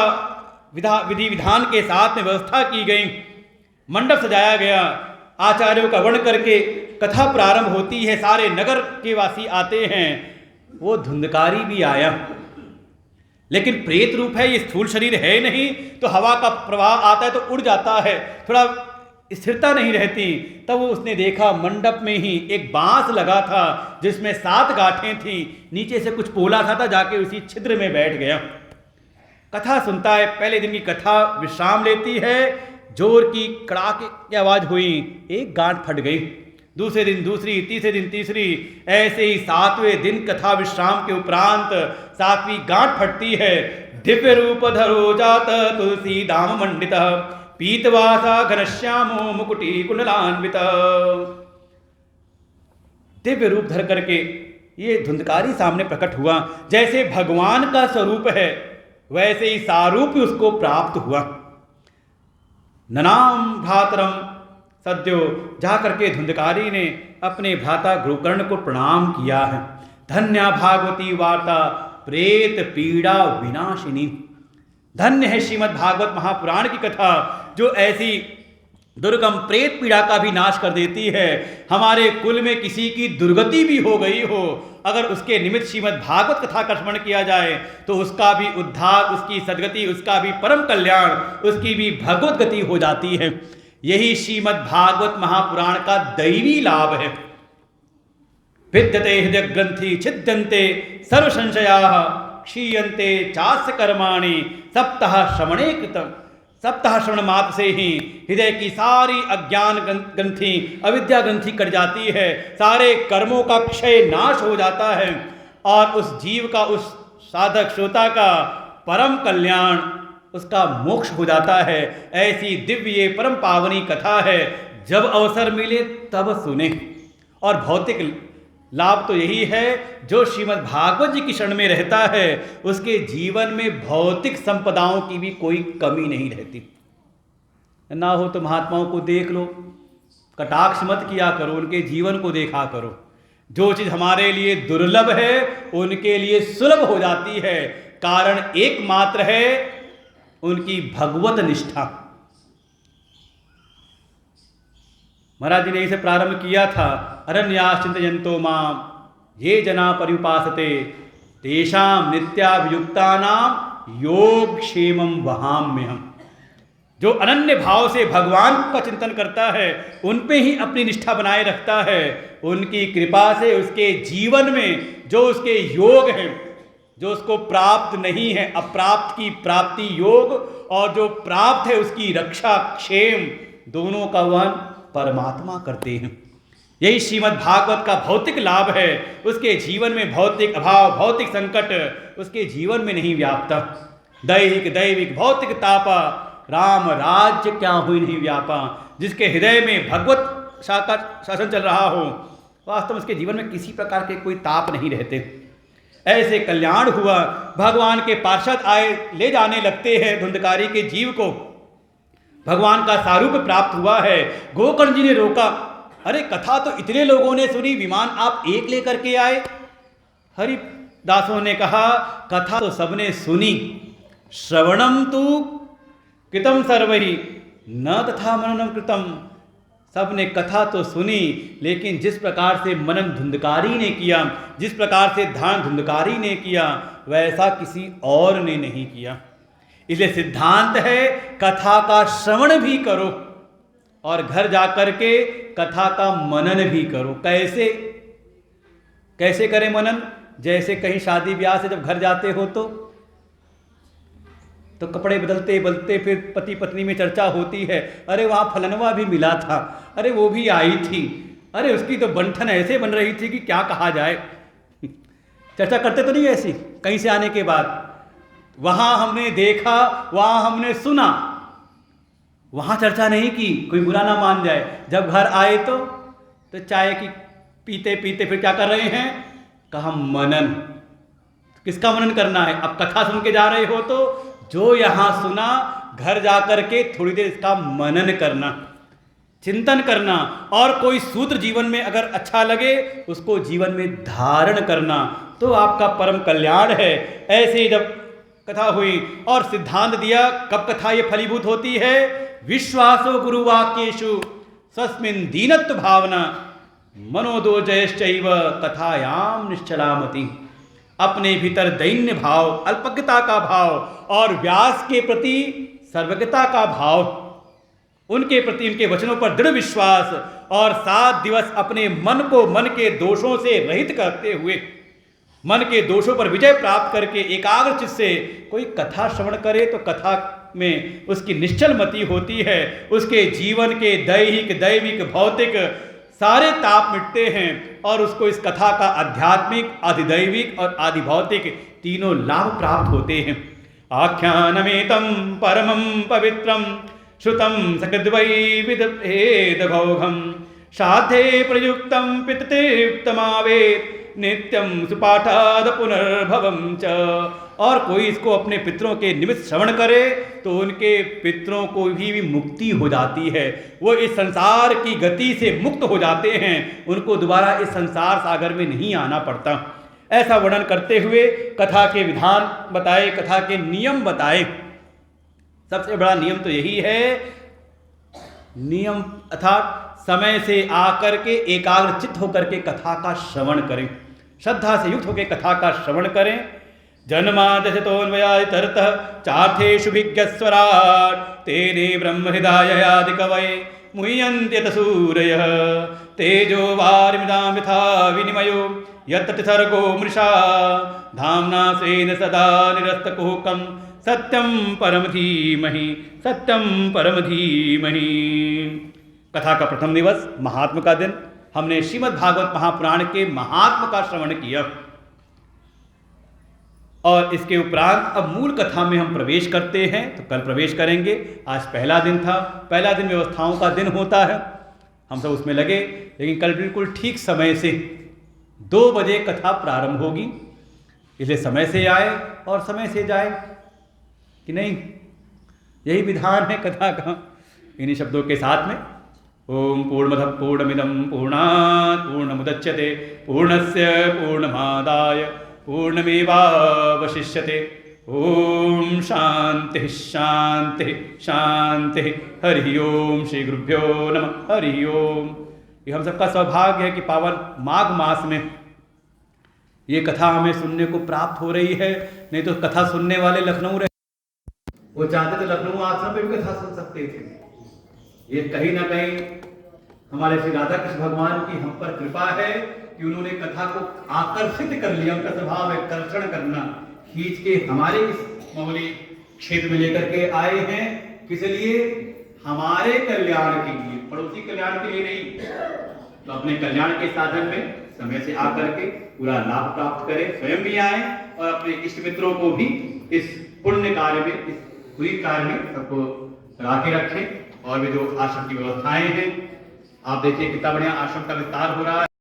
विधि विधान के साथ में व्यवस्था की गई, मंडप सजाया गया, आचार्यों का वर्ण करके कथा प्रारंभ होती है, सारे नगर के वासी आते हैं। वो धुंधकारी भी आया, लेकिन प्रेत रूप है, ये स्थूल शरीर है नहीं, तो हवा का प्रवाह आता है तो उड़ जाता है, थोड़ा स्थिरता नहीं रहती। तब वो उसने देखा मंडप में ही एक बांस लगा था जिसमें 7 गांठें थी, नीचे से कुछ पोला था, जाके उसी छिद्र में बैठ गया। कथा सुनता है। पहले दिन की कथा विश्राम लेती है, जोर की कड़ाके की आवाज हुई, एक गांठ फट गई। दूसरे दिन दूसरी, तीसरे दिन तीसरी, ऐसे ही 7वें दिन कथा विश्राम के उपरांत 7वीं गांठ फटती है। दिव्य रूप धरो जात तुलसी दाम मंडित, पीतवासा घनश्यामो मुकुटी कुंडलान्वित। दिव्य रूप धर करके ये धुंधकारी सामने प्रकट हुआ। जैसे भगवान का स्वरूप है वैसे ही सारूप उसको प्राप्त हुआ। ननाम भ्रातरम सद्यो, जा करके धुंधकारी ने अपने भ्राता गोकर्ण को प्रणाम किया है। धन्या भागवती वार्ता प्रेत पीड़ा विनाशिनी। धन्य है श्रीमद् भागवत महापुराण की कथा, जो ऐसी दुर्गम प्रेत पीड़ा का भी नाश कर देती है। हमारे कुल में किसी की दुर्गति भी हो गई हो, अगर उसके निमित्त श्रीमद् भागवत कथा का स्मरण किया जाए तो उसका भी उद्धार, उसकी सद्गति, उसका भी परम कल्याण, उसकी भी भगवत गति हो जाती है। यही श्रीमद् भागवत महापुराण का दैवी लाभ है। भिद्यते हृदय ग्रंथि छिद्यन्ते सर्व संशयाः क्षीयन्ते चास्य कर्माणि सप्ताह श्रवणे कृतम। सप्ताह श्रवण मात्र से ही हृदय की सारी अज्ञान ग्रंथि अविद्या ग्रंथि कट जाती है, सारे कर्मों का क्षय नाश हो जाता है और उस जीव का, उस साधक श्रोता का परम कल्याण, उसका मोक्ष हो जाता है। ऐसी दिव्य परम पावनी कथा है, जब अवसर मिले तब सुने। और भौतिक लाभ तो यही है, जो श्रीमद् भागवत जी की शरण में रहता है उसके जीवन में भौतिक संपदाओं की भी कोई कमी नहीं रहती। ना हो तो महात्माओं को देख लो, कटाक्ष मत किया करो, उनके जीवन को देखा करो। जो चीज़ हमारे लिए दुर्लभ है उनके लिए सुलभ हो जाती है। कारण एकमात्र है उनकी भगवत निष्ठा। महाराज जी ने इसे प्रारंभ किया था, अरण्यास चिंतयन्तो माम ये जना पर्युपासते तेषां नित्याभियुक्तानां योगक्षेमं वहाम्यहम्। जो अनन्य भाव से भगवान का चिंतन करता है, उन पे ही अपनी निष्ठा बनाए रखता है, उनकी कृपा से उसके जीवन में जो उसके योग हैं, जो उसको प्राप्त नहीं है, अप्राप्त की प्राप्ति योग, और जो प्राप्त है उसकी रक्षा क्षेम, दोनों का वहन परमात्मा करते हैं। यही श्रीमद् भागवत का भौतिक लाभ है। उसके जीवन में भौतिक अभाव, भौतिक संकट उसके जीवन में नहीं व्यापता। दैहिक दैविक भौतिक तापा राम राज्य क्या हुई नहीं व्यापा। जिसके हृदय में भगवत शासन चल रहा हो, वास्तव में उसके जीवन में किसी प्रकार के कोई ताप नहीं रहते। ऐसे कल्याण हुआ। भगवान के पार्षद आए, ले जाने लगते हैं धुंधकारी के जीव को। भगवान का सारूप प्राप्त हुआ है। गोकर्ण जी ने रोका, अरे कथा तो इतने लोगों ने सुनी, विमान आप एक लेकर के आए। हरिदासों ने कहा, कथा तो सबने सुनी, श्रवणम तु कृतम सर्वहि न तथा मननम कृतम। सबने कथा तो सुनी, लेकिन जिस प्रकार से मनन धुंधकारी ने किया, जिस प्रकार से ध्यान धुंधकारी ने किया, वैसा किसी और ने नहीं किया। इसलिए सिद्धांत है, कथा का श्रवण भी करो और घर जाकर के कथा का मनन भी करो। कैसे कैसे करें मनन? जैसे कहीं शादी ब्याह से जब घर जाते हो तो कपड़े बदलते बदलते फिर पति पत्नी में चर्चा होती है, अरे वहाँ फलनवा भी मिला था, अरे वो भी आई थी, अरे उसकी तो बंठन ऐसे बन रही थी कि क्या कहा जाए। चर्चा करते तो नहीं ऐसी? कहीं से आने के बाद वहाँ हमने देखा, वहाँ हमने सुना, वहाँ चर्चा नहीं की, कोई बुरा ना मान जाए। जब घर आए तो चाय की पीते पीते फिर क्या कर रहे हैं? कहा मनन। किसका मनन करना है? अब कथा सुन के जा रहे हो तो जो यहाँ सुना, घर जाकर के थोड़ी देर इसका मनन करना, चिंतन करना, और कोई सूत्र जीवन में अगर अच्छा लगे उसको जीवन में धारण करना, तो आपका परम कल्याण है। ऐसे ही जब कथा हुई और सिद्धांत दिया, कब कथा ये फलीभूत होती है? विश्वासो गुरुवाक्येषु स्वस्मिन् दीनत्व भावना मनोदोजयश्चैव कथायाम निश्चलामति। अपने भीतर दैन्य भाव, अल्पज्ञता का भाव और व्यास के प्रति सर्वज्ञता का भाव, उनके प्रति उनके वचनों पर दृढ़ विश्वास, और 7 दिवस अपने मन को मन के दोषों से रहित करते हुए, मन के दोषों पर विजय प्राप्त करके एकाग्र चित्त से कोई कथा श्रवण करे तो कथा में उसकी निश्चल मति होती है। उसके जीवन के दैहिक दैविक भौतिक सारे ताप मिटते हैं और उसको इस कथा का आध्यात्मिक, आधिदैविक और आधिभौतिक तीनों लाभ प्राप्त होते हैं। आख्यानमेतं परमं पवित्रं श्रुतं सकृद्वै विदभेदघौघं साध्ये प्रयुक्तं पितृप्तमावेत् नित्यं सुपाठाद पुनर्भवं च। और कोई इसको अपने पितरों के निमित्त श्रवण करे तो उनके पितरों को भी मुक्ति हो जाती है। वो इस संसार की गति से मुक्त हो जाते हैं, उनको दोबारा इस संसार सागर में नहीं आना पड़ता। ऐसा वर्णन करते हुए कथा के विधान बताए, कथा के नियम बताए। सबसे बड़ा नियम तो यही है, नियम अर्थात समय से आकर के एकाग्र चित्त होकर के कथा का श्रवण करें, श्रद्धा से युक्त होकर कथा का श्रवण करें। जन्मादशतोऽन्वयादितरतः चार्थेषु भिज्ञस्वराट् तेने ब्रह्महृदाययादिकवये मुह्यन्त्यत सूरयः तेजो वारिमिदां यथा विनिमयो यत्र सर्गो मृषा धाम्ना स्वेन सदा निरस्तकुहकं सत्यं परम धीमहि सत्यं परम धीमहि। कथा का प्रथम दिवस महात्म का दिन। हमने श्रीमद् भागवत महापुराण के महात्म का श्रवण किया और इसके उपरांत अब मूल कथा में हम प्रवेश करते हैं। तो कल प्रवेश करेंगे, आज पहला दिन था। पहला दिन व्यवस्थाओं का दिन होता है, हम सब उसमें लगे। लेकिन कल बिल्कुल ठीक समय से 2 बजे कथा प्रारंभ होगी, इसलिए समय से आए और समय से जाए कि नहीं, यही विधान है कथा का। इन्हीं शब्दों के साथ में ओम पूर्णमदः पूर्णमिदं पूर्णात् पूर्णमुदच्यते पूर्णस्य पूर्णमादाय पूर्णमेवावशिष्यते। ओम शांति शांति शांति। हरि ओम। श्री गुरुभ्यो नमः। हरि ओम। ये हम सबका सौभाग्य है कि पावन माघ मास में ये कथा हमें सुनने को प्राप्त हो रही है। नहीं तो कथा सुनने वाले लखनऊ रहे, वो चाहते तो लखनऊ आश्रम में भी कथा सुन सकते थे। ये कहीं ना कहीं हमारे श्री राधा कृष्ण भगवान की हम पर कृपा है कि उन्होंने कथा को आकर्षित कर लिया। उनका स्वभाव है कर्षण करना, खींच के हमारे इस मौली क्षेत्र में लेकर के आए हैं। किस लिए? हमारे कल्याण के लिए, पड़ोसी कल्याण के लिए नहीं। तो अपने कल्याण के साधन में समय से आकर के पूरा लाभ प्राप्त करें, स्वयं भी आए और अपने इष्ट मित्रों को भी इस पुण्य कार्य में, इस पूरी कार्य में सबको लगा के रखें। और भी जो आश्रम की व्यवस्थाएं हैं, आप देखिए कितना बढ़िया आश्रम का विस्तार हो रहा है।